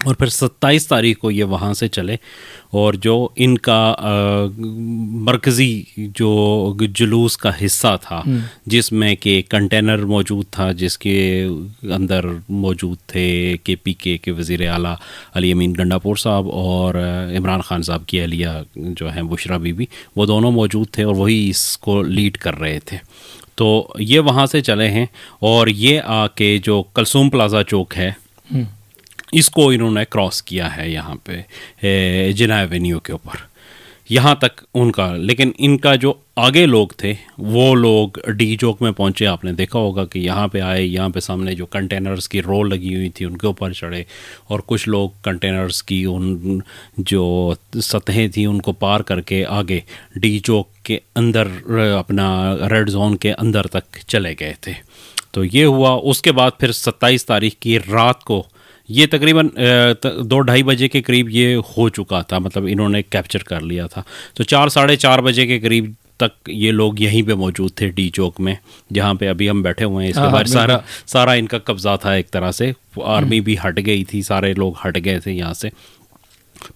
اور پھر 27 تاریخ کو یہ وہاں سے چلے اور جو ان کا مرکزی جو جلوس کا حصہ تھا جس میں کہ کنٹینر موجود تھا جس کے اندر موجود تھے کے وزیر اعلیٰ علی امین گنڈاپور صاحب اور عمران خان صاحب کی اہلیہ جو ہیں بشرا بی بی، وہ دونوں موجود تھے اور وہی اس کو لیڈ کر رہے تھے. تو یہ وہاں سے چلے ہیں اور یہ آ کے جو کلثوم پلازا چوک ہے اس کو انہوں نے کراس کیا ہے یہاں پہ جناح ایونیو کے اوپر یہاں تک ان کا. لیکن ان کا جو آگے لوگ تھے وہ لوگ ڈی چوک میں پہنچے. آپ نے دیکھا ہوگا کہ یہاں پہ آئے، یہاں پہ سامنے جو کنٹینرز کی رو لگی ہوئی تھی ان کے اوپر چڑھے اور کچھ لوگ کنٹینرز کی ان جو سطحیں تھیں ان کو پار کر کے آگے ڈی چوک کے اندر اپنا ریڈ زون کے اندر تک چلے گئے تھے. تو یہ ہوا. اس کے بعد پھر 27 تاریخ کی رات کو یہ تقریباً 2-2:30 بجے کے قریب یہ ہو چکا تھا، مطلب انہوں نے کیپچر کر لیا تھا. تو 4-4:30 بجے کے قریب تک یہ لوگ یہیں پہ موجود تھے ڈی چوک میں جہاں پہ ابھی ہم بیٹھے ہوئے ہیں. اس کے بعد سارا ان کا قبضہ تھا ایک طرح سے. آرمی بھی ہٹ گئی تھی، سارے لوگ ہٹ گئے تھے یہاں سے.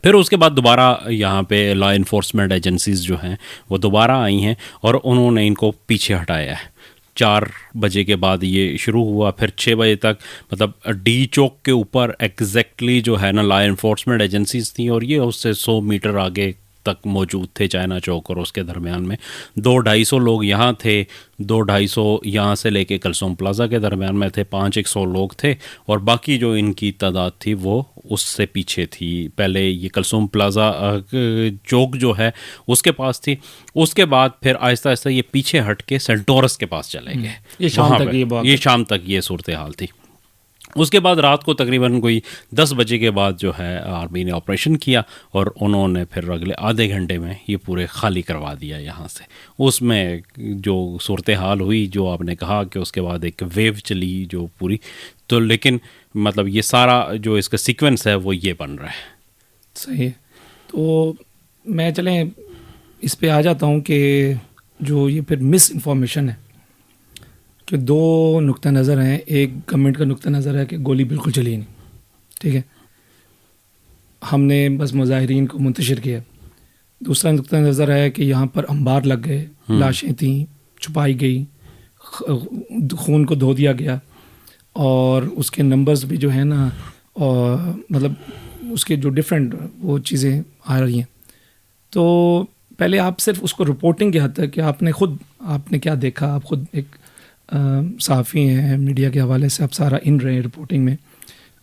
پھر اس کے بعد دوبارہ یہاں پہ لا انفورسمنٹ ایجنسیز جو ہیں وہ دوبارہ آئی ہیں اور انہوں نے ان کو پیچھے ہٹایا ہے. 4 بجے کے بعد یہ شروع ہوا. پھر 6 بجے تک مطلب ڈی چوک کے اوپر ایگزیکٹلی جو ہے نا لا انفورسمنٹ ایجنسیز تھیں اور یہ اس سے 100 میٹر آگے تک موجود تھے چائنا چوک اور اس کے درمیان میں 200-250 لوگ یہاں تھے. 200-250 یہاں سے لے کے کلثوم پلازا کے درمیان میں تھے. 500 لوگ تھے اور باقی جو ان کی تعداد تھی وہ اس سے پیچھے تھی. پہلے یہ کلثوم پلازا چوک جو ہے اس کے پاس تھی. اس کے بعد پھر آہستہ آہستہ یہ پیچھے ہٹ کے سینٹورس کے پاس چلے گئے. یہ شام تک یہ صورتحال تھی. اس کے بعد رات کو تقریباً کوئی 10 بجے کے بعد جو ہے آرمی نے آپریشن کیا اور انہوں نے پھر اگلے آدھے گھنٹے میں یہ پورے خالی کروا دیا یہاں سے. اس میں جو صورتحال ہوئی جو آپ نے کہا کہ اس کے بعد ایک ویو چلی جو پوری. تو لیکن مطلب یہ سارا جو اس کا سیکوینس ہے وہ یہ بن رہا ہے. صحیح. تو میں چلیں اس پہ آ جاتا ہوں کہ جو یہ پھر مس انفارمیشن ہے کہ 2 نقطہ نظر ہیں. ایک گورنمنٹ کا نقطہ نظر ہے کہ گولی بالکل چلی نہیں، ٹھیک ہے، ہم نے بس مظاہرین کو منتشر کیا. دوسرا نقطہ نظر ہے کہ یہاں پر انبار لگ گئے، لاشیں تھیں چھپائی گئی، خون کو دھو دیا گیا اور اس کے نمبرز بھی جو ہیں نا اور مطلب اس کے جو ڈفرینٹ وہ چیزیں آ رہی ہیں. تو پہلے آپ صرف اس کو رپورٹنگ کے حد تک کہ آپ نے کیا دیکھا، آپ خود ایک صحافی ہیں، میڈیا کے حوالے سے آپ سارا ان رہے رپورٹنگ میں،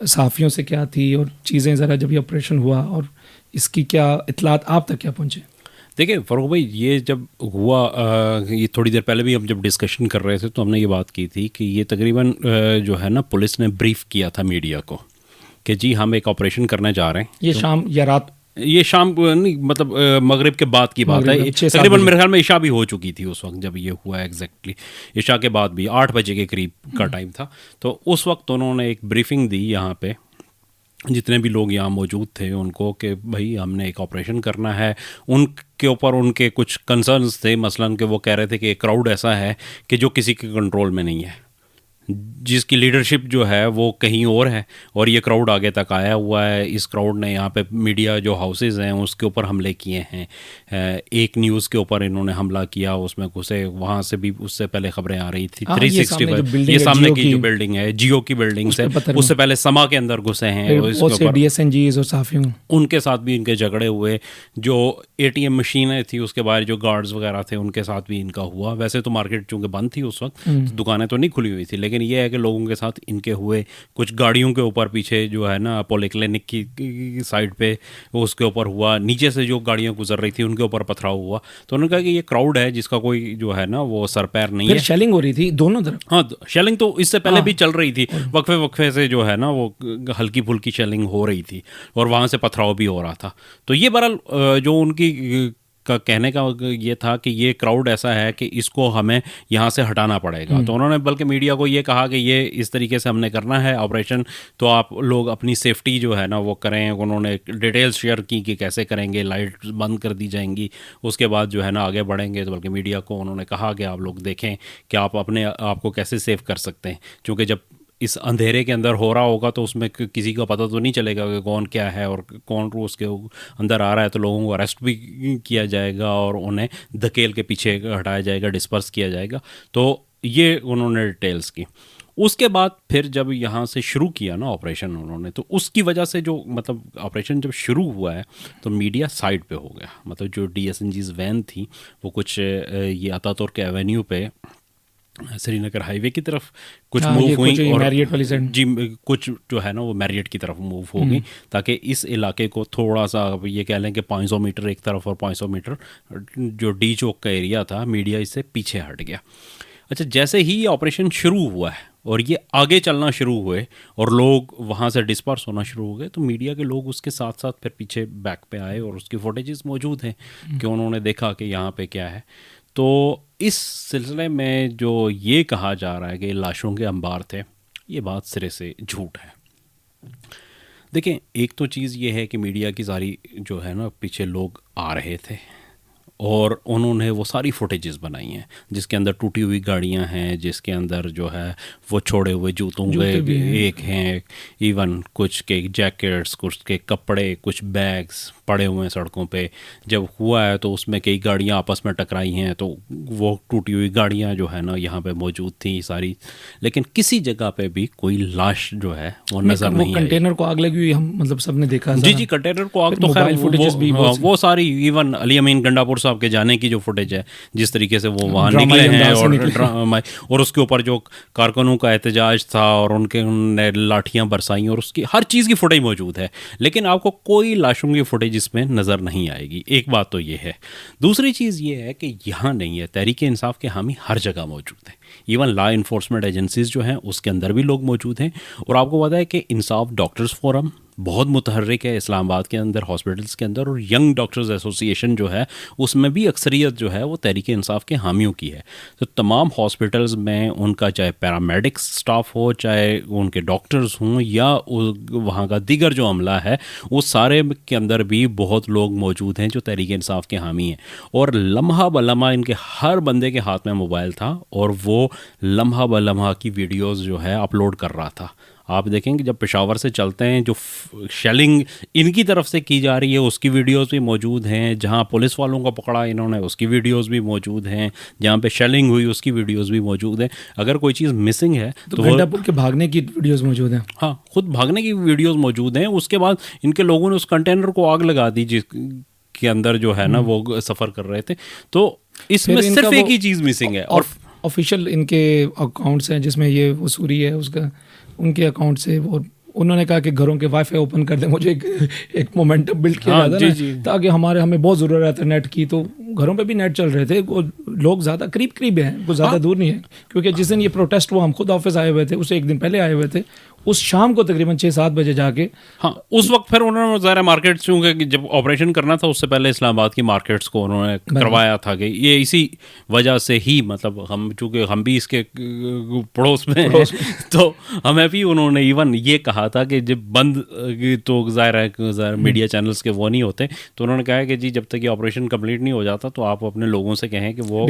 صحافیوں سے کیا تھی اور چیزیں ذرا جب یہ آپریشن ہوا اور اس کی کیا اطلاعات آپ تک کیا پہنچے؟ دیکھیں فاروق بھائی، یہ جب ہوا یہ تھوڑی دیر پہلے بھی ہم جب ڈسکشن کر رہے تھے تو ہم نے یہ بات کی تھی کہ یہ تقریباً جو ہے نا پولیس نے بریف کیا تھا میڈیا کو کہ جی ہم ایک آپریشن کرنے جا رہے ہیں. یہ شام یا رات؟ یہ شام نہیں، مطلب مغرب کے بعد کی بات ہے. تقریباً میرے خیال میں عشاء بھی ہو چکی تھی اس وقت جب یہ ہوا ہے. ایگزیکٹلی عشاء کے بعد بھی 8 بجے کے قریب کا ٹائم تھا. تو اس وقت انہوں نے ایک بریفنگ دی یہاں پہ جتنے بھی لوگ یہاں موجود تھے ان کو کہ بھائی ہم نے ایک آپریشن کرنا ہے. ان کے اوپر ان کے کچھ کنسرنز تھے، مثلاً کہ وہ کہہ رہے تھے کہ ایک کراؤڈ ایسا ہے کہ جو کسی کے کنٹرول میں نہیں ہے، جس کی لیڈرشپ جو ہے وہ کہیں اور ہے اور یہ کراؤڈ آگے تک آیا ہوا ہے. اس کراؤڈ نے یہاں پہ میڈیا جو ہاؤسز ہیں اس کے اوپر حملے کیے ہیں. ایک نیوز کے اوپر انہوں نے حملہ کیا، اس میں گھسے. وہاں سے بھی اس سے پہلے خبریں آ رہی تھی 365 یہ سامنے کی جو بلڈنگ ہے جیو کی بلڈنگ ہے، اس سے پہلے سما کے اندر گھسے ہیں. ڈی ایس این جیز اور صحافیوں ان کے ساتھ بھی ان کے جھگڑے ہوئے. جو ATM مشینیں تھیں اس کے باہر جو گارڈز وغیرہ تھے ان کے ساتھ بھی ان کا ہوا. ویسے تو مارکیٹ چونکہ بند تھی اس وقت، دکانیں تو نہیں کھلی ہوئی تھی، لیکن یہ ہے کہ لوگوں کے ساتھ ان کے ہوئے. کچھ گاڑیوں کے اوپر پیچھے جو ہے نا پولی کلینک کی سائڈ پہ اس کے اوپر ہوا. نیچے سے جو گاڑیاں گزر رہی تھی ان کے اوپر پتھراؤ ہوا. تو انہوں نے کہا کہ یہ کراؤڈ ہے جس کا کوئی جو ہے نا وہ سر پیر نہیں ہے. شیلنگ ہو رہی تھی دونوں طرف. ہاں شیلنگ تو اس سے پہلے بھی چل رہی تھی، وقفے سے جو ہے نا وہ ہلکی پھلکی شیلنگ ہو رہی تھی اور وہاں سے پتھراؤ بھی ہو رہا تھا. تو یہ بہرحال جو ان کی کا کہنے کا یہ تھا کہ یہ کراؤڈ ایسا ہے کہ اس کو ہمیں یہاں سے ہٹانا پڑے گا. تو انہوں نے بلکہ میڈیا کو یہ کہا کہ یہ اس طریقے سے ہم نے کرنا ہے آپریشن، تو آپ لوگ اپنی سیفٹی جو ہے نا وہ کریں. انہوں نے ڈیٹیلز شیئر کی کہ کیسے کریں گے، لائٹ بند کر دی جائیں گی، اس کے بعد جو ہے نا آگے بڑھیں گے. تو بلکہ میڈیا کو انہوں نے کہا کہ آپ لوگ دیکھیں کہ آپ اپنے آپ کو کیسے سیف کر سکتے ہیں، چونکہ جب اس اندھیرے کے اندر ہو رہا ہوگا تو اس میں کسی کو پتہ تو نہیں چلے گا کہ کون کیا ہے اور کون اس کے اندر آ رہا ہے، تو لوگوں کو اریسٹ بھی کیا جائے گا اور انہیں دھکیل کے پیچھے ہٹایا جائے گا، ڈسپرس کیا جائے گا. تو یہ انہوں نے ڈیٹیلز کی. اس کے بعد پھر جب یہاں سے شروع کیا نا آپریشن انہوں نے، تو اس کی وجہ سے جو مطلب آپریشن جب شروع ہوا ہے تو میڈیا سائڈ پہ ہو گیا. مطلب جو D S N Gs van تھی وہ کچھ یہ عطا ترک ایونیو پہ سری نگر ہائی وے کی طرف کچھ موو ہوئیں، اور جی کچھ جو ہے نا وہ میریٹ کی طرف موو ہو گئی، تاکہ اس علاقے کو تھوڑا سا یہ کہہ لیں کہ 500 میٹر ایک طرف اور 500 میٹر جو ڈی چوک کا ایریا تھا، میڈیا اس سے پیچھے ہٹ گیا. اچھا، جیسے ہی یہ آپریشن شروع ہوا ہے اور یہ آگے چلنا شروع ہوئے اور لوگ وہاں سے ڈسپرس ہونا شروع ہو گئے، تو میڈیا کے لوگ اس کے ساتھ ساتھ پھر پیچھے بیک پہ آئے اور اس کی فوٹیجز موجود ہیں کہ انہوں نے دیکھا کہ یہاں پہ کیا ہے. تو اس سلسلے میں جو یہ کہا جا رہا ہے کہ لاشوں کے انبار تھے، یہ بات سرے سے جھوٹ ہے. دیکھیں، ایک تو چیز یہ ہے کہ میڈیا کی ساری جو ہے نا پیچھے لوگ آ رہے تھے اور انہوں نے وہ ساری فوٹیجز بنائی ہیں جس کے اندر ٹوٹی ہوئی گاڑیاں ہیں، جس کے اندر جو ہے وہ چھوڑے ہوئے جوتوں کے ایک ہیں، ایون کچھ کے جیکٹس، کچھ کے کپڑے، کچھ بیگز پڑے ہوئے ہیں سڑکوں پہ. جب ہوا ہے تو اس میں کئی گاڑیاں آپس میں ٹکرائی ہیں، تو وہ ٹوٹی ہوئی گاڑیاں جو ہے نا یہاں پہ موجود تھیں ساری، لیکن کسی جگہ پہ بھی کوئی لاش جو ہے وہ نظر نہیں آئی. کنٹینر کو آگ لگی ہوئی ہم مطلب سب نے دیکھا. جی کنٹینر کو آگ تو خیر وہ ساری، ایون علی امین گنڈا پور صاحب کے جانے کی جو فوٹیج ہے، جس طریقے سے وہ وہاں نکلے ہیں اور اس کے اوپر جو کارکنوں کا احتجاج تھا اور ان کے نے لاٹھیاں برسائیں اور اس کی ہر چیز کی فوٹیج موجود ہے، لیکن آپ کو کوئی لاشوں کی فوٹیج اس میں نظر نہیں آئے گی. ایک بات تو یہ ہے. دوسری چیز یہ ہے کہ یہاں نہیں ہے، تحریک انصاف کے حامی ہر جگہ موجود ہیں. ایون لا انفورسمنٹ ایجنسیز جو ہیں اس کے اندر بھی لوگ موجود ہیں. اور آپ کو پتہ ہے کہ انصاف ڈاکٹرز فورم بہت متحرک ہے اسلام آباد کے اندر، ہاسپٹلس کے اندر، اور ینگ ڈاکٹرز ایسوسی ایشن جو ہے اس میں بھی اکثریت جو ہے وہ تحریک انصاف کے حامیوں کی ہے. تو تمام ہاسپٹلز میں ان کا چاہے پیرامیڈکس سٹاف ہو، چاہے ان کے ڈاکٹرز ہوں، یا وہاں کا دیگر جو عملہ ہے، وہ سارے کے اندر بھی بہت لوگ موجود ہیں جو تحریک انصاف کے حامی ہیں. اور لمحہ بلمحہ ان کے ہر بندے کے ہاتھ میں موبائل تھا اور وہ لمحہ بلمحہ کی ویڈیوز جو ہے اپلوڈ کر رہا تھا. آپ دیکھیں کہ جب پشاور سے چلتے ہیں، جو شیلنگ ان کی طرف سے کی جا رہی ہے اس کی ویڈیوز بھی موجود ہیں، جہاں پولیس والوں کو پکڑا انہوں نے اس کی ویڈیوز بھی موجود ہیں، جہاں پہ شیلنگ ہوئی اس کی ویڈیوز بھی موجود ہیں. اگر کوئی چیز مسنگ ہے تو گنڈا پور کے بھاگنے کی ویڈیوز موجود ہیں. ہاں، خود بھاگنے کی ویڈیوز موجود ہیں. اس کے بعد ان کے لوگوں نے اس کنٹینر کو آگ لگا دی جس کے اندر جو ہے نا وہ سفر کر رہے تھے. تو اس میں صرف ایک ہی چیز مسنگ ہے. اور آفیشیل ان کے اکاؤنٹس ہیں جس میں یہ وصولی ہے اس کا، ان کے اکاؤنٹ سے وہ انہوں نے کہا کہ گھروں کے وائی فائی اوپن کر دیں. مجھے ایک مومنٹم بلڈ کیا جاتا ہے تاکہ ہمیں بہت ضرورت ہے نیٹ کی. تو گھروں پہ بھی نیٹ چل رہے تھے. وہ لوگ زیادہ قریب ہیں، وہ زیادہ دور نہیں ہے، کیونکہ جس دن یہ پروٹیسٹ وہ ہم خود آفس آئے ہوئے تھے، اسے ایک دن پہلے آئے ہوئے تھے. اس شام کو تقریباً 6-7 بجے جا کے، ہاں اس وقت پھر انہوں نے ظاہر مارکیٹس، چونکہ جب آپریشن کرنا تھا اس سے پہلے اسلام آباد کی مارکیٹس کو انہوں نے کروایا تھا کہ یہ اسی وجہ سے ہی، مطلب ہم چونکہ ہم بھی اس کے پڑوس میں ہیں تو ہمیں بھی انہوں نے ایون یہ کہا تھا کہ جب بند تو ظاہر ہے میڈیا چینلز کے وہ نہیں ہوتے، تو انہوں نے کہا کہ جی جب تک یہ آپریشن کمپلیٹ نہیں ہو جاتا تو آپ اپنے لوگوں سے کہیں کہ وہ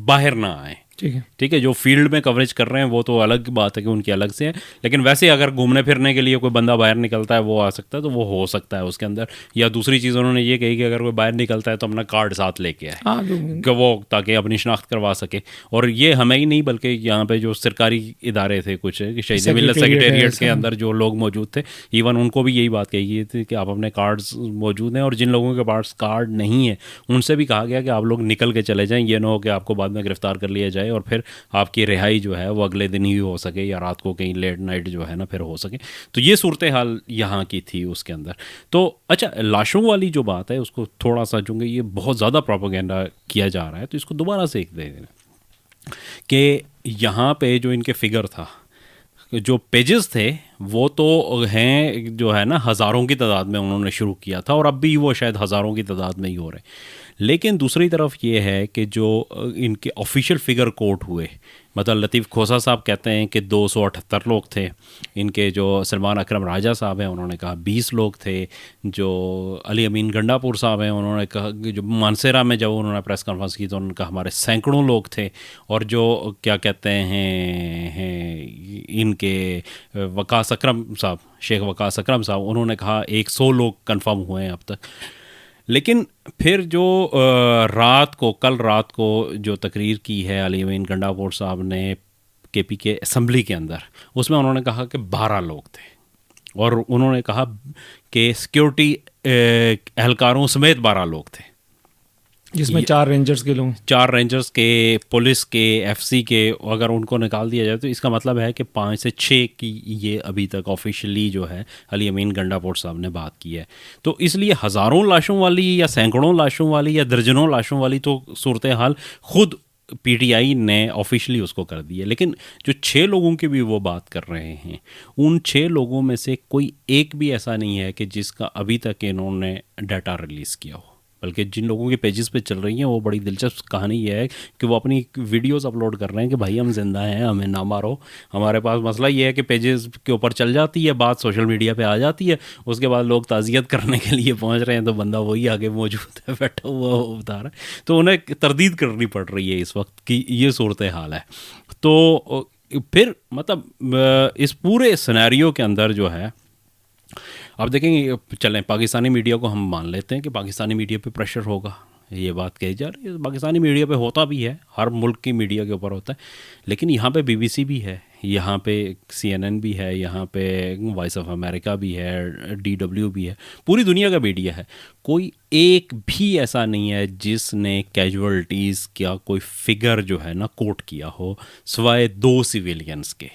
باہر نہ آئیں. ٹھیک ہے، جو فیلڈ میں کوریج کر رہے ہیں وہ تو الگ بات ہے کہ ان کی الگ سے ہے، لیکن ویسے اگر گھومنے پھرنے کے لیے کوئی بندہ باہر نکلتا ہے وہ آ سکتا ہے تو وہ ہو سکتا ہے اس کے اندر. یا دوسری چیز انہوں نے یہ کہی کہ اگر کوئی باہر نکلتا ہے تو اپنا کارڈ ساتھ لے کے آئے کہ وہ تاکہ اپنی شناخت کروا سکے. اور یہ ہمیں ہی نہیں بلکہ یہاں پہ جو سرکاری ادارے تھے کچھ شہید ملت سیکریٹریٹ کے اندر جو لوگ موجود تھے، ایون ان کو بھی یہی بات کہی گئی تھی کہ آپ اپنے کارڈز موجود ہیں، اور جن لوگوں کے پاس کارڈ نہیں ہے ان سے بھی کہا گیا کہ آپ لوگ نکل کے چلے جائیں. یہ نہ ہو کہ آپ کو بعد میں گرفتار کر لیا جائے اور پھر آپ کی رہائی جو ہے وہ اگلے دن ہی ہو سکے یا رات کو کہیں لیٹ نائٹ جو ہے نا پھر ہو سکے. تو یہ صورتحال یہاں کی تھی اس کے اندر. تو اچھا، لاشوں والی جو بات ہے اس کو تھوڑا سا، چونکہ یہ بہت زیادہ پروپیگنڈا کیا جا رہا ہے تو اس کو دوبارہ سے ایک دے دینا کہ یہاں پہ جو ان کے فگر تھا، جو پیجز تھے وہ تو ہیں جو ہے نا ہزاروں کی تعداد میں انہوں نے شروع کیا تھا، اور اب بھی وہ شاید ہزاروں کی تعداد میں ہی ہو رہے ہیں. لیکن دوسری طرف یہ ہے کہ جو ان کے آفیشیل فگر کوٹ ہوئے مطلب لطیف کھوسا صاحب کہتے ہیں کہ 278 لوگ تھے. ان کے جو سلمان اکرم راجہ صاحب ہیں انہوں نے کہا 20 لوگ تھے. جو علی امین گنڈا پور صاحب ہیں انہوں نے کہا کہ جو مانسیرا میں جب انہوں نے پریس کانفرنس کی تو انہوں نے کہا ہمارے سینکڑوں لوگ تھے. اور جو کیا کہتے ہیں ان کے وقاص اکرم صاحب، شیخ وقاص اکرم صاحب، انہوں نے کہا 100 لوگ کنفرم ہوئے ہیں اب تک. لیکن پھر جو کل رات کو جو تقریر کی ہے علی امین گنڈا پور صاحب نے کے پی کے اسمبلی کے اندر، اس میں انہوں نے کہا کہ 12 لوگ تھے. اور انہوں نے کہا کہ سیکیورٹی اہلکاروں سمیت 12 لوگ تھے، جس میں 4 رینجرز کے لوگ، 4 رینجرز کے، پولیس کے، ایف سی کے. اگر ان کو نکال دیا جائے تو اس کا مطلب ہے کہ 5 سے 6 کی یہ ابھی تک آفیشلی جو ہے علی امین گنڈا پور صاحب نے بات کی ہے. تو اس لیے ہزاروں لاشوں والی یا سینکڑوں لاشوں والی یا درجنوں لاشوں والی تو صورتحال خود پی ٹی آئی نے آفیشلی اس کو کر دی ہے. لیکن جو 6 لوگوں کی بھی وہ بات کر رہے ہیں، ان 6 لوگوں میں سے کوئی ایک بھی ایسا نہیں ہے کہ جس کا ابھی تک انہوں نے ڈیٹا ریلیز کیا ہو. بلکہ جن لوگوں کے پیجز پہ چل رہی ہیں وہ بڑی دلچسپ کہانی یہ ہے کہ وہ اپنی ویڈیوز اپلوڈ کر رہے ہیں کہ بھائی ہم زندہ ہیں، ہمیں نہ مارو. ہمارے پاس مسئلہ یہ ہے کہ پیجز کے اوپر چل جاتی ہے بات، سوشل میڈیا پہ آ جاتی ہے، اس کے بعد لوگ تعزیت کرنے کے لیے پہنچ رہے ہیں تو بندہ وہی آگے موجود ہے، بیٹھا ہوا وہ بتا رہا ہے. تو انہیں تردید کرنی پڑ رہی ہے اس وقت کی یہ صورتحال ہے. تو پھر مطلب اس پورے سینیریو کے اندر جو ہے آپ دیکھیں گے، چلیں پاکستانی میڈیا کو ہم مان لیتے ہیں کہ پاکستانی میڈیا پہ پریشر ہوگا، یہ بات کہی جا رہی ہے. پاکستانی میڈیا پہ ہوتا بھی ہے، ہر ملک کی میڈیا کے اوپر ہوتا ہے. لیکن یہاں پہ بی بی سی بھی ہے، یہاں پہ سی این این بھی ہے، یہاں پہ وائس آف امریکہ بھی ہے، ڈی ڈبلیو بھی ہے، پوری دنیا کا میڈیا ہے. کوئی ایک بھی ایسا نہیں ہے جس نے کیجولٹیز کا کوئی فگر جو ہے نا کوٹ کیا ہو، سوائے 2 سویلینز کے.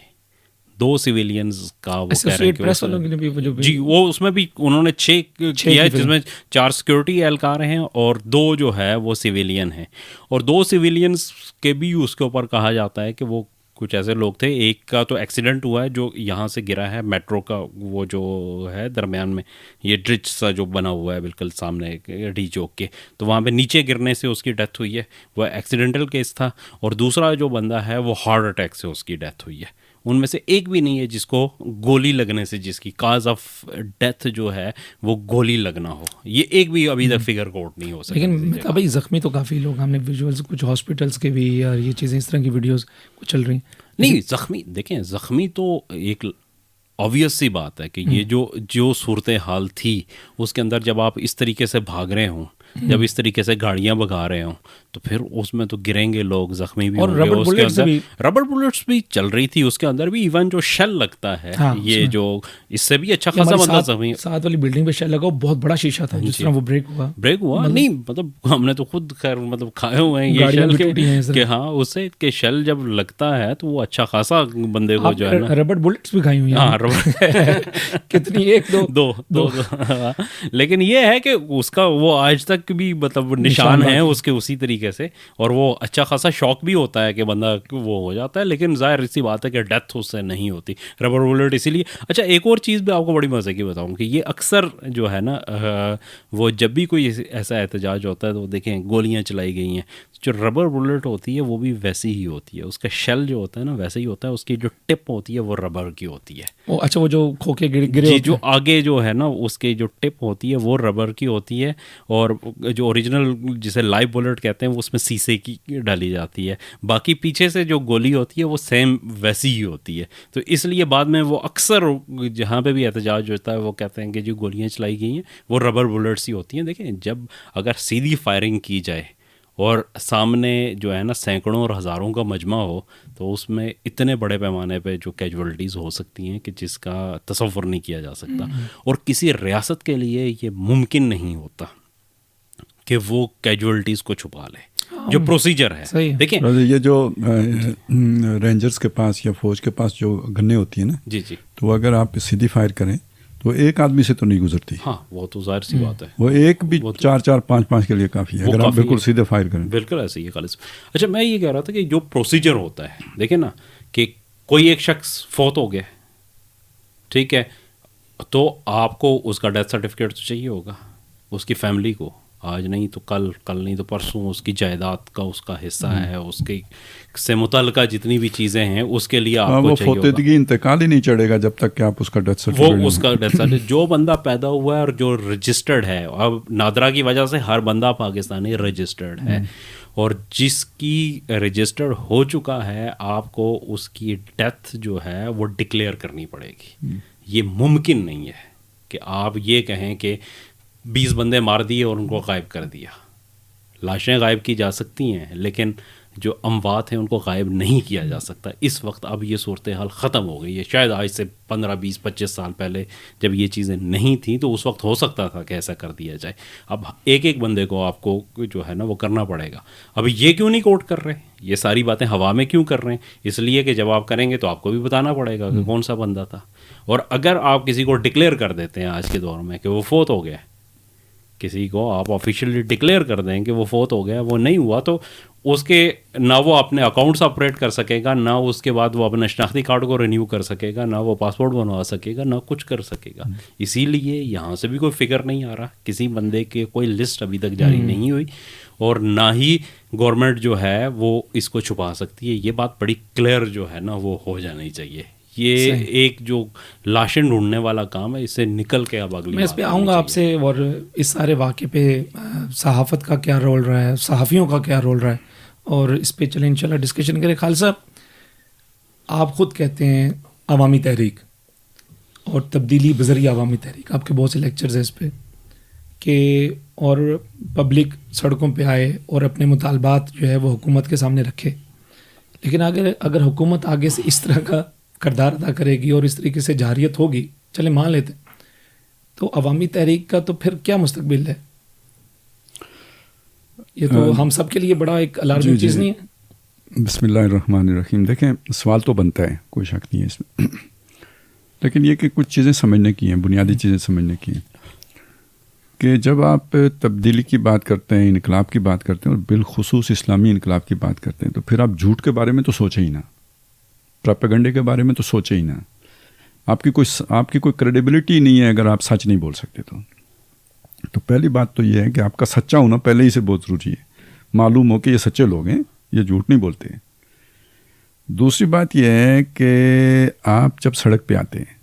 2 سویلینز کا وہ کہہ رہے ہیں کہ جی وہ اس میں بھی انہوں نے 6 کیا ہے، جس میں 4 سیکیورٹی اہلکار ہیں اور 2 جو ہے وہ سویلین ہیں. اور 2 سویلینز کے بھی اس کے اوپر کہا جاتا ہے کہ وہ کچھ ایسے لوگ تھے. ایک کا تو ایکسیڈنٹ ہوا ہے جو یہاں سے گرا ہے میٹرو کا، وہ جو ہے درمیان میں یہ ڈرچ سا جو بنا ہوا ہے بالکل سامنے ڈی چوک کے، تو وہاں پہ نیچے گرنے سے اس کی ڈیتھ ہوئی ہے، وہ ایکسیڈنٹل کیس تھا. اور دوسرا جو بندہ ہے وہ ہارٹ اٹیک سے اس کی ڈیتھ ہوئی ہے. ان میں سے ایک بھی نہیں ہے جس کو گولی لگنے سے، جس کی کاز آف ڈیتھ جو ہے وہ گولی لگنا ہو. یہ ایک بھی ابھی تک فگر کوٹ نہیں ہو سکتا. لیکن بھائی زخمی تو کافی لوگ، ہم نے ویژولز کچھ ہاسپٹلس کے بھی اور یہ چیزیں اس طرح کی ویڈیوز کچھ چل رہی ہیں. نہیں زخمی، دیکھیں زخمی تو ایک آبویس سی بات ہے کہ یہ جو صورتحال تھی اس کے اندر جب آپ اس طریقے سے بھاگ رہے ہوں، جب اس طریقے سے گاڑیاں بگا رہے ہوں تو پھر اس میں تو گریں گے لوگ، زخمی بھی ہوں گے. اس کے اندر ربڑ بلٹس بھی چل رہی تھی اس کے اندر بھی، ایون جو شیل لگتا ہے یہ جو اس سے بھی اچھا خاصا بندہ زخمی. ساتھ والی بلڈنگ پہ شیل لگا، بہت بڑا شیشہ تھا جس طرح وہ بریک ہوا نہیں مطلب ہم نے تو خود خیر مطلب کھائے ہوئے ہیں یہ شیل کہ ہاں اس سے کہ شیل جب لگتا ہے تو وہ اچھا خاصا بندے کو جو ہے نا. ربڑ بلٹس بھی کھائی ہوئی ہیں، ہاں ربڑ کتنی، 1 2. لیکن یہ ہے کہ اس کا وہ آج تک بھی مطلب نشان ہے اس کے اسی طریقے سے، اور وہ اچھا خاصا شوق بھی ہوتا ہے کہ بندہ وہ ہو جاتا ہے. لیکن ظاہر اسی بات ہے کہ ڈیتھ اس سے نہیں ہوتی ربڑ بلٹ اسی لیے. اچھا ایک اور چیز بھی آپ کو بڑی مزے کی بتاؤں کہ یہ اکثر جو ہے نا وہ جب بھی کوئی ایسا احتجاج ہوتا ہے تو دیکھیں گولیاں چلائی گئی ہیں، جو ربر بلٹ ہوتی ہے وہ بھی ویسی ہی ہوتی ہے، اس کا شیل جو ہوتا ہے نا ویسے ہی ہوتا ہے، اس کی جو ٹپ ہوتی ہے وہ ربر کی ہوتی ہے. اچھا وہ جو کھوکے گرے جو آگے جو ہے نا اس کے جو ٹپ ہوتی ہے وہ ربر کی ہوتی ہے، اور جو اوریجنل جسے لائیو بلٹ کہتے ہیں وہ اس میں سیسے کی ڈالی جاتی ہے. باقی پیچھے سے جو گولی ہوتی ہے وہ سیم ویسی ہی ہوتی ہے. تو اس لیے بعد میں وہ اکثر جہاں پہ بھی احتجاج ہوتا ہے وہ کہتے ہیں کہ جو گولیاں چلائی گئی ہیں وہ ربر بلٹس ہی ہوتی ہیں. دیکھیں جب اگر سیدھی فائرنگ کی جائے اور سامنے جو ہے نا سینکڑوں اور ہزاروں کا مجمع ہو تو اس میں اتنے بڑے پیمانے پہ جو کیجولٹیز ہو سکتی ہیں کہ جس کا تصور نہیں کیا جا سکتا. اور کسی ریاست کے لیے یہ ممکن نہیں ہوتا کہ وہ کیجولٹیز کو چھپا لے. جو پروسیجر ہے دیکھیں یہ جو رینجرز کے پاس یا فوج کے پاس جو گنیں ہوتی ہیں نا جی جی، تو اگر آپ سیدھی فائر کریں تو ایک آدمی سے تو نہیں گزرتی. ہاں وہ تو ظاہر سی بات ہے، وہ ایک بھی 4 5 کے لیے کافی ہے اگر آپ بالکل سیدھے فائر کریں. بالکل ایسے ہی خالص. اچھا میں یہ کہہ رہا تھا کہ جو پروسیجر ہوتا ہے دیکھیں نا کہ کوئی ایک شخص فوت ہو گیا، ٹھیک ہے، تو آپ کو اس کا ڈیتھ سرٹیفکیٹ تو چاہیے ہوگا، اس کی فیملی کو آج نہیں تو کل نہیں تو پرسوں اس کی جائیداد کا اس کا حصہ ہے، اس کے سے متعلقہ جتنی بھی چیزیں ہیں اس کے لیے آپ کو چاہیے ہوگا. فوتیدگی انتقال ہی نہیں چڑھے گا جب تک کہ آپ اس کا ڈیتھ سرٹیفکیٹ، وہ اس کا ڈیتھ سرٹیفکیٹ جو بندہ پیدا ہوا ہے اور جو رجسٹرڈ ہے. اب نادرا کی وجہ سے ہر بندہ پاکستانی رجسٹرڈ ہے، اور جس کی رجسٹرڈ ہو چکا ہے آپ کو اس کی ڈیتھ جو ہے وہ ڈکلیئر کرنی پڑے گی. یہ ممکن نہیں ہے کہ آپ یہ کہیں کہ 20 بندے مار دیے اور ان کو غائب کر دیا. لاشیں غائب کی جا سکتی ہیں لیکن جو اموات ہیں ان کو غائب نہیں کیا جا سکتا. اس وقت اب یہ صورتحال ختم ہو گئی ہے. شاید آج سے 15 20 25 سال پہلے جب یہ چیزیں نہیں تھیں تو اس وقت ہو سکتا تھا کہ ایسا کر دیا جائے. اب ایک بندے کو آپ کو جو ہے نا وہ کرنا پڑے گا. اب یہ کیوں نہیں کوٹ کر رہے، یہ ساری باتیں ہوا میں کیوں کر رہے ہیں؟ اس لیے کہ جب آپ کریں گے تو آپ کو بھی بتانا پڑے گا کہ کون سا بندہ تھا. اور اگر آپ کسی کو ڈکلیئر کر دیتے ہیں آج کے دور میں کہ وہ فوت ہو گیا، کسی کو آپ آفیشیلی ڈکلیئر کر دیں کہ وہ فوت ہو گیا، وہ نہیں ہوا، تو اس کے نہ وہ اپنے اکاؤنٹس آپریٹ کر سکے گا، نہ اس کے بعد وہ اپنے شناختی کارڈ کو رینیو کر سکے گا، نہ وہ پاسپورٹ بنوا سکے گا، نہ کچھ کر سکے گا. اسی لیے یہاں سے بھی کوئی فکر نہیں آ رہا، کسی بندے کے کوئی لسٹ ابھی تک جاری نہیں ہوئی، اور نہ ہی گورنمنٹ جو ہے وہ اس کو چھپا سکتی ہے. یہ بات بڑی کلیئر جو ہے نا وہ ہو جانی چاہیے. یہ ایک جو لاشیں ڈھونڈنے والا کام ہے، اس سے نکل کے اب اگلی میں اس پہ آؤں گا آپ سے، اور اس سارے واقعے پہ صحافت کا کیا رول رہا ہے، صحافیوں کا کیا رول رہا ہے، اور اس پہ چلیں انشاءاللہ ڈسکشن کریں. خالد صاحب، آپ خود کہتے ہیں عوامی تحریک اور تبدیلی بذریعہ عوامی تحریک، آپ کے بہت سے لیکچرز ہیں اس پہ کہ اور پبلک سڑکوں پہ آئے اور اپنے مطالبات جو ہے وہ حکومت کے سامنے رکھے. لیکن اگر حکومت آگے سے اس طرح کا کردار ادا کرے گی اور اس طریقے سے جارحیت ہوگی، چلے مان لیتے، تو عوامی تحریک کا تو پھر کیا مستقبل ہے؟ یہ تو ہم سب کے لیے بڑا ایک الارمی چیز نہیں ہے؟ بسم اللہ الرحمن الرحیم. دیکھیں، سوال تو بنتا ہے، کوئی شک نہیں ہے اس میں، لیکن یہ کہ کچھ چیزیں سمجھنے کی ہیں، بنیادی چیزیں سمجھنے کی ہیں کہ جب آپ تبدیلی کی بات کرتے ہیں، انقلاب کی بات کرتے ہیں، اور بالخصوص اسلامی انقلاب کی بات کرتے ہیں، تو پھر آپ جھوٹ کے بارے میں تو سوچیں ہی نہ، پراپیگنڈے کے بارے میں تو سوچے ہی نہ. آپ کی کوئی کریڈیبلٹی نہیں ہے اگر آپ سچ نہیں بول سکتے. تو پہلی بات تو یہ ہے کہ آپ کا سچا ہونا پہلے ہی سے بہت ضروری ہے، معلوم ہو کہ یہ سچے لوگ ہیں، یہ جھوٹ نہیں بولتے. دوسری بات یہ ہے کہ آپ جب سڑک پہ آتے ہیں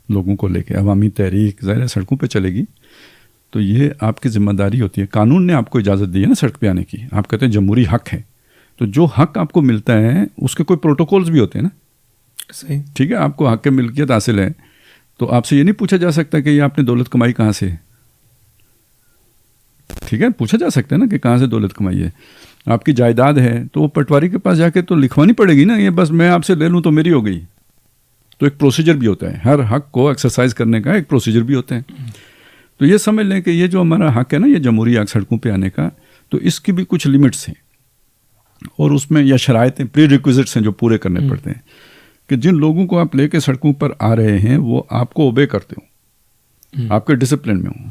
لوگوں کو لے کے، عوامی تحریک ظاہر ہے سڑکوں پہ چلے گی، تو یہ آپ کی ذمہ داری ہوتی ہے. قانون نے آپ کو اجازت دی ہے نا سڑک پہ آنے کی، آپ کہتے ہیں جمہوری حق ہے، تو جو حق آپ کو ملتا ہے اس کے کوئی پروٹوکولز بھی ہوتے ہیں نا. صحیح، ٹھیک ہے، آپ کو حق ملکیت حاصل ہے، تو آپ سے یہ نہیں پوچھا جا سکتا کہ یہ آپ نے دولت کمائی کہاں سے. ٹھیک ہے، پوچھا جا سکتا ہے نا کہ کہاں سے دولت کمائی ہے. آپ کی جائیداد ہے تو وہ پٹواری کے پاس جا کے تو لکھوانی پڑے گی نا، یہ بس میں آپ سے لے لوں تو میری ہو گئی. تو ایک پروسیجر بھی ہوتا ہے، ہر حق کو ایکسرسائز کرنے کا ایک پروسیجر بھی ہوتا ہے. تو یہ سمجھ لیں کہ یہ جو ہمارا حق ہے نا، یہ جمہوری حق سڑکوں پہ آنے کا، تو اس کی بھی کچھ لمٹس ہیں، اور اس میں یا شرائط ہیں، پری ریکوزٹس ہیں جو پورے کرنے پڑتے ہیں، کہ جن لوگوں کو آپ لے کے سڑکوں پر آ رہے ہیں وہ آپ کو اوبے کرتے ہوں، آپ کے ڈسپلن میں ہوں،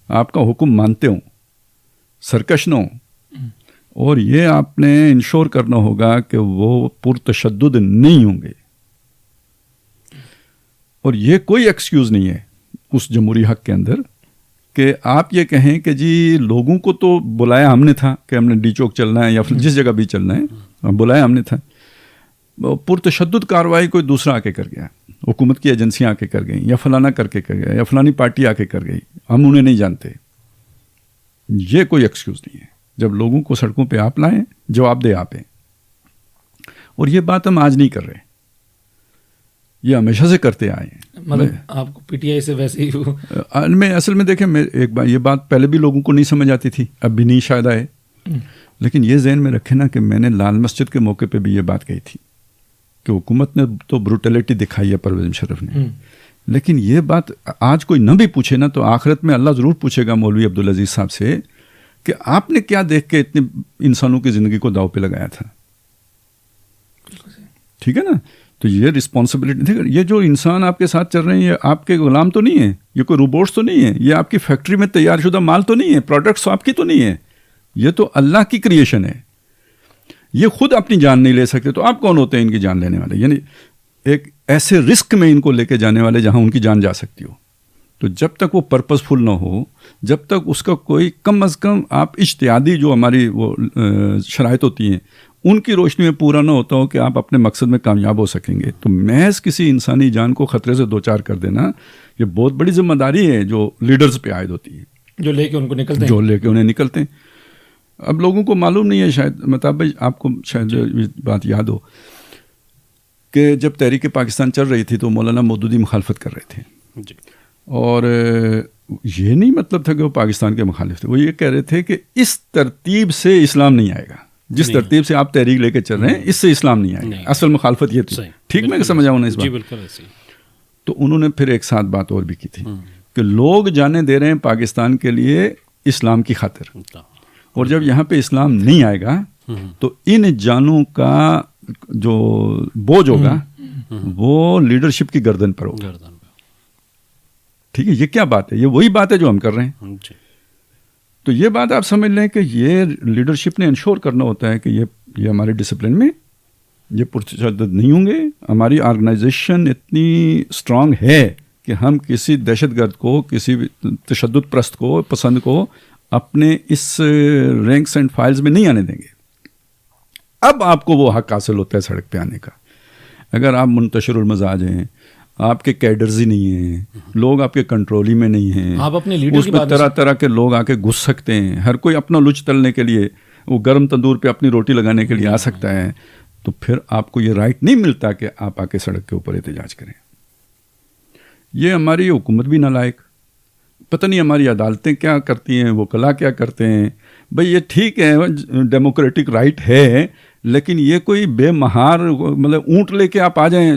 آپ کا حکم مانتے ہوں، سرکش نہ ہوں، اور یہ آپ نے انشور کرنا ہوگا کہ وہ پرتشدد نہیں ہوں گے. اور یہ کوئی ایکسکیوز نہیں ہے اس جمہوری حق کے اندر کہ آپ یہ کہیں کہ جی لوگوں کو تو بلایا ہم نے تھا کہ ہم نے ڈی چوک چلنا ہے یا پھر جس جگہ بھی چلنا ہے، بلایا ہم نے تھا. پرتشدد کارروائی کوئی دوسرا آ کے کر گیا، حکومت کی ایجنسیاں آ کے کر گئیں، یا فلانا کر کے کر گیا، یا فلانی پارٹی آ کے کر گئی، ہم انہیں نہیں جانتے. یہ کوئی ایکسکیوز نہیں ہے. جب لوگوں کو سڑکوں پہ آپ لائیں، جواب دے آپ ہیں. اور یہ بات ہم آج نہیں کر رہے، یہ ہمیشہ سے کرتے آئے ہیں. مطلب آپ کو پی ٹی آئی سے ویسے ہی میں اصل میں دیکھیں، ایک بار یہ بات پہلے بھی لوگوں کو نہیں سمجھ آتی تھی، اب بھی نہیں شاید آئے، لیکن یہ ذہن میں رکھے نا کہ میں نے لال مسجد کے موقع پہ بھی یہ بات کہی تھی کہ حکومت نے تو بروٹیلٹی دکھائی ہے پرویز مشرف نے، لیکن یہ بات آج کوئی نہ بھی پوچھے نا تو آخرت میں اللہ ضرور پوچھے گا مولوی عبدالعزیز صاحب سے کہ آپ نے کیا دیکھ کے اتنے انسانوں کی زندگی کو داؤ پہ لگایا تھا. ٹھیک ہے نا، تو یہ رسپانسبلٹی، یہ جو انسان آپ کے ساتھ چل رہے ہیں یہ آپ کے غلام تو نہیں ہیں، یہ کوئی روبوٹس تو نہیں ہیں، یہ آپ کی فیکٹری میں تیار شدہ مال تو نہیں ہے، پروڈکٹس آپ کی تو نہیں ہے، یہ تو اللہ کی کریشن ہے. یہ خود اپنی جان نہیں لے سکتے تو آپ کون ہوتے ہیں ان کی جان لینے والے؟ یعنی ایک ایسے رسک میں ان کو لے کے جانے والے جہاں ان کی جان جا سکتی ہو. تو جب تک وہ پرپزفل نہ ہو، جب تک اس کا کوئی کم از کم آپ اجتہادی جو ہماری وہ شرائط ہوتی ہیں ان کی روشنی میں پورا نہ ہوتا ہو کہ آپ اپنے مقصد میں کامیاب ہو سکیں گے، تو محض کسی انسانی جان کو خطرے سے دوچار کر دینا یہ بہت بڑی ذمہ داری ہے جو لیڈرز پہ عائد ہوتی ہے، جو لے کے ان کو نکلتے ہیں، جو لے کے انہیں نکلتے ہیں۔ اب لوگوں کو معلوم نہیں ہے، شاید مطلب بھائی آپ کو شاید بات یاد ہو کہ جب تحریک پاکستان چل رہی تھی تو مولانا مودودی مخالفت کر رہے تھے جی، اور یہ نہیں مطلب تھا کہ وہ پاکستان کے مخالف تھے، وہ یہ کہہ رہے تھے کہ اس ترتیب سے اسلام نہیں آئے گا، جس ترتیب سے آپ تحریک لے کے چل رہے ہیں اس سے اسلام نہیں آئے گا۔ اصل مخالفت یہ تھی، ٹھیک میں سمجھا ہوں نا اس بات؟ جی بالکل ایسے ہی۔ تو انہوں نے پھر ایک ساتھ بات اور بھی کی تھی کہ لوگ جانے دے رہے ہیں پاکستان کے لیے اسلام کی خاطر، اور جب یہاں پہ اسلام نہیں آئے گا تو ان جانوں کا جو بوجھ ہوگا وہ لیڈرشپ کی گردن پر ہوگا۔ ٹھیک ہے، یہ کیا بات ہے؟ یہ وہی بات ہے جو ہم کر رہے ہیں۔ تو یہ بات آپ سمجھ لیں کہ یہ لیڈرشپ نے انشور کرنا ہوتا ہے کہ یہ ہمارے ڈسپلن میں یہ پرتشدد نہیں ہوں گے، ہماری آرگنائزیشن اتنی اسٹرانگ ہے کہ ہم کسی دہشت گرد کو، کسی تشدد پرست کو، پسند کو اپنے اس رینکس اینڈ فائلز میں نہیں آنے دیں گے۔ اب آپ کو وہ حق حاصل ہوتا ہے سڑک پہ آنے کا۔ اگر آپ منتشر المزاج ہیں، آپ کے کیڈرز ہی نہیں ہیں، لوگ آپ کے کنٹرول ہی میں نہیں ہیں، آپ اپنے لیڈر اس کی پہ بات طرح طرح کے لوگ آ کے گھس سکتے ہیں، ہر کوئی اپنا لچ تلنے کے لیے، وہ گرم تندور پہ اپنی روٹی لگانے کے لیے آ سکتا ہے، تو پھر آپ کو یہ رائٹ نہیں ملتا کہ آپ آ کے سڑک کے اوپر احتجاج کریں۔ یہ ہماری حکومت بھی نالائق، پتہ نہیں ہماری عدالتیں کیا کرتی ہیں، وکلاء کیا کرتے ہیں۔ بھئی یہ ٹھیک ہے، ڈیموکریٹک رائٹ ہے، لیکن یہ کوئی بے مہار مطلب اونٹ لے کے آپ آ جائیں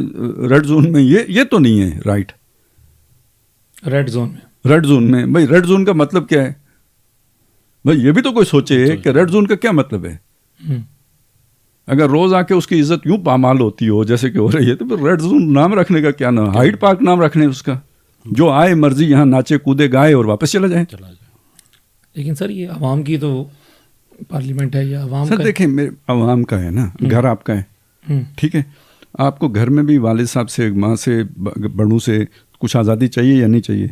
ریڈ زون میں، یہ تو نہیں ہے رائٹ۔ ریڈ زون میں، ریڈ زون میں بھئی ریڈ زون کا مطلب کیا ہے؟ بھئی یہ بھی تو کوئی سوچے کہ ریڈ زون کا کیا مطلب ہے۔ اگر روز آ کے اس کی عزت یوں پامال ہوتی ہو جیسے کہ ہو رہی ہے تو پھر ریڈ زون نام رکھنے کا کیا نام؟ ہائیڈ پارک نام رکھنے اس کا، جو آئے مرضی یہاں ناچے کودے گائے اور واپس چلا جائے۔ لیکن سر یہ عوام کی تو پارلیمنٹ ہے، یا عوام سر کا دیکھیں عوام کا ہے نا، گھر آپ کا ہے، ٹھیک ہے، آپ کو گھر میں بھی والد صاحب سے، ماں سے، بڑوں سے کچھ آزادی چاہیے یا نہیں چاہیے؟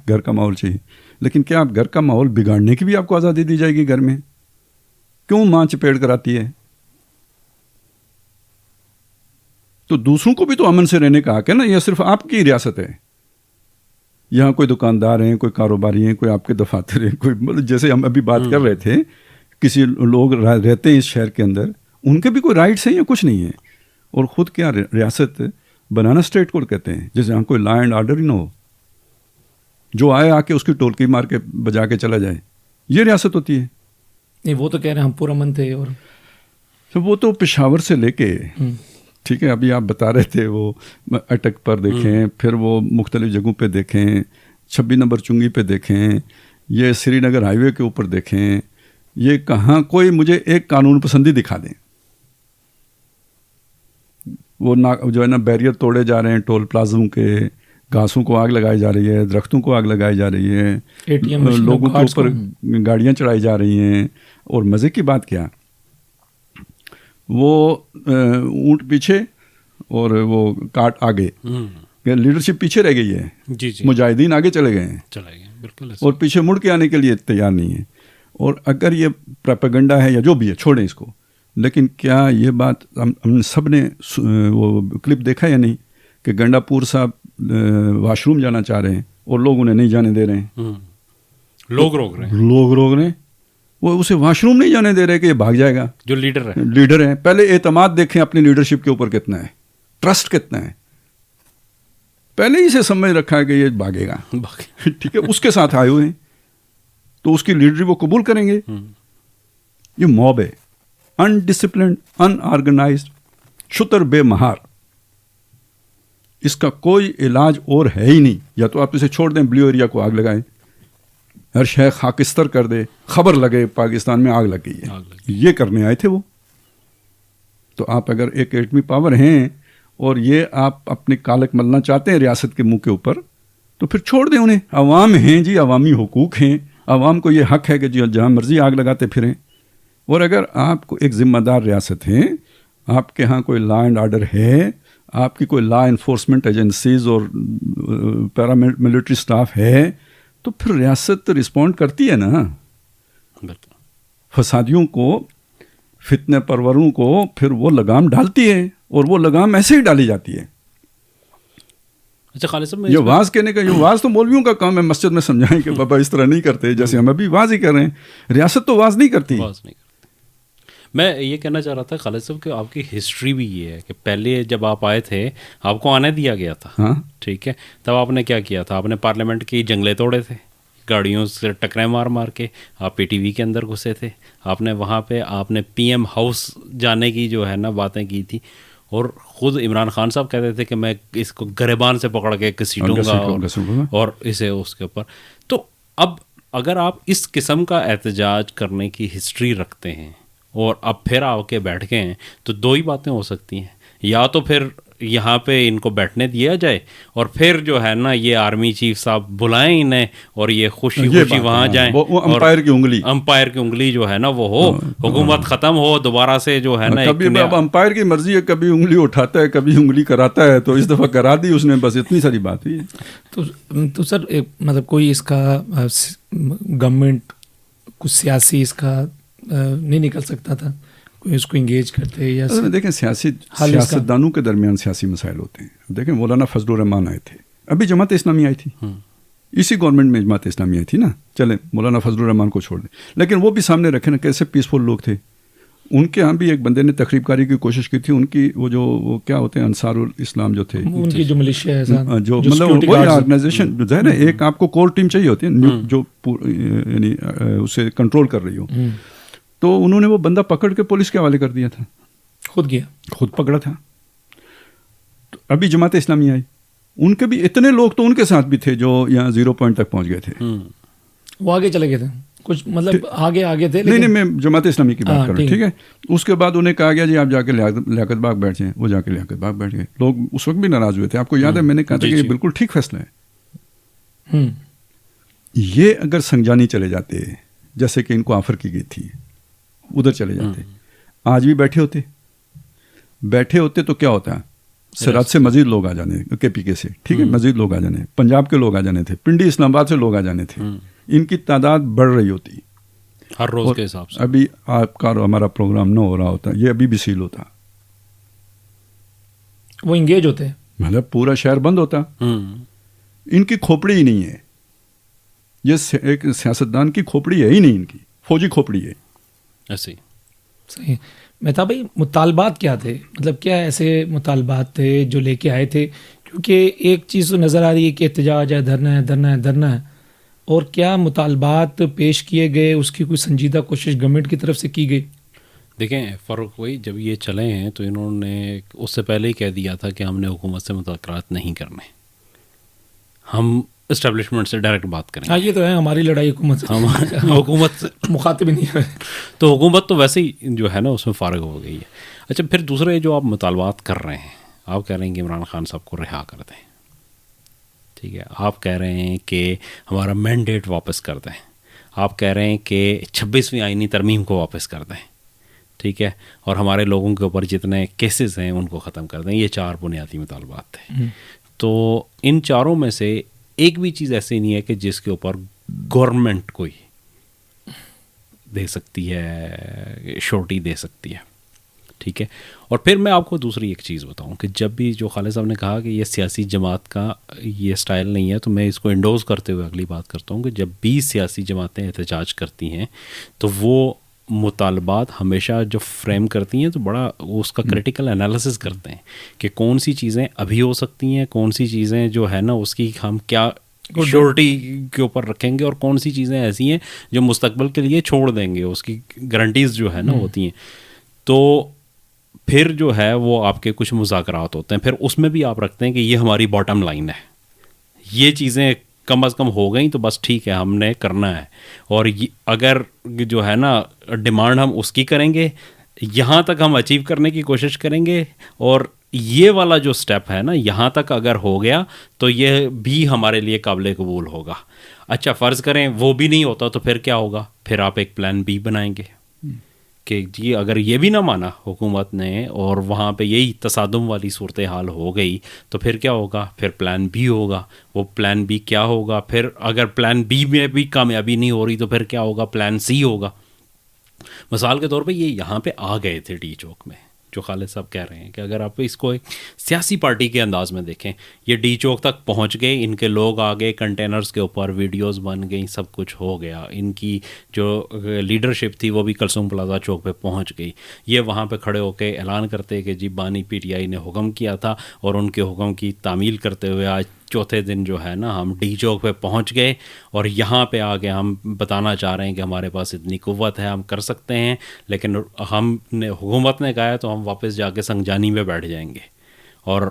گھر کا ماحول چاہیے، لیکن کیا آپ گھر کا ماحول بگاڑنے کی بھی آپ کو آزادی دی جائے گی؟ گھر میں کیوں ماں چپیڑ کر آتی ہے؟ تو دوسروں کو بھی تو امن سے رہنے کا حق ہے نا، یہ صرف آپ کی ریاست ہے۔ یہاں کوئی دکاندار ہیں، کوئی کاروباری ہیں، کوئی آپ کے دفاتر ہیں، کوئی مطلب جیسے ہم ابھی بات کر رہے تھے، کسی لوگ رہتے ہیں اس شہر کے اندر، ان کے بھی کوئی رائٹس ہیں یا کچھ نہیں ہے، اور خود کیا ریاست بنانا اسٹیٹ کو کہتے ہیں، جیسے یہاں کوئی لا اینڈ آرڈر ہی نہ ہو، جو آئے آ کے اس کی ٹولکی مار کے بجا کے چلا جائے، یہ ریاست ہوتی ہے؟ نہیں، وہ تو کہہ رہے ہیں ہم پرامن تھے، اور تو وہ تو پشاور سے لے کے، ٹھیک ہے، ابھی آپ بتا رہے تھے وہ اٹک پر دیکھیں، پھر وہ مختلف جگہوں پہ دیکھیں، 26 نمبر چنگی پہ دیکھیں، یہ سری نگر ہائی وے کے اوپر دیکھیں، یہ کہاں کوئی مجھے ایک قانون پسندی دکھا دیں۔ وہ جو ہے نا بیریئر توڑے جا رہے ہیں ٹول پلازوں کے، گھاسوں کو آگ لگائی جا رہی ہے، درختوں کو آگ لگائی جا رہی ہے، لوگوں کے اوپر گاڑیاں چڑھائی جا رہی ہیں، اور مزے کی بات کیا، وہ اونٹ پیچھے اور وہ کاٹ آگے، لیڈرشپ پیچھے رہ گئی ہے، مجاہدین آگے چلے گئے ہیں، بالکل، اور پیچھے مڑ کے آنے کے لیے تیار نہیں ہے۔ اور اگر یہ پروپیگنڈا ہے یا جو بھی ہے چھوڑیں اس کو، لیکن کیا یہ بات ہم سب نے وہ کلپ دیکھا یا نہیں کہ گنڈا پور صاحب واش روم جانا چاہ رہے ہیں اور لوگ انہیں نہیں جانے دے رہے ہیں، لوگ روک رہے ہیں، وہ اسے واش روم نہیں جانے دے رہے کہ یہ بھاگ جائے گا۔ جو لیڈر ہیں، پہلے اعتماد دیکھیں اپنی لیڈرشپ کے اوپر کتنا ہے، ٹرسٹ کتنا ہے، پہلے ہی سے سمجھ رکھا ہے کہ یہ بھاگے گا، ٹھیک ہے، اس کے ساتھ آئے ہوئے ہیں تو اس کی لیڈری وہ قبول کریں گے۔ یہ موب ہے، انڈسپلنڈ، ان آرگنائزڈ، شتر بے مہار، اس کا کوئی علاج اور ہے ہی نہیں۔ یا تو آپ اسے چھوڑ دیں، بلیو ایریا کو آگ لگائیں، ہر شے خاکستر کر دے، خبر لگے پاکستان میں آگ لگ گئی ہے، یہ کرنے آئے تھے وہ۔ تو آپ اگر ایک ایٹمی پاور ہیں اور یہ آپ اپنے کالک ملنا چاہتے ہیں ریاست کے منہ کے اوپر، تو پھر چھوڑ دیں انہیں، عوام ہیں جی، عوامی حقوق ہیں، عوام کو یہ حق ہے کہ جہاں مرضی آگ لگاتے پھریں۔ اور اگر آپ کو ایک ذمہ دار ریاست ہیں، آپ کے ہاں کوئی لا اینڈ آرڈر ہے، آپ کی کوئی لا انفورسمنٹ ایجنسیز اور پیراملٹری اسٹاف ہے تو پھر ریاست رسپونڈ کرتی ہے نا. بالکل. فسادیوں کو، فتنے پروروں کو پھر وہ لگام ڈالتی ہے، اور وہ لگام ایسے ہی ڈالی جاتی ہے. اچھا خالد صاحب، یہ واز کہنے کا، یہ واز تو مولویوں کا کام ہے مسجد میں سمجھائیں کہ بابا اس طرح نہیں کرتے، جیسے ہم ابھی واز ہی کر رہے ہیں. ریاست تو واز نہیں کرتی. میں یہ کہنا چاہ رہا تھا خالد صاحب کہ آپ کی ہسٹری بھی یہ ہے کہ پہلے جب آپ آئے تھے آپ کو آنے دیا گیا تھا. ہاں ٹھیک ہے. تب آپ نے کیا کیا تھا؟ آپ نے پارلیمنٹ کی جنگلے توڑے تھے، گاڑیوں سے ٹکریں مار مار کے. آپ پی ٹی وی کے اندر گھسے تھے. آپ نے وہاں پہ آپ نے پی ایم ہاؤس جانے کی جو ہے نا باتیں کی تھی، اور خود عمران خان صاحب کہتے تھے کہ میں اس کو گریبان سے پکڑ کے گھسیٹوں گا اور اسے اس کے اوپر. تو اب اگر آپ اس قسم کا احتجاج کرنے کی ہسٹری رکھتے ہیں اور اب پھر آ کے بیٹھ گئے ہیں، تو دو ہی باتیں ہو سکتی ہیں. یا تو پھر یہاں پہ ان کو بیٹھنے دیا جائے، اور پھر جو ہے نا یہ آرمی چیف صاحب بلائیں انہیں اور یہ خوشی خوشی وہاں جائیں، وہ امپائر کی انگلی جو ہے نا وہ ہو، حکومت ختم ہو دوبارہ سے جو ہے نا. کبھی اب امپائر کی مرضی ہے، کبھی انگلی اٹھاتا ہے کبھی انگلی کراتا ہے، تو اس دفعہ کرا دی اس نے، بس اتنی ساری بات ہوئی ہے. تو سر مطلب کوئی اس کا گورنمنٹ کچھ سیاسی اس کا نہیں نکل سکتا تھا، کوئی اس کو انگیج کرتے یا دیکھیں سیاستدانوں کے درمیان سیاسی مسائل ہوتے ہیں. دیکھیں مولانا فضل الرحمان آئے تھے، ابھی جماعت اسلامی آئی تھی، اسی گورنمنٹ میں جماعت اسلامی آئی تھی نا. چلیں مولانا فضل الرحمان کو چھوڑ دیں، لیکن وہ بھی سامنے رکھے نا کیسے پیسفل لوگ تھے. ان کے ہاں بھی ایک بندے نے تخریب کاری کی کوشش کی تھی. ان کی وہ کیا ہوتے ہیں انصار الاسلام جو تھے، ان کی جو ملیشیا ہے، جو مطلب وہی آرگنائزیشن جو ہے نا، ایک آپ کو کور ٹیم چاہیے ہوتی ہے جو یعنی اسے کنٹرول کر رہی ہو. تو انہوں نے وہ بندہ پکڑ کے پولیس کے حوالے کر دیا تھا، خود پکڑا تھا. تو ابھی جماعت اسلامی آئی، ان کے بھی اتنے لوگ تو ان کے ساتھ بھی تھے جو یہاں 0 پوائنٹ تک پہنچ گئے تھے. وہ آگے چلے گئے تھے کچھ، مطلب آگے تھے. نہیں میں جماعت اسلامی کی بات کر رہا ہوں، ٹھیک ہے. اس کے بعد انہیں کہا گیا جی آپ جا کے لیاقت باغ بیٹھ جائیں. وہ جا کے لیاقت باغ بیٹھ گئے. لوگ اس وقت بھی ناراض ہوئے تھے، آپ کو یاد ہے میں نے کہا تھا کہ یہ بالکل ٹھیک فیصلہ ہے. یہ اگر سنجانی چلے جاتے جیسے کہ ان کو آفر کی گئی تھی، ادھر چلے جاتے، آج بھی بیٹھے ہوتے تو کیا ہوتا ہے؟ سرحد سے مزید لوگ آ جانے، کے پی کے سے، ٹھیک ہے، مزید لوگ آ جانے، پنجاب کے لوگ آ جانے تھے، پنڈی اسلام آباد سے لوگ آ جانے تھے. ان کی تعداد بڑھ رہی ہوتی ہر روز کے حساب سے. ابھی آپ کا ہمارا پروگرام نہ ہو رہا ہوتا، یہ ابھی بھی سیل ہوتا، وہ انگیج ہوتے ہیں، مطلب پورا شہر بند ہوتا. ان کی کھوپڑی ہی نہیں ہے، یہ ایک سیاستدان کی کھوپڑی ہے ہی نہیں، ان کی فوجی کھوپڑی ہے. ایسے صحیح. مہتاب بھائی مطالبات کیا تھے؟ مطلب کیا ایسے مطالبات تھے جو لے کے آئے تھے؟ کیونکہ ایک چیز تو نظر آ رہی ہے کہ احتجاج ہے، دھرنا ہے، اور کیا مطالبات پیش کیے گئے؟ اس کی کوئی سنجیدہ کوشش گورنمنٹ کی طرف سے کی گئی؟ دیکھیں فاروق بھائی، جب یہ چلے ہیں تو انہوں نے اس سے پہلے ہی کہہ دیا تھا کہ ہم نے حکومت سے مذاکرات نہیں کرنے، ہم اسٹیبلشمنٹ سے ڈائریکٹ بات کریں. ہاں یہ تو ہے، ہماری لڑائی حکومت سے مخاطب ہی نہیں ہے. تو حکومت تو ویسے ہی جو ہے نا اس میں فارغ ہو گئی ہے. اچھا پھر دوسرے جو آپ مطالبات کر رہے ہیں، آپ کہہ رہے ہیں کہ عمران خان صاحب کو رہا کر دیں، ٹھیک ہے. آپ کہہ رہے ہیں کہ ہمارا مینڈیٹ واپس کر دیں. آپ کہہ رہے ہیں کہ 26ویں آئینی ترمیم کو واپس کر دیں، ٹھیک ہے، اور ہمارے لوگوں کے اوپر جتنے کیسز ہیں ان کو ختم کر دیں. یہ 4 بنیادی مطالبات تھے. تو ان چاروں میں سے ایک بھی چیز ایسی نہیں ہے کہ جس کے اوپر گورنمنٹ کوئی دے سکتی ہے، شورٹی دے سکتی ہے، ٹھیک ہے. اور پھر میں آپ کو دوسری ایک چیز بتاؤں کہ جب بھی جو خالد صاحب نے کہا کہ یہ سیاسی جماعت کا یہ سٹائل نہیں ہے، تو میں اس کو انڈوز کرتے ہوئے اگلی بات کرتا ہوں کہ جب بھی سیاسی جماعتیں احتجاج کرتی ہیں تو وہ مطالبات ہمیشہ جو فریم کرتی ہیں تو بڑا اس کا کریٹیکل انالیسس کرتے ہیں کہ کون سی چیزیں ابھی ہو سکتی ہیں، کون سی چیزیں جو ہے نا اس کی ہم کیا شیورٹی کے اوپر رکھیں گے، اور کون سی چیزیں ایسی ہیں جو مستقبل کے لیے چھوڑ دیں گے، اس کی گارنٹیز جو ہے نا ہوتی ہیں. تو پھر جو ہے وہ آپ کے کچھ مذاکرات ہوتے ہیں، پھر اس میں بھی آپ رکھتے ہیں کہ یہ ہماری باٹم لائن ہے، یہ چیزیں کم از کم ہو گئیں تو بس ٹھیک ہے ہم نے کرنا ہے، اور اگر جو ہے نا ڈیمانڈ ہم اس کی کریں گے، یہاں تک ہم اچیو کرنے کی کوشش کریں گے، اور یہ والا جو سٹیپ ہے نا یہاں تک اگر ہو گیا تو یہ بھی ہمارے لیے قابل قبول ہوگا. اچھا فرض کریں وہ بھی نہیں ہوتا تو پھر کیا ہوگا؟ پھر آپ ایک پلان بی بنائیں گے کہ جی اگر یہ بھی نہ مانا حکومت نے اور وہاں پہ یہی تصادم والی صورتحال ہو گئی تو پھر کیا ہوگا؟ پھر پلان بی ہوگا. وہ پلان بی کیا ہوگا؟ پھر اگر پلان بی میں بھی کامیابی نہیں ہو رہی تو پھر کیا ہوگا؟ پلان سی ہوگا. مثال کے طور پہ یہ یہاں پہ آ گئے تھے ڈی چوک میں، جو خالد صاحب کہہ رہے ہیں کہ اگر آپ اس کو ایک سیاسی پارٹی کے انداز میں دیکھیں، یہ ڈی چوک تک پہنچ گئے، ان کے لوگ آ گئے، کنٹینرز کے اوپر ویڈیوز بن گئیں، سب کچھ ہو گیا، ان کی جو لیڈرشپ تھی وہ بھی کلثوم پلازا چوک پہ پہنچ گئی. یہ وہاں پہ کھڑے ہو کے اعلان کرتے کہ جی بانی پی ٹی آئی نے حکم کیا تھا اور ان کے حکم کی تعمیل کرتے ہوئے آج چوتھے دن جو ہے نا ہم ڈی چوک پہ پہنچ گئے اور یہاں پہ آ کے ہم بتانا چاہ رہے ہیں کہ ہمارے پاس اتنی قوت ہے، ہم کر سکتے ہیں. لیکن ہم نے حکومت نے کہا ہے تو ہم واپس جا کے سنگجانی میں بیٹھ جائیں گے اور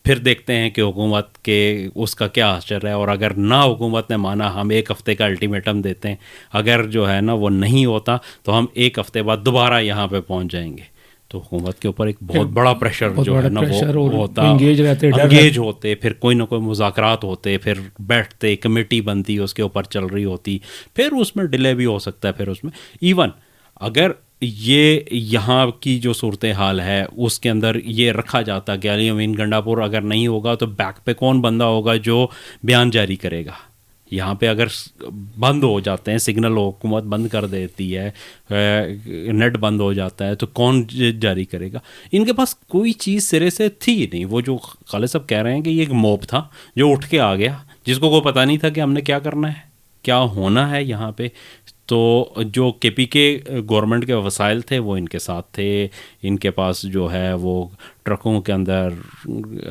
پھر دیکھتے ہیں کہ حکومت کے اس کا کیا اثر ہے. اور اگر نہ حکومت نے مانا ہم 1 ہفتے کا الٹیمیٹم دیتے ہیں، اگر جو ہے نا وہ نہیں ہوتا تو ہم 1 ہفتے بعد دوبارہ یہاں پہ پہنچ جائیں گے. تو حکومت کے اوپر ایک بہت بڑا پریشر جو ہے نا وہ ہوتا، انگیج ہوتے، پھر کوئی نہ کوئی مذاکرات ہوتے، پھر بیٹھتے، کمیٹی بنتی، اس کے اوپر چل رہی ہوتی، پھر اس میں ڈیلے بھی ہو سکتا ہے. پھر اس میں ایون اگر یہ یہاں کی جو صورتحال ہے اس کے اندر یہ رکھا جاتا کہ علی امین گنڈا پور اگر نہیں ہوگا تو بیک پہ کون بندہ ہوگا جو بیان جاری کرے گا. یہاں پہ اگر بند ہو جاتے ہیں، سگنل حکومت بند کر دیتی ہے، نیٹ بند ہو جاتا ہے تو کون جاری کرے گا؟ ان کے پاس کوئی چیز سرے سے تھی ہی نہیں. وہ جو خالد صاحب کہہ رہے ہیں کہ یہ ایک موب تھا جو اٹھ کے آ گیا، جس کو کوئی پتہ نہیں تھا کہ ہم نے کیا کرنا ہے، کیا ہونا ہے یہاں پہ. تو جو کے پی کے گورنمنٹ کے وسائل تھے وہ ان کے ساتھ تھے، ان کے پاس جو ہے وہ ٹرکوں کے اندر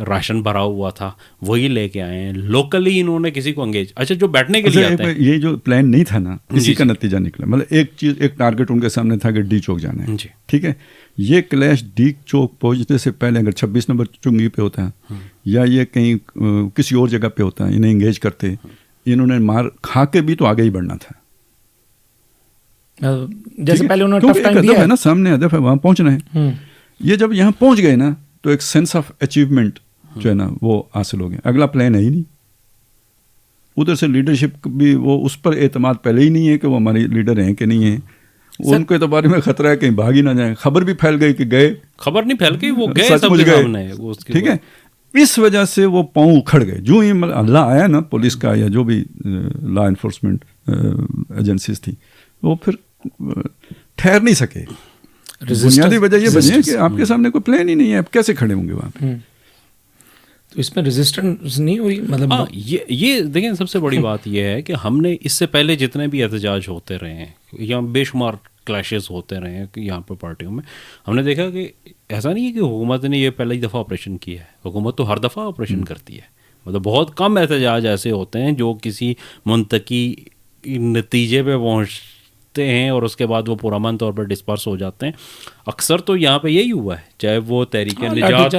راشن بھرا ہوا تھا، وہی لے کے آئے ہیں. لوکلی انہوں نے کسی کو انگیج، اچھا جو بیٹھنے کے لیے آتے ہیں، یہ جو پلان نہیں تھا نا، اسی کا نتیجہ نکلا. مطلب ایک چیز، ایک ٹارگٹ ان کے سامنے تھا کہ ڈی چوک جانا ہے، ٹھیک ہے. یہ کلیش ڈی چوک پہنچنے سے پہلے اگر 26 نمبر چنگی پہ ہوتا ہے یا یہ کہیں کسی اور جگہ پہ ہوتا ہے، انہیں انگیج کرتے، انہوں نے مار کھا کے بھی تو آگے ہی بڑھنا تھا. جیسے پہلے انہوں نے ٹف ٹائم دیا ہے نا، سامنے ہدف ہے، وہاں پہنچنا ہے. یہ جب یہاں پہنچ گئے نا تو ایک سینس آف اچیومنٹ جو ہے نا وہ حاصل ہو گیا. اگلا پلان ہے ہی نہیں. ادھر سے لیڈرشپ بھی وہ اس پر اعتماد پہلے ہی نہیں ہے کہ وہ ہمارے لیڈر ہیں کہ نہیں ہیں. ان کے اعتبار میں خطرہ ہے کہیں بھاگ ہی نہ جائیں. خبر بھی پھیل گئی کہ گئے، خبر نہیں پھیل گئی، وہ گئے سب کے سامنے، ٹھیک ہے. اس وجہ سے وہ پاؤں اکھڑ گئے. جو ہی اللہ آیا نا، پولیس کا یا جو بھی لا انفورسمنٹ ایجنسیز تھی، وہ پھر ٹھہر نہیں سکے. بنیادی وجہ یہ بنی ہے کہ آپ کے سامنے کوئی پلان ہی نہیں ہے، آپ کیسے کھڑے ہوں گے وہاں پہ. تو اس میں ریزسٹنس نہیں ہوئی. مطلب یہ دیکھیں سب سے بڑی بات یہ ہے کہ ہم نے اس سے پہلے جتنے بھی احتجاج ہوتے رہے ہیں یا بے شمار کلیشز ہوتے رہے ہیں یہاں پہ پارٹیوں میں، ہم نے دیکھا کہ ایسا نہیں ہے کہ حکومت نے یہ پہلی دفعہ آپریشن کیا ہے. حکومت تو ہر دفعہ آپریشن کرتی ہے. مطلب بہت کم احتجاج ایسے ہوتے ہیں جو کسی منطقی نتیجے پہ پہنچتے ہیں اور اس کے بعد وہ پرامن طور پر ڈسپرس ہو جاتے ہیں. اکثر تو یہاں پہ یہی ہوا ہے، چاہے وہ تحریک نجات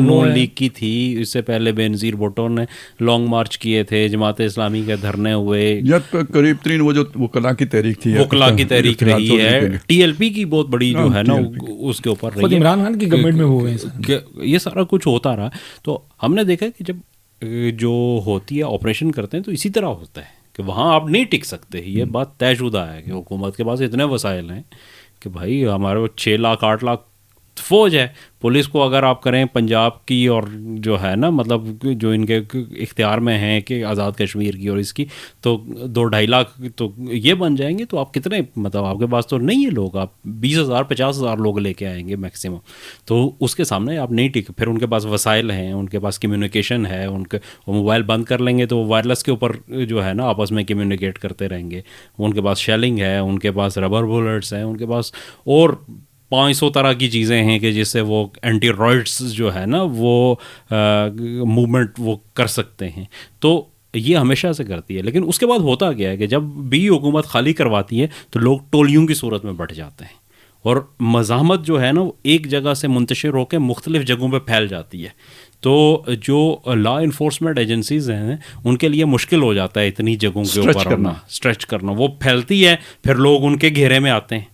نون لیگ کی تھی، اس سے پہلے بینظیر بھٹو نے لانگ مارچ کیے تھے، جماعت اسلامی کے دھرنے ہوئے، یا قریب ترین وہ جو وکلا کی تحریک تھی، وکلا کی تحریک رہی ہے، ٹی ایل پی کی بہت بڑی جو ہے نا اس کے اوپر رہی ہے، عمران خان کی گورنمنٹ میں ہوئے ہیں، یہ سارا کچھ ہوتا رہا. تو ہم نے دیکھا کہ جب جو ہوتی ہے آپریشن کرتے ہیں تو اسی طرح ہوتا ہے کہ وہاں آپ نہیں ٹک سکتے. یہ بات طے شدہ ہے کہ حکومت کے پاس اتنے وسائل ہیں کہ بھائی ہمارے 6 لاکھ 8 لاکھ فوج ہے. پولیس کو اگر آپ کریں پنجاب کی اور جو ہے نا مطلب جو ان کے اختیار میں ہیں کہ آزاد کشمیر کی اور اس کی، تو 2-2.5 لاکھ تو یہ بن جائیں گے. تو آپ کتنے، مطلب آپ کے پاس تو نہیں ہے لوگ، آپ 20,000 50,000 لوگ لے کے آئیں گے میکسیمم. تو اس کے سامنے آپ نہیں ٹک. پھر ان کے پاس وسائل ہیں، ان کے پاس کمیونیکیشن ہے، ان کے وہ موبائل بند کر لیں گے تو وائرلیس کے اوپر جو ہے نا آپس میں کمیونیکیٹ کرتے رہیں گے. ان کے پاس شیلنگ ہے، ان کے پاس ربر بلٹس ہیں، ان کے پاس اور 500 طرح کی چیزیں ہیں کہ جس سے وہ اینٹی رائٹس جو ہے نا وہ موومنٹ وہ کر سکتے ہیں. تو یہ ہمیشہ سے کرتی ہے. لیکن اس کے بعد ہوتا کیا ہے کہ جب بھی حکومت خالی کرواتی ہے تو لوگ ٹولیوں کی صورت میں بٹ جاتے ہیں اور مزاحمت جو ہے نا وہ ایک جگہ سے منتشر ہو کے مختلف جگہوں پہ پھیل جاتی ہے. تو جو لا انفورسمنٹ ایجنسیز ہیں ان کے لیے مشکل ہو جاتا ہے اتنی جگہوں کے اوپر اسٹریچ کرنا. وہ پھیلتی ہے، پھر لوگ ان کے گھیرے میں آتے ہیں.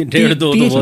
1.5-2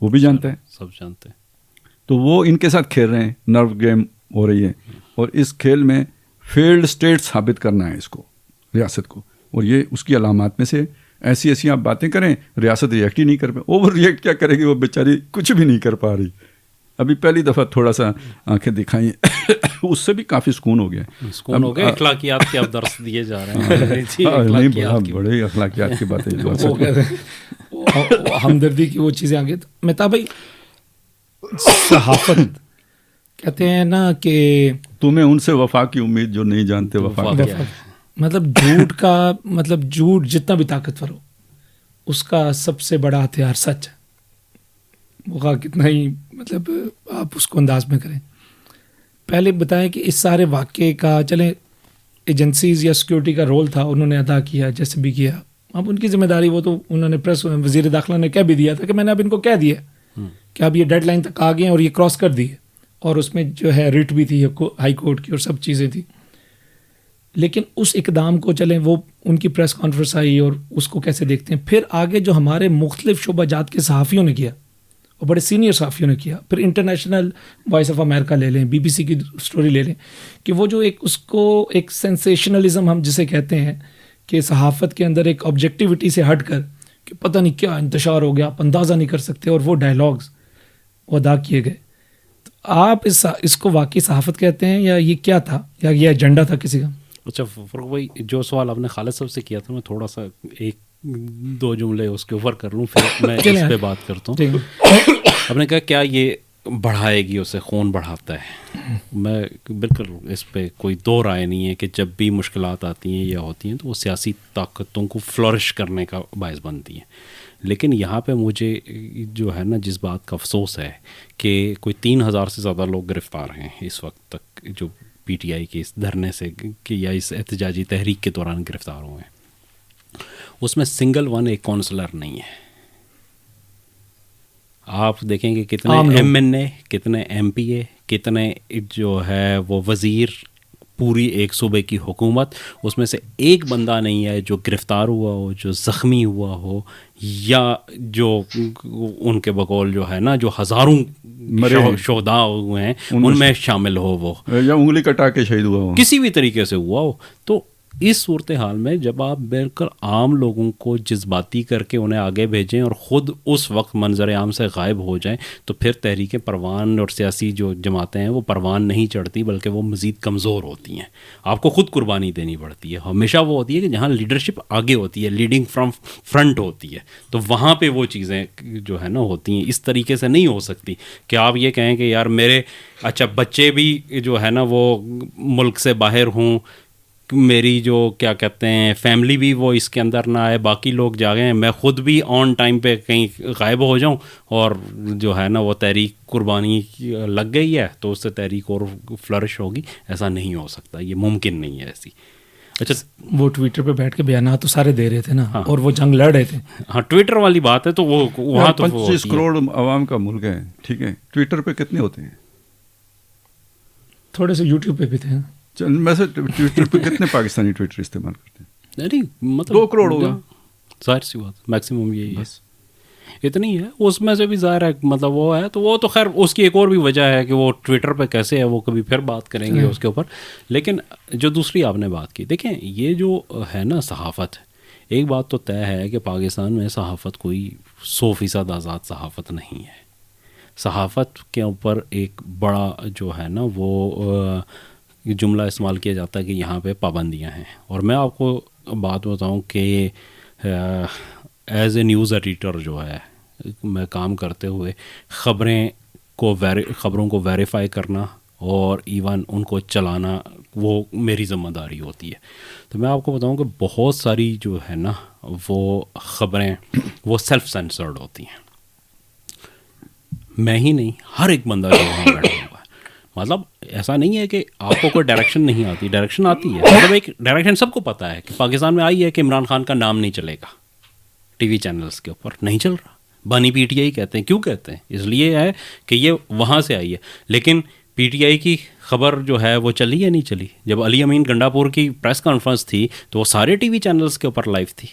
وہ بھی جانتا ہے. سب جانتے ہیں. تو وہ ان کے ساتھ کھیل رہے ہیں, نرو گیم ہو رہی ہے, اور اس کھیل میں فیلڈ اسٹیٹ ثابت کرنا ہے اس کو, ریاست کو, اور یہ اس کی علامات میں سے. ایسی آپ باتیں کریں, ریاست ریئیکٹ ہی نہیں کر پائے. اوور ریئیکٹ کیا کرے گی, وہ بیچاری کچھ بھی نہیں کر پا رہی. ابھی پہلی دفعہ تھوڑا سا آنکھیں دکھائیں, اس سے بھی کافی سکون ہو گیا. سکون ہو گیا. اخلاقیات کے اب درس دیے جا رہے ہیں. نہیں, بڑے اخلاقیات کی باتیں. ہمدردی کی وہ چیزیں آگے. مہتاب بھائی, صحافت کہتے ہیں نا کہ تمہیں ان سے وفا کی امید جو نہیں جانتے وفا کیا ہے. مطلب جھوٹ کا مطلب جھوٹ جتنا بھی طاقتور ہو, اس کا سب سے بڑا ہتھیار سچ ہے. وہ کتنا ہی مطلب آپ اس کو انداز میں کریں. پہلے بتائیں کہ اس سارے واقعے کا, چلیں ایجنسیز یا سیکیورٹی کا رول تھا, انہوں نے ادا کیا جیسے بھی کیا. اب ان کی ذمہ داری, وہ تو انہوں نے پریس وزیر داخلہ نے کہہ بھی دیا تھا کہ میں نے اب ان کو کہہ دیا کہ اب یہ ڈیڈ لائن تک آ گئے ہیں اور یہ کراس کر دی ہے, اور اس میں جو ہے ریٹ بھی تھی ہائی کورٹ کی اور سب چیزیں تھیں. لیکن اس اقدام کو چلیں, وہ ان کی پریس کانفرنس آئی اور اس کو کیسے دیکھتے ہیں. پھر آگے جو ہمارے مختلف شعبہ جات کے صحافیوں نے کیا, اور بڑے سینئر صحافیوں نے کیا, پھر انٹرنیشنل وائس آف امریکہ لے لیں, بی بی سی کی سٹوری لے لیں, کہ وہ جو ایک اس کو ایک سینسیشنلزم ہم جسے کہتے ہیں کہ صحافت کے اندر ایک آبجیکٹیوٹی سے ہٹ کر کہ پتہ نہیں کیا انتشار ہو گیا, آپ اندازہ نہیں کر سکتے, اور وہ ڈائلاگز وہ ادا کیے گئے. تو آپ اس کو واقعی صحافت کہتے ہیں, یا یہ کیا تھا, یا یہ ایجنڈا تھا کسی کا؟ اچھا فروغ بھائی, جو سوال آپ نے خالد صاحب سے کیا تھا, میں تھوڑا سا ایک دو جملے اس کے اوپر کر لوں, پھر میں اس پہ بات کرتا ہوں. آپ نے کہا کیا یہ بڑھائے گی, اسے خون بڑھاتا ہے. میں بالکل اس پہ کوئی دو رائے نہیں ہے کہ جب بھی مشکلات آتی ہیں یا ہوتی ہیں تو وہ سیاسی طاقتوں کو فلورش کرنے کا باعث بنتی ہیں. لیکن یہاں پہ مجھے جو ہے نا جس بات کا افسوس ہے کہ کوئی 3000 سے زیادہ لوگ گرفتار ہیں اس وقت تک, جو پی ٹی آئی کے اس دھرنے سے یا اس احتجاجی تحریک کے دوران گرفتار ہوئے ہیں, اس میں سنگل ون ایک کونسلر نہیں ہے. آپ دیکھیں گے کتنے ایم این اے, کتنے ایم پی اے, کتنے جو ہے وہ وزیر, پوری ایک صوبے کی حکومت, اس میں سے ایک بندہ نہیں ہے جو گرفتار ہوا ہو, جو زخمی ہوا ہو, یا جو ان کے بقول جو ہے نا جو ہزاروں شہداء ہوئے ہیں ان میں شامل ہو, وہ یا انگلی کٹا کے شہید ہوا ہو, کسی بھی طریقے سے ہوا ہو. تو اس صورتحال میں جب آپ بالکل عام لوگوں کو جذباتی کر کے انہیں آگے بھیجیں اور خود اس وقت منظر عام سے غائب ہو جائیں, تو پھر تحریکیں پروان اور سیاسی جو جماعتیں ہیں وہ پروان نہیں چڑھتی, بلکہ وہ مزید کمزور ہوتی ہیں. آپ کو خود قربانی دینی پڑتی ہے. ہمیشہ وہ ہوتی ہے کہ جہاں لیڈرشپ آگے ہوتی ہے, لیڈنگ فرام فرنٹ ہوتی ہے, تو وہاں پہ وہ چیزیں جو ہے نا ہوتی ہیں. اس طریقے سے نہیں ہو سکتی کہ آپ یہ کہیں کہ یار میرے اچھا بچے بھی جو ہے نا وہ ملک سے باہر ہوں, میری جو کیا کہتے ہیں فیملی بھی وہ اس کے اندر نہ آئے, باقی لوگ جاگے ہیں, میں خود بھی آن ٹائم پہ کہیں غائب ہو جاؤں, اور جو ہے نا وہ تحریک قربانی لگ گئی ہے تو اس سے تحریک اور فلرش ہوگی. ایسا نہیں ہو سکتا, یہ ممکن نہیں ہے ایسی. اچھا وہ ٹویٹر پہ بیٹھ کے بیانات تو سارے دے رہے تھے نا, اور وہ جنگ لڑ رہے تھے. ہاں ٹویٹر والی بات ہے, تو وہ وہاں تو 25 کروڑ عوام کا ملک ہے, ٹھیک ہے. ٹویٹر پہ کتنے ہوتے ہیں؟ تھوڑے سے یوٹیوب پہ بھی تھے. ویسے ٹویٹر پہ کتنے پاکستانی ٹویٹر استعمال کرتے ہیں؟ نہیں مطلب 2 کروڑ ہوگا, ظاہر سی بات, میکسیمم یہی ہے, اتنی ہے. اس میں سے بھی ظاہر ہے مطلب وہ ہے, تو وہ تو خیر اس کی ایک اور بھی وجہ ہے کہ وہ ٹویٹر پہ کیسے ہے, وہ کبھی پھر بات کریں گے اس کے اوپر. لیکن جو دوسری آپ نے بات کی, دیکھیں یہ جو ہے نا صحافت, ایک بات تو طے ہے کہ پاکستان میں صحافت کوئی 100% آزاد صحافت نہیں ہے. صحافت کے اوپر ایک بڑا جو ہے نا وہ جملہ استعمال کیا جاتا ہے کہ یہاں پہ پابندیاں ہیں. اور میں آپ کو بات بتاؤں کہ ایز اے نیوز ایڈیٹر جو ہے میں کام کرتے ہوئے خبروں کو ویریفائی کرنا اور ایون ان کو چلانا وہ میری ذمہ داری ہوتی ہے. تو میں آپ کو بتاؤں کہ بہت ساری جو ہے نا وہ خبریں وہ سیلف سینسرڈ ہوتی ہیں. میں ہی نہیں, ہر ایک بندہ جو وہاں بیٹھا ہوا ہے. مطلب ایسا نہیں ہے کہ آپ کو کوئی ڈائریکشن نہیں آتی, ڈائریکشن آتی ہے. مطلب ایک ڈائریکشن سب کو پتہ ہے کہ پاکستان میں آئی ہے کہ عمران خان کا نام نہیں چلے گا ٹی وی چینلز کے اوپر, نہیں چل رہا. بانی پی ٹی آئی کہتے ہیں, کیوں کہتے ہیں؟ اس لیے ہے کہ یہ وہاں سے آئی ہے. لیکن پی ٹی آئی کی خبر جو ہے وہ چلی یا نہیں چلی؟ جب علی امین گنڈا پور کی پریس کانفرنس تھی تو وہ سارے ٹی وی چینلز کے اوپر لائیو تھی.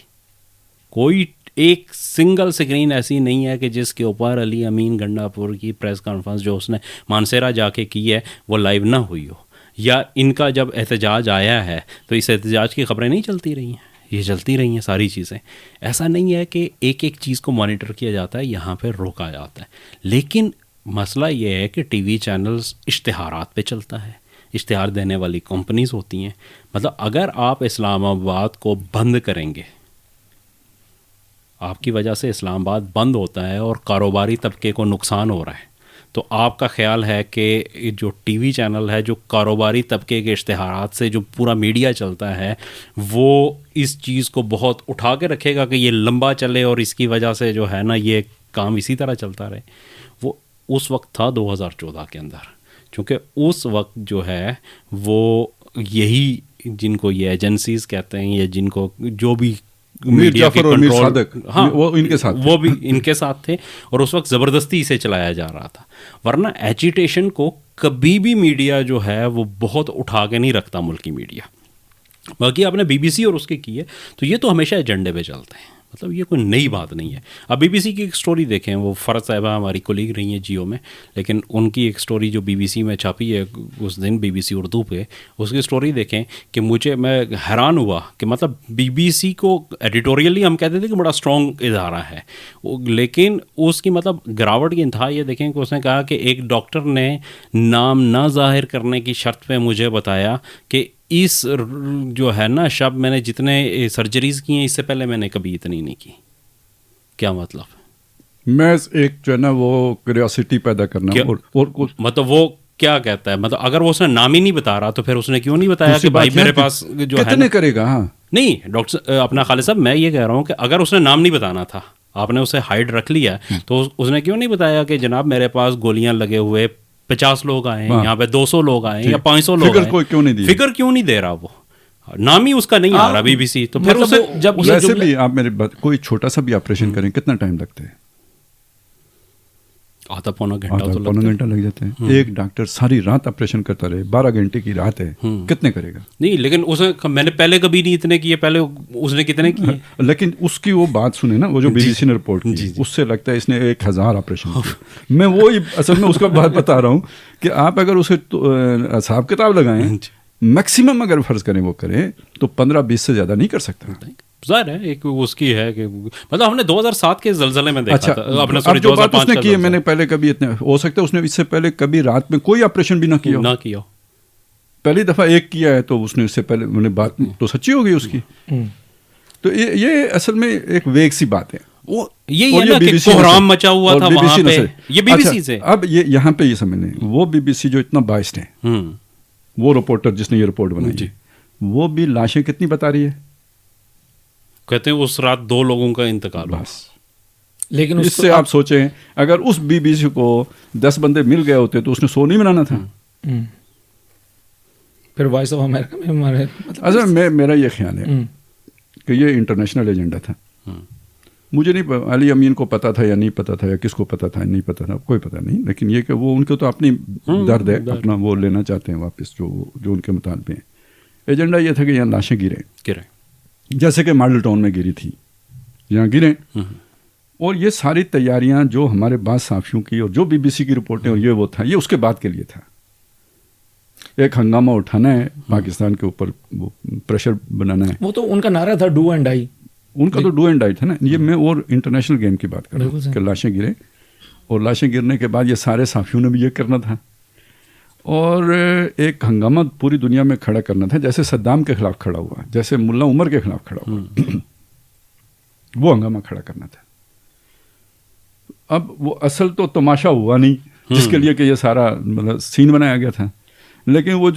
کوئی ایک سنگل سکرین ایسی نہیں ہے کہ جس کے اوپر علی امین گنڈاپور کی پریس کانفرنس جو اس نے مانسیرا جا کے کی ہے وہ لائیو نہ ہوئی ہو، یا ان کا جب احتجاج آیا ہے تو اس احتجاج کی خبریں نہیں چلتی رہی ہیں، یہ چلتی رہی ہیں ساری چیزیں. ایسا نہیں ہے کہ ایک ایک چیز کو مانیٹر کیا جاتا ہے، یہاں پہ روکا جاتا ہے. لیکن مسئلہ یہ ہے کہ ٹی وی چینلز اشتہارات پہ چلتا ہے، اشتہار دینے والی کمپنیز ہوتی ہیں. مطلب اگر آپ اسلام آباد کو بند کریں گے، آپ کی وجہ سے اسلام آباد بند ہوتا ہے اور کاروباری طبقے کو نقصان ہو رہا ہے، تو آپ کا خیال ہے کہ جو ٹی وی چینل ہے جو کاروباری طبقے کے اشتہارات سے جو پورا میڈیا چلتا ہے وہ اس چیز کو بہت اٹھا کے رکھے گا کہ یہ لمبا چلے اور اس کی وجہ سے جو ہے نا یہ کام اسی طرح چلتا رہے؟ وہ اس وقت تھا 2014 کے اندر، چونکہ اس وقت جو ہے وہ یہی جن کو یہ ایجنسیز کہتے ہیں یا جن کو جو بھی میڈیا کے کنٹرول، ہاں وہ ان کے ساتھ، وہ بھی ان کے ساتھ تھے اور اس وقت زبردستی اسے چلایا جا رہا تھا. ورنہ ایجیٹیشن کو کبھی بھی میڈیا جو ہے وہ بہت اٹھا کے نہیں رکھتا، ملکی میڈیا. باقی آپ نے بی بی سی اور اس کے کی ہے تو یہ تو ہمیشہ ایجنڈے پہ چلتے ہیں، مطلب یہ کوئی نئی بات نہیں ہے. اب بی بی سی کی ایک سٹوری دیکھیں، وہ فرد صاحبہ ہماری کولیگ رہی ہیں جیو میں، لیکن ان کی ایک سٹوری جو بی بی سی میں چھاپی ہے اس دن بی بی سی اردو پہ، اس کی سٹوری دیکھیں کہ میں حیران ہوا کہ مطلب بی بی سی کو ایڈیٹوریلی ہم کہتے تھے کہ بڑا اسٹرانگ ادارہ ہے، لیکن اس کی مطلب گراوٹ کی انتہا یہ دیکھیں کہ اس نے کہا کہ ایک ڈاکٹر نے نام نہ ظاہر کرنے کی شرط پہ مجھے بتایا کہ اس جو ہے نا شب میں نے جتنے سرجریز کی ہیں اس سے پہلے میں نے کبھی اتنی نہیں کی. کیا مطلب؟ میں ایک جو ہے نا وہ کیوریوسٹی پیدا کرنا اور مطلب وہ کیا کہتا ہے، مطلب اگر وہ اس نے نام ہی نہیں بتا رہا تو پھر اس نے کیوں نہیں بتایا کہ بھائی میرے پاس جو ہے کتنے کرے گا. ہاں نہیں ڈاکٹر اپنا خالد صاحب، میں یہ کہہ رہا ہوں کہ اگر اس نے نام نہیں بتانا تھا، آپ نے اسے ہائڈ رکھ لیا تو اس نے کیوں نہیں بتایا کہ جناب میرے پاس گولیاں لگے ہوئے 50 لوگ آئے ہیں، یہاں پہ 200 لوگ آئے ہیں یا 500 لوگ آئے، فکر کیوں نہیں دے رہا؟ وہ نام ہی اس کا نہیں آ رہا بی بی سی. تو پھر اسے جب ویسے بھی آپ میرے کوئی چھوٹا سا بھی آپریشن کریں کتنا ٹائم لگتا ہے؟ آدھا پونا گھنٹہ لگ جاتا ہے. ایک ڈاکٹر ساری رات آپریشن کرتا رہے، 12 گھنٹے کی رات ہے، کتنے کرے گا؟ نہیں لیکن میں نے پہلے کبھی نہیں اتنے کیے، پہلے اس نے کتنے کیے. لیکن اس کی وہ بات سنیں نا، وہ جو بی بی سی نے رپورٹ کی اس سے لگتا ہے اس نے 1000 آپریشن کیے. میں وہی اصل میں اس کا بات بتا رہا ہوں کہ آپ اگر اسے حساب کتاب لگائیں، میکسیمم اگر فرض کریں وہ کریں تو 15-20 سے زیادہ نہیں کر سکتا. ظاہر ہے ایک اس کی ہے کہ مطلب ہم نے 2007 کے زلزلے میں دیکھا تھا. اپنا جو بات اس نے کی ہے میں نے پہلے کبھی اتنے ہو سکتا ہے اس نے اس سے پہلے کبھی رات میں کوئی آپریشن بھی نہ کیا. پہلی دفعہ ایک کیا ہے تو اس نے اس سے پہلے انہیں بات تو سچی ہو گئی اس کی. تو یہ اصل میں ایک ویگ سی بات ہے. وہ یہ ہے نا کہ کوہرام مچا ہوا تھا وہاں پہ، یہ بی بی سی سے. اب یہ یہاں پہ یہ سمجھ لیں وہ بی بی سی جو اتنا بائسڈ ہے، وہ رپورٹر جس نے یہ رپورٹ بنائی وہ بھی لاشیں کتنی بتا رہی ہے؟ کہتے ہیں اس رات 2 لوگوں کا انتقال بس. لیکن اس سے آپ سوچیں اگر اس بی بی سی کو 10 بندے مل گئے ہوتے تو اس نے 100 نہیں بنانا تھا. پھر وائس آف امریکہ میں ہمارے اصل میرا یہ خیال ہے کہ یہ انٹرنیشنل ایجنڈا تھا. مجھے نہیں علی امین کو پتا تھا یا نہیں پتا تھا یا کس کو پتا تھا نہیں پتا تھا کوئی پتا نہیں، لیکن یہ کہ وہ ان کو تو اپنی درد ہے، اپنا وہ لینا چاہتے ہیں واپس جو ان کے مطالبے ہیں. ایجنڈا یہ تھا کہ یہاں لاشیں گریں جیسے کہ ماڈل ٹاؤن میں گری تھی، یہاں گریں. اور یہ ساری تیاریاں جو ہمارے بعض صحافیوں کی اور جو بی بی سی کی رپورٹیں اور یہ وہ تھا، یہ اس کے بعد کے لیے تھا. ایک ہنگامہ اٹھانا ہے پاکستان کے اوپر، وہ پریشر بنانا ہے. وہ تو ان کا نعرہ تھا ڈو اینڈ ڈائی، ان کا تو ڈو اینڈ ڈائی تھا نا. یہ میں اور انٹرنیشنل گیم کی بات کر رہا ہوں کہ لاشیں گریں، اور لاشیں گرنے کے بعد یہ سارے صحافیوں نے بھی یہ کرنا تھا اور ایک ہنگامہ پوری دنیا میں کھڑا کرنا تھا، جیسے صدام کے خلاف کھڑا ہوا، جیسے ملا عمر کے خلاف کھڑا ہوا. وہ ہنگامہ کھڑا کرنا تھا. اب وہ اصل تو تماشا ہوا نہیں جس کے لیے کہ یہ سارا مطلب سین بنایا گیا تھا، لیکن وہ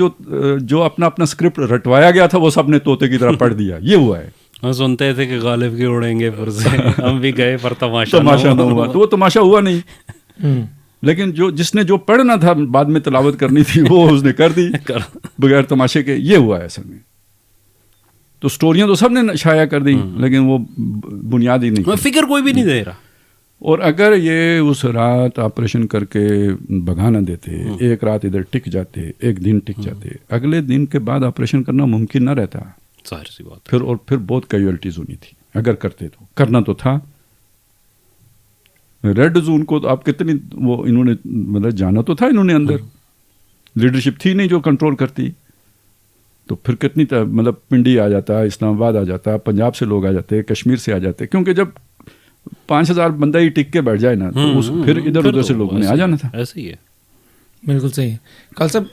جو اپنا اسکرپٹ رٹوایا گیا تھا وہ سب نے طوطے کی طرح پڑھ دیا. یہ ہوا ہے. ہم سنتے تھے کہ غالب کی اڑیں گے پھر سے، ہم بھی گئے پر تماشا نہ ہوا. تو وہ تماشا ہوا نہیں، لیکن جس نے جو پڑھنا تھا بعد میں تلاوت کرنی تھی وہ اس نے کر دی بغیر تماشے کے. یہ ہوا ہے اصل میں. تو سٹوریاں تو سب نے شائع کر دی لیکن وہ بنیادی نہیں، فکر کوئی بھی نہیں دے رہا. اور اگر یہ اس رات آپریشن کر کے بھگا نہ دیتے، ایک رات ادھر ٹک جاتے، ایک دن ٹک جاتے، اگلے دن کے بعد آپریشن کرنا ممکن نہ رہتا. ظاہر سی بات. پھر بہت کیجویلٹیز ہونی تھی. اگر کرتے تو کرنا تو تھا. ریڈ زون کو تو آپ کتنی وہ انہوں نے مطلب جانا تو تھا انہوں نے اندر, لیڈرشپ تھی نہیں جو کنٹرول کرتی. تو پھر کتنی مطلب پنڈی آ جاتا, اسلام آباد آ جاتا, پنجاب سے لوگ آ جاتے, کشمیر سے آ جاتے, کیونکہ جب 5,000 بندہ ہی ٹک کے بیٹھ جائے نا تو پھر ادھر ادھر سے لوگوں نے آ جانا تھا. ایسے ہی ہے. بالکل صحیح ہے. قال صاحب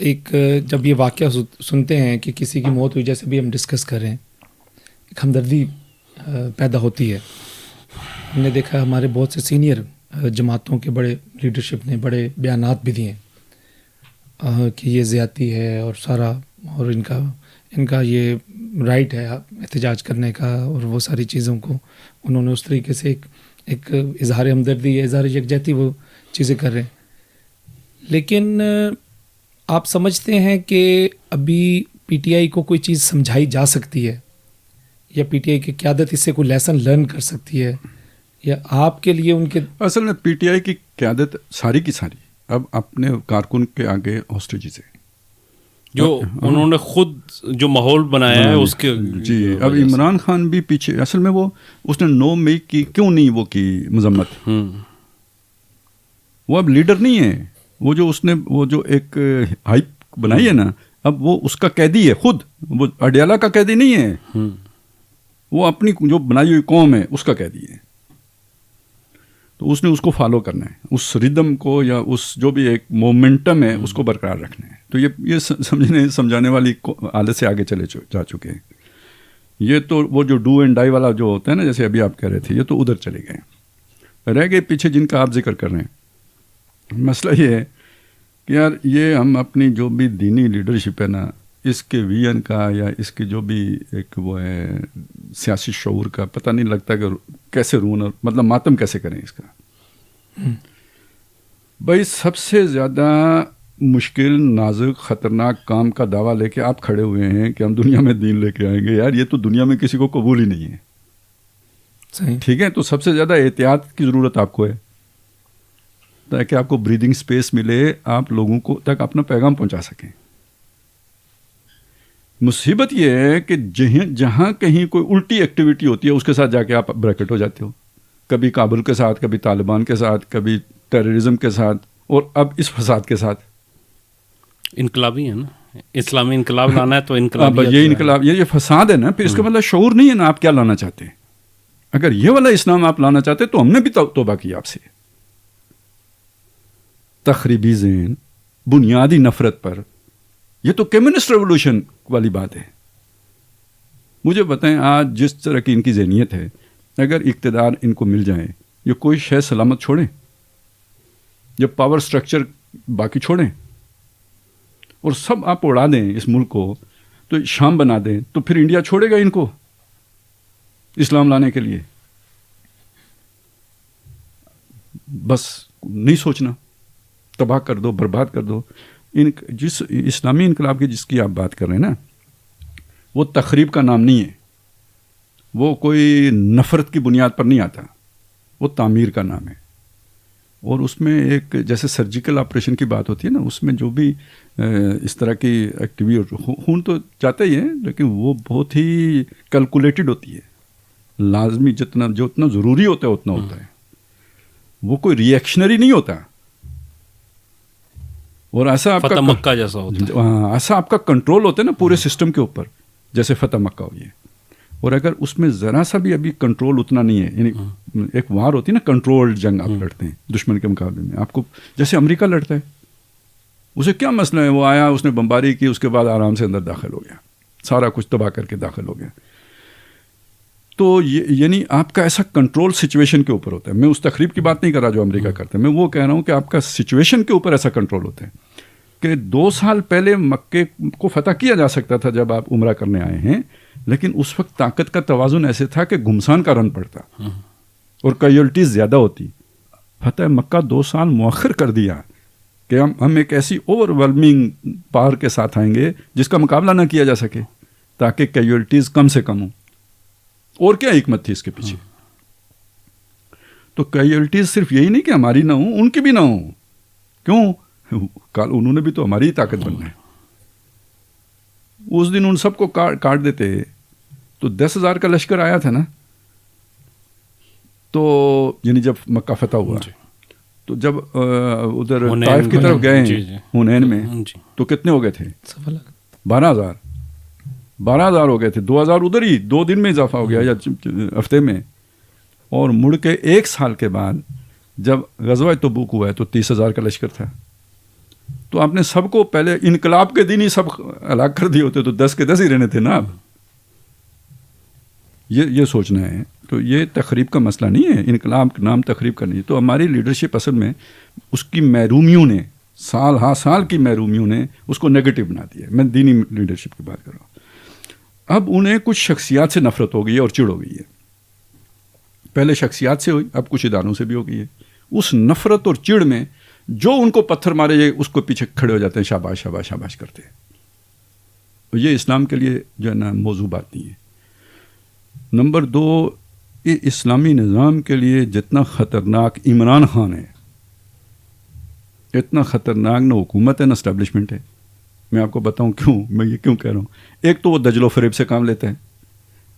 ایک جب یہ واقعہ سنتے ہیں کہ کسی کی موت ہوئی, جیسے بھی ہم ڈسکس کر رہے ہیں, ایک ہمدردی پیدا ہوتی ہے. ہم نے دیکھا ہمارے بہت سے سینئر جماعتوں کے بڑے لیڈرشپ نے بڑے بیانات بھی دیے کہ یہ زیادتی ہے اور سارا, اور ان کا یہ رائٹ ہے احتجاج کرنے کا, اور وہ ساری چیزوں کو انہوں نے اس طریقے سے ایک اظہار ہمدردی یا اظہار یکجہتی وہ چیزیں کر رہے ہیں. لیکن آپ سمجھتے ہیں کہ ابھی پی ٹی آئی کو کوئی چیز سمجھائی جا سکتی ہے, یا پی ٹی آئی کی قیادت اس سے کوئی لیسن لرن کر سکتی ہے, یا آپ کے لیے ان کے اصل میں پی ٹی آئی کی قیادت ساری کی ساری اب اپنے کارکن کے آگے ہاسٹیجز ہے, جو انہوں نے خود جو ماحول بنایا ہے اس کے. جی اب عمران خان بھی پیچھے, اصل میں وہ اس نے 9 مئی کی کیوں نہیں وہ کی مذمت, وہ اب لیڈر نہیں ہے. وہ جو اس نے وہ جو ایک ہائپ بنائی ہے نا, اب وہ اس کا قیدی ہے خود, وہ اڈیالہ کا قیدی نہیں ہے, وہ اپنی جو بنائی ہوئی قوم ہے اس کا قیدی ہے. تو اس نے اس کو فالو کرنا ہے, اس ردم کو یا اس جو بھی ایک مومنٹم ہے اس کو برقرار رکھنا ہے. تو یہ سمجھانے والی حالت سے آگے چلے جا چکے ہیں. یہ تو وہ جو ڈو اینڈ ڈائی والا جو ہوتا ہے نا, جیسے ابھی آپ کہہ رہے تھے, یہ تو ادھر چلے گئے. رہ گئے پیچھے جن کا آپ ذکر کر رہے ہیں. مسئلہ یہ ہے کہ یار یہ ہم اپنی جو بھی دینی لیڈرشپ ہے نا, اس کے ویژن کا یا اس کی جو بھی ایک وہ ہے سیاسی شعور کا پتہ نہیں لگتا کہ کیسے رون, اور مطلب ماتم کیسے کریں اس کا. بھائی سب سے زیادہ مشکل, نازک, خطرناک کام کا دعویٰ لے کے آپ کھڑے ہوئے ہیں کہ ہم دنیا میں دین لے کے آئیں گے. یار یہ تو دنیا میں کسی کو قبول ہی نہیں ہے. صحیح. ٹھیک ہے, تو سب سے زیادہ احتیاط کی ضرورت آپ کو ہے تاکہ آپ کو بریدنگ سپیس ملے, آپ لوگوں کو تک اپنا پیغام پہنچا سکیں. مصیبت یہ ہے کہ جہاں کہیں کوئی الٹی ایکٹیویٹی ہوتی ہے اس کے ساتھ جا کے آپ بریکٹ ہو جاتے ہو, کبھی کابل کے ساتھ, کبھی طالبان کے ساتھ, کبھی ٹیررزم کے ساتھ, اور اب اس فساد کے ساتھ. انقلابی ہے نا, اسلامی انقلاب لانا ہے تو انقلاب, یہ انقلاب, یہ فساد ہے نا, پھر اس کا مطلب شعور نہیں ہے نا آپ کیا لانا چاہتے ہیں. اگر یہ والا اسلام آپ لانا چاہتے تو ہم نے بھی توبہ کی آپ سے. تخریبی ذہن, بنیادی نفرت پر, یہ تو کمیونسٹ ریولوشن والی بات ہے. مجھے بتائیں آج جس طرح کی ان کی ذہنیت ہے, اگر اقتدار ان کو مل جائے, یہ کوئی شے سلامت چھوڑیں, جب پاور سٹرکچر باقی چھوڑیں اور سب آپ اڑا دیں اس ملک کو, تو شام بنا دیں, تو پھر انڈیا چھوڑے گا ان کو اسلام لانے کے لیے؟ بس نہیں سوچنا, تباہ کر دو, برباد کر دو. جس اسلامی انقلاب کی جس کی آپ بات کر رہے ہیں نا, وہ تخریب کا نام نہیں ہے, وہ کوئی نفرت کی بنیاد پر نہیں آتا, وہ تعمیر کا نام ہے. اور اس میں ایک جیسے سرجیکل آپریشن کی بات ہوتی ہے نا, اس میں جو بھی اس طرح کی ایکٹیویٹی, خون تو جاتا ہی ہے, لیکن وہ بہت ہی کیلکولیٹڈ ہوتی ہے, لازمی جو اتنا ضروری ہوتا ہے اتنا ہوتا ہے, وہ کوئی ری ایکشنری نہیں ہوتا. اور ایسا آپ فتح مکہ جیسا ہوتا ہے, ایسا آپ کا کنٹرول ہوتا ہے نا پورے سسٹم کے اوپر, جیسے فتح مکہ ہوئی ہے. اور اگر اس میں ذرا سا بھی ابھی کنٹرول اتنا نہیں ہے, یعنی ایک وار ہوتی ہے نا, کنٹرول جنگ آپ لڑتے ہیں دشمن کے مقابلے میں, آپ کو جیسے امریکہ لڑتا ہے, اسے کیا مسئلہ ہے, وہ آیا, اس نے بمباری کی, اس کے بعد آرام سے اندر داخل ہو گیا, سارا کچھ تباہ کر کے داخل ہو گیا. تو یعنی آپ کا ایسا کنٹرول سچویشن کے اوپر ہوتا ہے. میں اس تخریب کی بات نہیں کر رہا جو امریکہ کرتا ہے, میں وہ کہہ رہا ہوں کہ آپ کا سچویشن کے اوپر ایسا کنٹرول ہوتا ہے کہ 2 سال پہلے مکے کو فتح کیا جا سکتا تھا جب آپ عمرہ کرنے آئے ہیں, لیکن اس وقت طاقت کا توازن ایسے تھا کہ گھمسان کا رن پڑتا اور کیجولٹیز زیادہ ہوتی. فتح مکہ 2 سال مؤخر کر دیا کہ ہم ایک ایسی اوور ویلمنگ پاور کے ساتھ آئیں گے جس کا مقابلہ نہ کیا جا سکے, تاکہ کیجولٹیز کم سے کم ہوں. اور کیا حکمت تھی اس کے پیچھے؟ تو کیجولٹیز صرف یہی نہیں کہ ہماری نہ ہوں, ان کی بھی نہ ہوں. کیوں؟ انہوں نے بھی تو ہماری ہی طاقت بننا ہے. اس دن ان سب کو کاٹ دیتے تو 10,000 کا لشکر آیا تھا نا، تو یعنی جب مکہ فتح ہوا تو جب ادھر طائف کی طرف گئے حنین میں تو کتنے ہو گئے تھے؟ 12,000 ہو گئے تھے. 2,000 ادھر ہی 2 دن میں اضافہ ہو گیا یا ہفتے میں. اور مڑ کے 1 سال کے بعد جب غزوہ تبوک ہوا ہے تو 30,000 کا لشکر تھا. تو آپ نے سب کو پہلے انقلاب کے دن ہی سب ہلاک کر دیے ہوتے تو 10 کے 10 ہی رہنے تھے نا. اب یہ سوچنا ہے. تو یہ تخریب کا مسئلہ نہیں ہے، انقلاب کا نام تخریب کا نہیں ہے. تو ہماری لیڈرشپ اصل میں اس کی محرومیوں نے سال کی محرومیوں نے اس کو نیگیٹو بنا دیا. میں دینی لیڈرشپ کی بات کر رہا ہوں. اب انہیں کچھ شخصیات سے نفرت ہو گئی ہے اور چڑ ہو گئی ہے. پہلے شخصیات سے ہوئی، اب کچھ اداروں سے بھی ہو گئی ہے. اس نفرت اور چڑ میں جو ان کو پتھر مارے جائے اس کو پیچھے کھڑے ہو جاتے ہیں، شاباش شاباش شاباش کرتے ہیں. یہ اسلام کے لیے جو ہے نا موضوع بات نہیں ہے. نمبر 2، یہ اسلامی نظام کے لیے جتنا خطرناک عمران خان ہے اتنا خطرناک نہ حکومت ہے نہ اسٹیبلشمنٹ ہے. میں آپ کو بتاؤں کیوں، میں یہ کیوں کہہ رہا ہوں. ایک تو وہ دجل و فریب سے کام لیتے ہیں،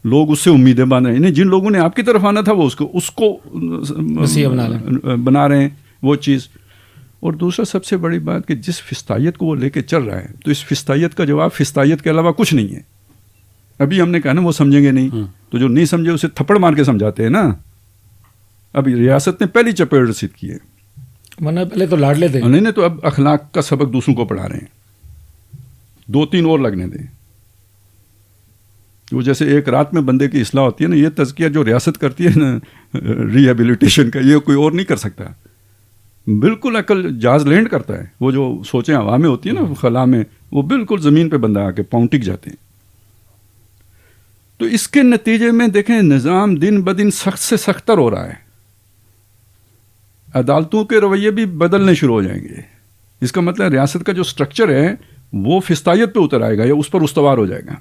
لوگ اس سے امیدیں باندھ رہے ہیں. جن لوگوں نے آپ کی طرف آنا تھا وہ اس کو بنا رہے ہیں وہ چیز. اور دوسرا سب سے بڑی بات کہ جس فستائیت کو وہ لے کے چل رہا ہے تو اس فستائیت کا جواب فستائیت کے علاوہ کچھ نہیں ہے. ابھی ہم نے کہا نا وہ سمجھیں گے نہیں، تو جو نہیں سمجھے اسے تھپڑ مار کے سمجھاتے ہیں نا. ابھی ریاست نے پہلی چپیڑ رسید کی ہے، ورنہ پہلے تو لاڈ لیتے نہیں تو اب اخلاق کا سبق دوسروں کو پڑھا رہے ہیں. 2-3 اور لگنے دیں. وہ جیسے ایک رات میں بندے کی اصلاح ہوتی ہے نا، یہ تزکیہ جو ریاست کرتی ہے نا ریہیبلیٹیشن کا، یہ کوئی اور نہیں کر سکتا. بالکل عقل جاز لینڈ کرتا ہے. وہ جو سوچیں ہوا میں ہوتی ہے نا خلا میں، وہ بالکل زمین پہ بندہ آ کے پاؤں ٹک جاتے ہیں. تو اس کے نتیجے میں دیکھیں نظام دن بدن سخت سے سختر ہو رہا ہے. عدالتوں کے رویے بھی بدلنے شروع ہو جائیں گے. اس کا مطلب ریاست کا جو سٹرکچر ہے وہ فستائیت پہ اتر آئے گا یا اس پر استوار ہو جائے گا.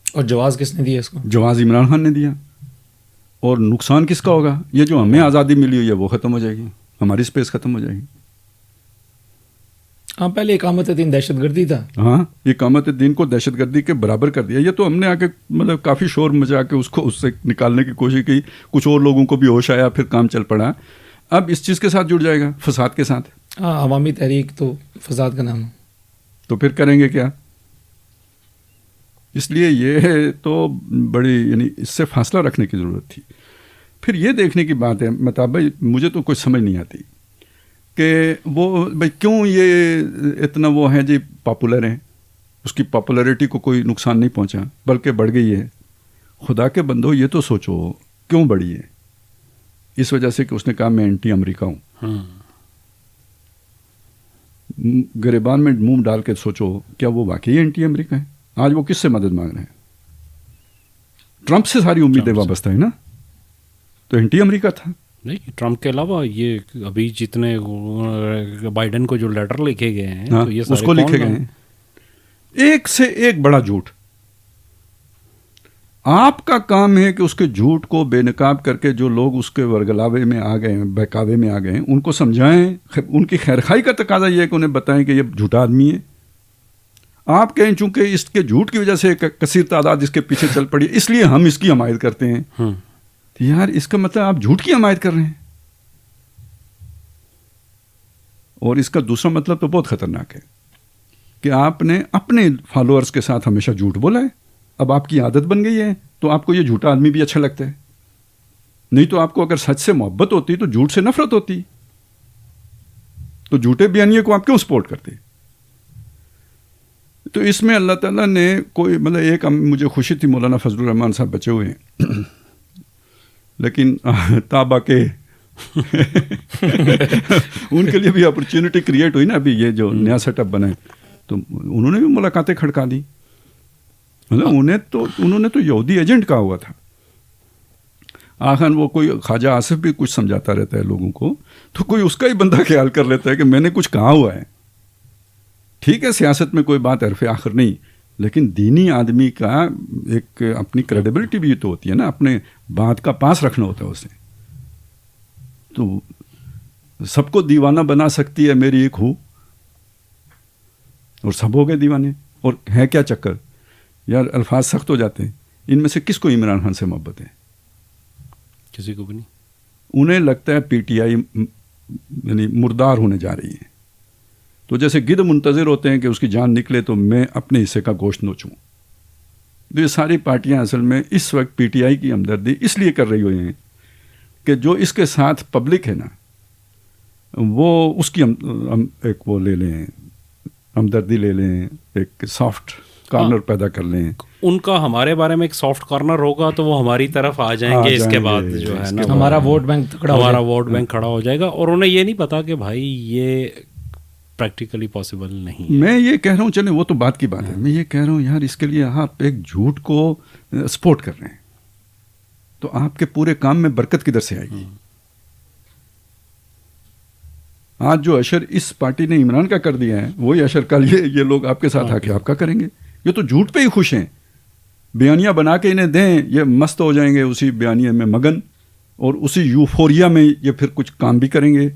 اور جواز کس نے دیا اس کو؟ جواز عمران خان نے دیا. اور نقصان کس کا ہوگا؟ یہ جو ہمیں آزادی ملی ہوئی ہے وہ ختم ہو جائے گی، ہماری سپیس ختم ہو جائے گی. ہاں پہلے اقامت دین دہشت گردی تھا. ہاں اقامت دین کو دہشت گردی کے برابر کر دیا. یہ تو ہم نے آ کے مطلب کافی شور مچا کے اس سے نکالنے کی کوشش کی. کچھ اور لوگوں کو بھی ہوش آیا، پھر کام چل پڑا. اب اس چیز کے ساتھ جڑ جائے گا، فساد کے ساتھ. ہاں عوامی تحریک تو فساد کا نام ہے. تو پھر کریں گے کیا؟ اس لیے یہ تو بڑی یعنی اس سے فاصلہ رکھنے کی ضرورت تھی. پھر یہ دیکھنے کی بات ہے مہتاب بھائی، مجھے تو کچھ سمجھ نہیں آتی کہ وہ بھائی کیوں یہ اتنا وہ ہے جی پاپولر ہیں. اس کی پاپولیرٹی کو کوئی نقصان نہیں پہنچا بلکہ بڑھ گئی ہے. خدا کے بندو یہ تو سوچو کیوں بڑھی ہے. اس وجہ سے کہ اس نے کہا میں اینٹی امریکہ ہوں. گریبان میں منہ ڈال کے سوچو کیا وہ واقعی اینٹی امریکہ ہے؟ آج وہ کس سے مدد مانگ رہے ہیں؟ ٹرمپ سے ساری امیدیں وابستہ ہیں نا. تو اینٹی امریکہ تھا. نہیں، ٹرمپ کے علاوہ یہ ابھی جتنے بائیڈن کو جو لیٹر لکھے گئے ہیں تو یہ اس کو لکھے گئے ہیں. ایک سے ایک بڑا جھوٹ. آپ کا کام ہے کہ اس کے جھوٹ کو بے نقاب کر کے جو لوگ اس کے ورگلاوے میں آ گئے ہیں، بہکاوے میں آ گئے ہیں، ان کو سمجھائیں. ان کی خیرخواہی کا تقاضا یہ ہے کہ انہیں بتائیں کہ یہ جھوٹا آدمی ہے. آپ کہیں چونکہ اس کے جھوٹ کی وجہ سے کثیر تعداد اس کے پیچھے چل پڑی اس لیے ہم اس کی حمایت کرتے ہیں. یار اس کا مطلب آپ جھوٹ کی حمایت کر رہے ہیں. اور اس کا دوسرا مطلب تو بہت خطرناک ہے کہ آپ نے اپنے فالوورز کے ساتھ ہمیشہ جھوٹ بولا ہے. اب آپ کی عادت بن گئی ہے تو آپ کو یہ جھوٹا آدمی بھی اچھا لگتا ہے. نہیں تو آپ کو اگر سچ سے محبت ہوتی تو جھوٹ سے نفرت ہوتی. تو جھوٹے بیانیے کو آپ کیوں سپورٹ کرتے؟ تو اس میں اللہ تعالیٰ نے کوئی مطلب ایک مجھے خوشی تھی مولانا فضل الرحمان صاحب بچے ہوئے ہیں لیکن تابا کے ان کے لیے بھی اپرچونٹی کریٹ ہوئی نا. ابھی یہ جو نیا سیٹ اپ بنا ہے تو انہوں نے بھی ملاقاتیں کھڑکا دی. مطلب انہوں نے تو یہودی ایجنٹ کہا ہوا تھا. آخر وہ کوئی خواجہ آصف بھی کچھ سمجھاتا رہتا ہے لوگوں کو تو کوئی اس کا ہی بندہ خیال کر لیتا ہے کہ میں نے کچھ کہا ہوا ہے. ٹھیک ہے سیاست میں کوئی بات حرف آخر نہیں، لیکن دینی آدمی کا ایک اپنی کریڈیبلٹی بھی تو ہوتی ہے نا، اپنے بات کا پاس رکھنا ہوتا ہے اسے. تو سب کو دیوانہ بنا سکتی ہے میری ایک ہو، اور سب ہو گئے دیوانے. اور ہے کیا چکر یار الفاظ سخت ہو جاتے ہیں. ان میں سے کس کو عمران خان سے محبت ہے؟ کسی کو بھی نہیں. انہیں لگتا ہے پی ٹی آئی یعنی مردار ہونے جا رہی ہے. تو جیسے گدھ منتظر ہوتے ہیں کہ اس کی جان نکلے تو میں اپنے حصے کا گوشت نوچوں. تو یہ ساری پارٹیاں اصل میں اس وقت پی ٹی آئی کی ہمدردی اس لیے کر رہی ہوئی ہیں کہ جو اس کے ساتھ پبلک ہے نا وہ اس کی ہم ایک وہ لے لیں، ہمدردی لے لیں، ایک سافٹ کارنر پیدا کر لیں. ان کا ہمارے بارے میں ایک سافٹ کارنر ہوگا تو وہ ہماری طرف آ جائیں گے. اس کے بعد جو ہے نا ہمارا ووٹ بینک ہمارا ووٹ بینک کھڑا ہو جائے گا. اور انہیں یہ نہیں پتا کہ بھائی یہ پریکٹیکلی پاسبل نہیں. میں یہ کہہ رہا ہوں، چلیں وہ تو بات کی بات ہے، میں یہ کہہ رہا ہوں یار اس کے لیے آپ ایک جھوٹ کو سپورٹ کر رہے ہیں تو آپ کے پورے کام میں برکت کدھر سے آئے گی؟ آج جو اشر اس پارٹی نے عمران کا کر دیا ہے وہی اشر کل یہ لوگ آپ کے ساتھ آ کے آپ کا کریں گے. یہ تو جھوٹ پہ ہی خوش ہیں. بیانیہ بنا کے انہیں دیں، یہ مست ہو جائیں گے اسی بیانیہ میں مگن، اور اسی یوفوریا میں یہ پھر کچھ کام بھی کریں گے.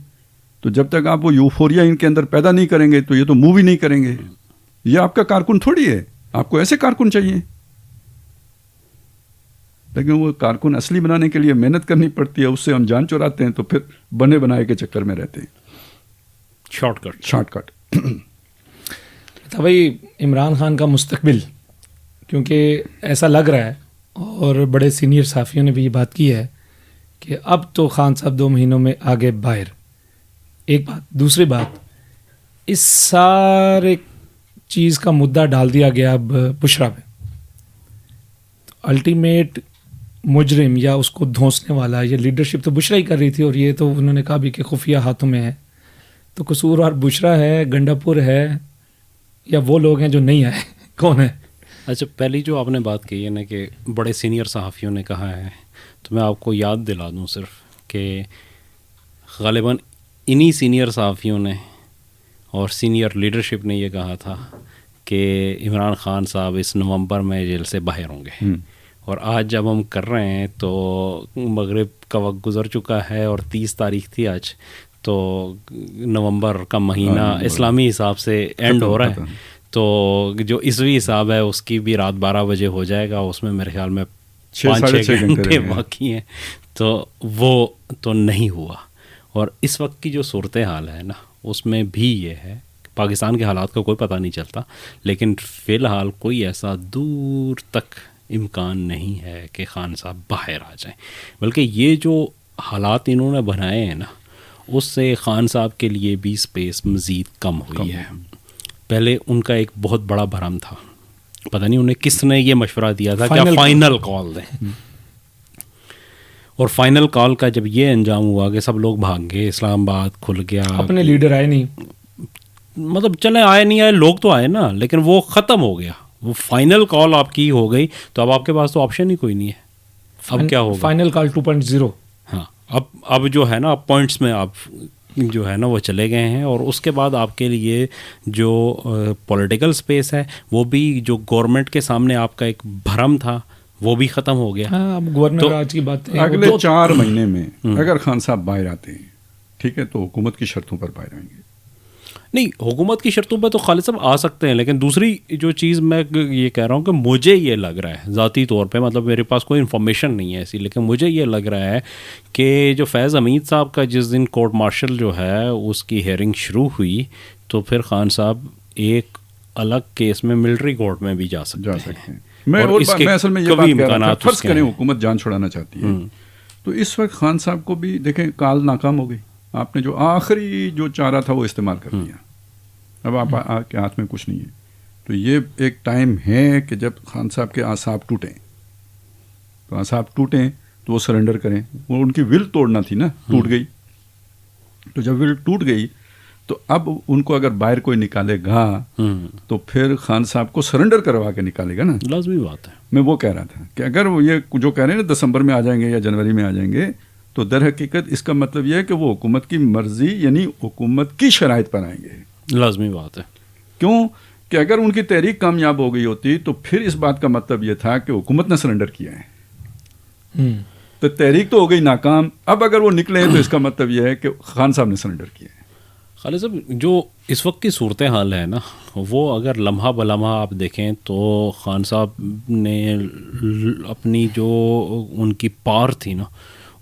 تو جب تک آپ وہ یوفوریا ان کے اندر پیدا نہیں کریں گے تو یہ تو موو بھی نہیں کریں گے. یہ آپ کا کارکن تھوڑی ہے، آپ کو ایسے کارکن چاہیے. لیکن وہ کارکن اصلی بنانے کے لیے محنت کرنی پڑتی ہے، اس سے ہم جان چراتے ہیں تو پھر بنے بنائے کے چکر میں رہتے ہیں. Shortcut. تھا بھائی عمران خان کا مستقبل، کیونکہ ایسا لگ رہا ہے اور بڑے سینئر صحافیوں نے بھی یہ بات کی ہے کہ اب تو خان صاحب 2 مہینوں میں آگے باہر. ایک بات. دوسری بات، اس سارے چیز کا مدعا ڈال دیا گیا اب بشرا پہ. الٹیمیٹ مجرم یا اس کو دھونسنے والا یہ لیڈرشپ تو بشرا ہی کر رہی تھی، اور یہ تو انہوں نے کہا بھی کہ خفیہ ہاتھوں میں ہے. تو قصوروار بشرا ہے، گنڈا پور ہے، یا وہ لوگ ہیں جو نہیں آئے؟ کون ہے؟ اچھا، پہلی جو آپ نے بات کی ہے نا کہ بڑے سینئر صحافیوں نے کہا ہے، تو میں آپ کو یاد دلا دوں صرف کہ غالباً انہی سینئر صحافیوں نے اور سینئر لیڈرشپ نے یہ کہا تھا کہ عمران خان صاحب اس نومبر میں جیل سے باہر ہوں گے. اور آج جب ہم کر رہے ہیں تو مغرب کا وقت گزر چکا ہے اور 30 تاریخ تھی آج، تو نومبر کا مہینہ اسلامی حساب سے اینڈ ہو رہا ہے. تو جو عیسوی حساب ہے اس کی بھی رات 12 بجے ہو جائے گا. اس میں میرے خیال میں 5-6 گھنٹے باقی ہیں. تو وہ تو نہیں ہوا. اور اس وقت کی جو صورتحال ہے نا اس میں بھی یہ ہے، پاکستان کے حالات کا کوئی پتہ نہیں چلتا، لیکن فی الحال کوئی ایسا دور تک امکان نہیں ہے کہ خان صاحب باہر آ جائیں. بلکہ یہ جو حالات انہوں نے بنائے ہیں نا اس سے خان صاحب کے لیے بھی سپیس مزید کم ہوئی ہے. پہلے ان کا ایک بہت بڑا بھرم تھا، پتہ نہیں انہیں کس نے یہ مشورہ دیا تھا کہ فائنل کال دیں. اور فائنل کال کا جب یہ انجام ہوا کہ سب لوگ بھاگ گئے، اسلام آباد کھل گیا، اپنے لیڈر آئے نہیں، مطلب چلے آئے نہیں آئے، لوگ تو آئے نا، لیکن وہ ختم ہو گیا. وہ فائنل کال آپ کی ہو گئی تو اب آپ کے پاس تو آپشن ہی کوئی نہیں ہے. اب کیا ہوگا؟ Final call 2.0. ہاں، اب جو ہے نا پوائنٹس میں آپ جو ہے نا وہ چلے گئے ہیں. اور اس کے بعد آپ کے لیے جو پولیٹیکل سپیس ہے وہ بھی جو گورنمنٹ کے سامنے آپ کا ایک بھرم تھا وہ بھی ختم ہو گیا. ہاں، اب گورنر آج کی بات ہے، اگلے 4 مہینے میں اگر خان صاحب باہر آتے ہیں ٹھیک ہے تو حکومت کی شرطوں پر باہر آئیں گے. نہیں، حکومت کی شرطوں پہ تو خالد صاحب آ سکتے ہیں، لیکن دوسری جو چیز میں یہ کہہ رہا ہوں کہ مجھے یہ لگ رہا ہے ذاتی طور پہ، مطلب میرے پاس کوئی انفارمیشن نہیں ہے ایسی، لیکن مجھے یہ لگ رہا ہے کہ جو فیض حمید صاحب کا جس دن کورٹ مارشل جو ہے اس کی ہیئرنگ شروع ہوئی تو پھر خان صاحب ایک الگ کیس میں ملٹری کورٹ میں بھی جا سکتے ہیں. میں اصل میں یہ بات کہہ رہا تھا، فرض کریں حکومت جان چھڑانا چاہتی ہے تو اس وقت خان صاحب کو بھی دیکھیں کال ناکام ہو گئی. آپ نے جو آخری جو چارہ تھا وہ استعمال کر لیا، اب آپ کے ہاتھ میں کچھ نہیں ہے. تو یہ ایک ٹائم ہے کہ جب خان صاحب کے اعصاب ٹوٹیں، تو اعصاب ٹوٹیں تو وہ سرنڈر کریں. وہ ان کی ول توڑنا تھی نا، ٹوٹ گئی. تو جب ول ٹوٹ گئی تو اب ان کو اگر باہر کوئی نکالے گا تو پھر خان صاحب کو سرنڈر کروا کے نکالے گا نا. لازمی بات ہے. میں وہ کہہ رہا تھا کہ اگر وہ یہ جو کہہ رہے ہیں نا دسمبر میں آ جائیں گے یا جنوری میں آ جائیں گے تو در حقیقت اس کا مطلب یہ ہے کہ وہ حکومت کی مرضی یعنی حکومت کی شرائط پر آئیں گے. لازمی بات ہے. کیوں کہ اگر ان کی تحریک کامیاب ہو گئی ہوتی تو پھر اس بات کا مطلب یہ تھا کہ حکومت نے سرنڈر کیا ہے. تو تحریک تو ہو گئی ناکام. اب اگر وہ نکلے تو اس کا مطلب یہ ہے کہ خان صاحب نے سرنڈر کیا ہے. خالد صاحب جو اس وقت کی صورتحال ہے نا وہ اگر لمحہ بلمحہ آپ دیکھیں تو خان صاحب نے اپنی جو ان کی پار تھی نا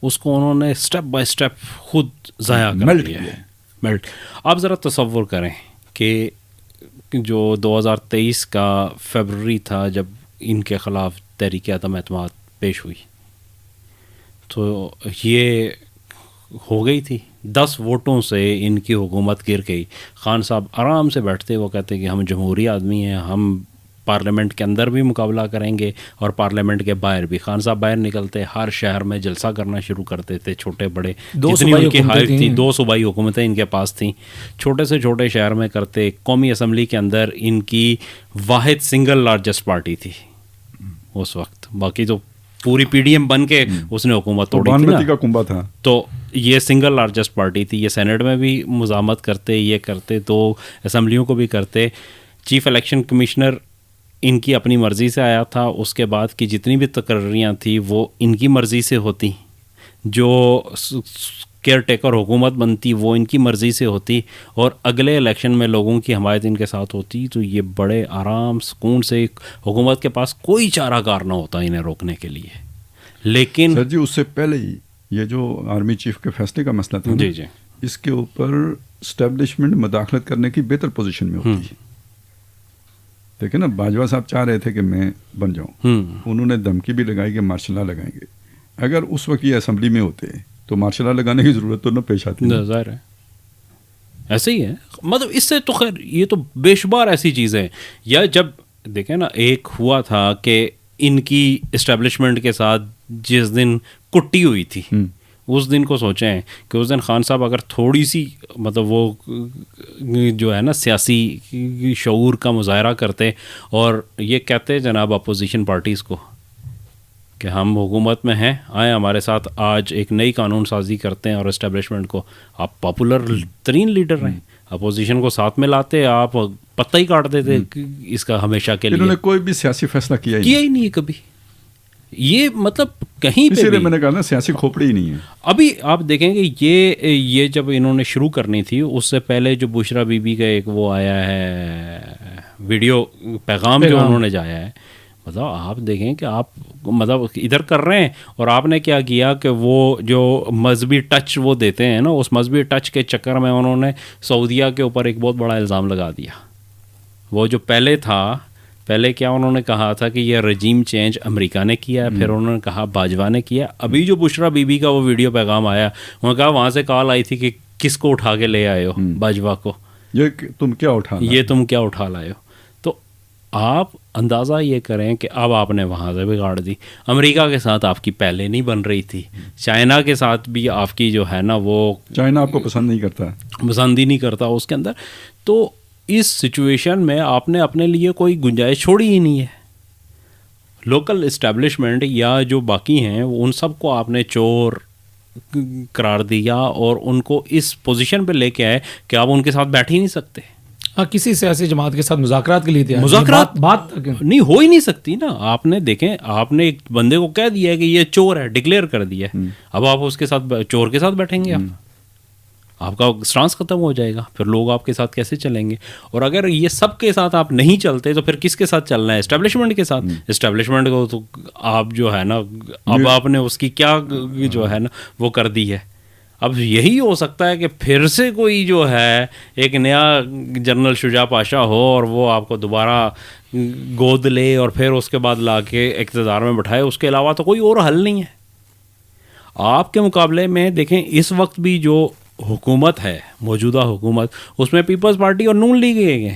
اس کو انہوں نے اسٹیپ بائی اسٹیپ خود ضائع کر دیا ہے. میلٹ. آپ ذرا تصور کریں کہ جو 2023 کا فیبرری تھا جب ان کے خلاف تحریک عدم اعتماد پیش ہوئی تو یہ ہو گئی تھی 10 ووٹوں سے ان کی حکومت گر گئی. خان صاحب آرام سے بیٹھتے وہ کہتے کہ ہم جمہوری آدمی ہیں, ہم پارلیمنٹ کے اندر بھی مقابلہ کریں گے اور پارلیمنٹ کے باہر بھی. خان صاحب باہر نکلتے ہر شہر میں جلسہ کرنا شروع کرتے تھے, چھوٹے بڑے جتنی ان کی ہائٹ تھی 2 صوبائی حکومتیں ان کے پاس تھیں, چھوٹے سے چھوٹے شہر میں کرتے. قومی اسمبلی کے اندر ان کی واحد سنگل لارجسٹ پارٹی تھی اس وقت, باقی تو پوری پی ڈی ایم بن کے اس نے حکومت توڑی تھی کا کنبہ تھا. تو یہ سنگل لارجسٹ پارٹی تھی, یہ سینٹ میں بھی مزاحمت کرتے, یہ کرتے تو اسمبلیوں کو بھی کرتے. چیف الیکشن کمشنر ان کی اپنی مرضی سے آیا تھا, اس کے بعد کی جتنی بھی تقرریاں تھیں وہ ان کی مرضی سے ہوتی, جو کیئر ٹیکر حکومت بنتی وہ ان کی مرضی سے ہوتی, اور اگلے الیکشن میں لوگوں کی حمایت ان کے ساتھ ہوتی. تو یہ بڑے آرام سکون سے حکومت کے پاس کوئی چارہ کار نہ ہوتا انہیں روکنے کے لیے. لیکن سر جی اس سے پہلے ہی یہ جو آرمی چیف کے فیصلے کا مسئلہ تھا جی جی اس کے اوپر اسٹیبلشمنٹ مداخلت کرنے کی بہتر پوزیشن میں ہوتی ہے. دیکھیں نا باجوہ صاحب چاہ رہے تھے کہ میں بن جاؤں, انہوں نے دھمکی بھی لگائی کہ مارشل لا لگائیں گے. اگر اس وقت یہ اسمبلی میں ہوتے تو مارشل لا لگانے کی ضرورت تو نہ پیش آتی. ظاہر ہے ایسے ہی ہے, مطلب اس سے تو خیر یہ تو بے شمار ایسی چیزیں. یا جب دیکھیں نا ایک ہوا تھا کہ ان کی اسٹیبلشمنٹ کے ساتھ جس دن کٹی ہوئی تھی اس دن کو سوچیں کہ اس دن خان صاحب اگر تھوڑی سی مطلب وہ جو ہے نا سیاسی شعور کا مظاہرہ کرتے اور یہ کہتے جناب اپوزیشن پارٹیز کو کہ ہم حکومت میں ہیں, آئیں ہمارے ساتھ آج ایک نئی قانون سازی کرتے ہیں, اور اسٹیبلشمنٹ کو آپ پاپولر ترین لیڈر ہیں, اپوزیشن کو ساتھ میں لاتے, آپ پتہ ہی کاٹ دیتے اس کا ہمیشہ کے لیے. انہوں نے کوئی بھی سیاسی فیصلہ کیا ہی نہیں ہے کبھی. یہ مطلب کہیں پہ بھی میں نے کہا نا سیاسی کھوپڑی ہی نہیں ہے. ابھی آپ دیکھیں گے یہ جب انہوں نے شروع کرنی تھی اس سے پہلے جو بشرا بی بی کا ایک وہ آیا ہے ویڈیو پیغام جو انہوں نے جایا ہے, مطلب آپ دیکھیں کہ آپ مطلب ادھر کر رہے ہیں اور آپ نے کیا کیا کہ وہ جو مذہبی ٹچ وہ دیتے ہیں نا اس مذہبی ٹچ کے چکر میں انہوں نے سعودیہ کے اوپر ایک بہت بڑا الزام لگا دیا. وہ جو پہلے تھا, پہلے کیا انہوں نے کہا تھا کہ یہ رجیم چینج امریکہ نے کیا ہے, پھر انہوں نے کہا باجوہ نے کیا. ابھی جو بشرا بی بی کا وہ ویڈیو پیغام آیا انہوں نے کہا وہاں سے کال آئی تھی کہ کس کو اٹھا کے لے آئے ہو باجوہ کو, یہ تم کیا اٹھا لائے ہو. تو آپ اندازہ یہ کریں کہ اب آپ نے وہاں سے بگاڑ دی. امریکہ کے ساتھ آپ کی پہلے نہیں بن رہی تھی, چائنا کے ساتھ بھی آپ کی جو ہے نا وہ چائنا آپ کو پسند ہی نہیں کرتا اس کے اندر. تو اس سچویشن میں آپ نے اپنے لیے کوئی گنجائش چھوڑی ہی نہیں ہے. لوکل اسٹیبلشمنٹ یا جو باقی ہیں ان سب کو آپ نے چور قرار دیا اور ان کو اس پوزیشن پہ لے کے آئے کہ آپ ان کے ساتھ بیٹھ ہی نہیں سکتے. ہاں, کسی سیاسی جماعت کے ساتھ مذاکرات کے لیے مذاکرات بات نہیں ہو ہی نہیں سکتی نا. آپ نے دیکھیں آپ نے ایک بندے کو کہہ دیا ہے کہ یہ چور ہے, ڈکلیئر کر دیا ہے, اب آپ اس کے ساتھ چور کے ساتھ بیٹھیں گے, آپ کا اسٹانس ختم ہو جائے گا, پھر لوگ آپ کے ساتھ کیسے چلیں گے؟ اور اگر یہ سب کے ساتھ آپ نہیں چلتے تو پھر کس کے ساتھ چلنا ہے؟ اسٹیبلشمنٹ کے ساتھ. اسٹیبلشمنٹ کو تو آپ جو ہے نا اب آپ نے اس کی کیا جو ہے نا وہ کر دی ہے. اب یہی ہو سکتا ہے کہ پھر سے کوئی جو ہے ایک نیا جنرل شجاع پاشا ہو اور وہ آپ کو دوبارہ گود لے اور پھر اس کے بعد لا کے اقتدار میں بٹھائے. اس کے علاوہ تو کوئی اور حل نہیں ہے. آپ کے مقابلے میں دیکھیں اس وقت بھی جو حکومت ہے موجودہ حکومت اس میں پیپلز پارٹی اور نون لیگ گئے.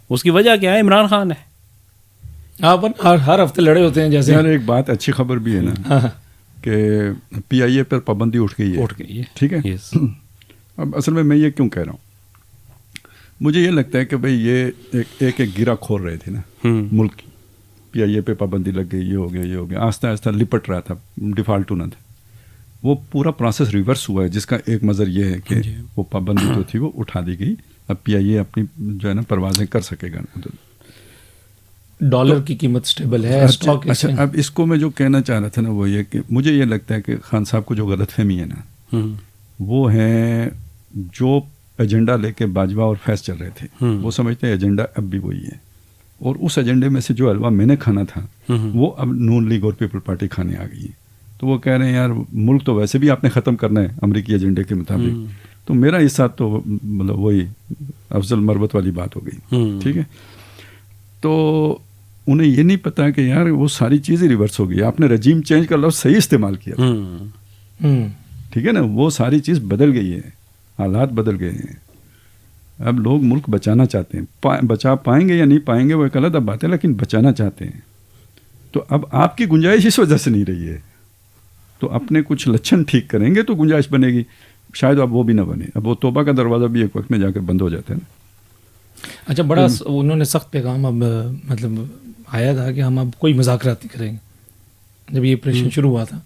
اس کی وجہ کیا ہے؟ عمران خان ہے. آپ ہر ہفتے لڑے ہوتے ہیں. جیسے ایک بات اچھی خبر بھی ہے نا کہ پی آئی اے پر پابندی اٹھ گئی ہے. ٹھیک ہے. اب اصل میں یہ کیوں کہہ رہا ہوں, مجھے یہ لگتا ہے کہ بھئی یہ ایک گرا کھول رہے تھے نا ملک کی. پی آئی اے پہ پابندی لگ گئی, یہ ہو گیا آہستہ آہستہ لپٹ رہا تھا, ڈیفالٹ ہونا تھا. وہ پورا پروسیس ریورس ہوا ہے جس کا ایک مظہر یہ ہے کہ وہ پابندی جو تھی وہ اٹھا دی گئی. اب پی آئی اے اپنی جو ہے نا پروازیں کر سکے گا. ڈالر کی قیمت سٹیبل ہے. اچھا, اب اس کو میں جو کہنا چاہ رہا تھا نا وہ یہ کہ مجھے یہ لگتا ہے کہ خان صاحب کو جو غلط فہمی ہے نا وہ ہے جو ایجنڈا لے کے باجوہ اور فیض چل رہے تھے. وہ سمجھتے ہیں ایجنڈا اب بھی وہی ہے, اور اس ایجنڈے میں سے جو حلوہ میں نے کھانا تھا وہ اب نون لیگ اور پیپل پارٹی کھانے آ گئی ہے. تو وہ کہہ رہے ہیں یار ملک تو ویسے بھی آپ نے ختم کرنا ہے امریکی ایجنڈے کے مطابق, تو میرا حصہ تو مطلب وہی افضل مربت والی بات ہو گئی. ٹھیک ہے, تو انہیں یہ نہیں پتا کہ یار وہ ساری چیزیں ریورس ہو گئی. آپ نے رجیم چینج کا لفظ صحیح استعمال کیا تھا, ٹھیک ہے نا, وہ ساری چیز بدل گئی ہے, حالات بدل گئے ہیں. اب لوگ ملک بچانا چاہتے ہیں, بچا پائیں گے یا نہیں پائیں گے وہ ایک الگ بات ہے, لیکن بچانا چاہتے ہیں. تو اب آپ کی گنجائش اس وجہ سے نہیں رہی ہے, تو اپنے کچھ لچھن ٹھیک کریں گے تو گنجائش بنے گی. شاید اب وہ بھی نہ بنے. اب وہ توبہ کا دروازہ بھی ایک وقت میں جا کر بند ہو جاتا ہے نا. اچھا, بڑا انہوں نے سخت پیغام اب مطلب آیا تھا کہ ہم اب کوئی مذاکرات نہیں کریں گے جب یہ آپریشن شروع ہوا تھا,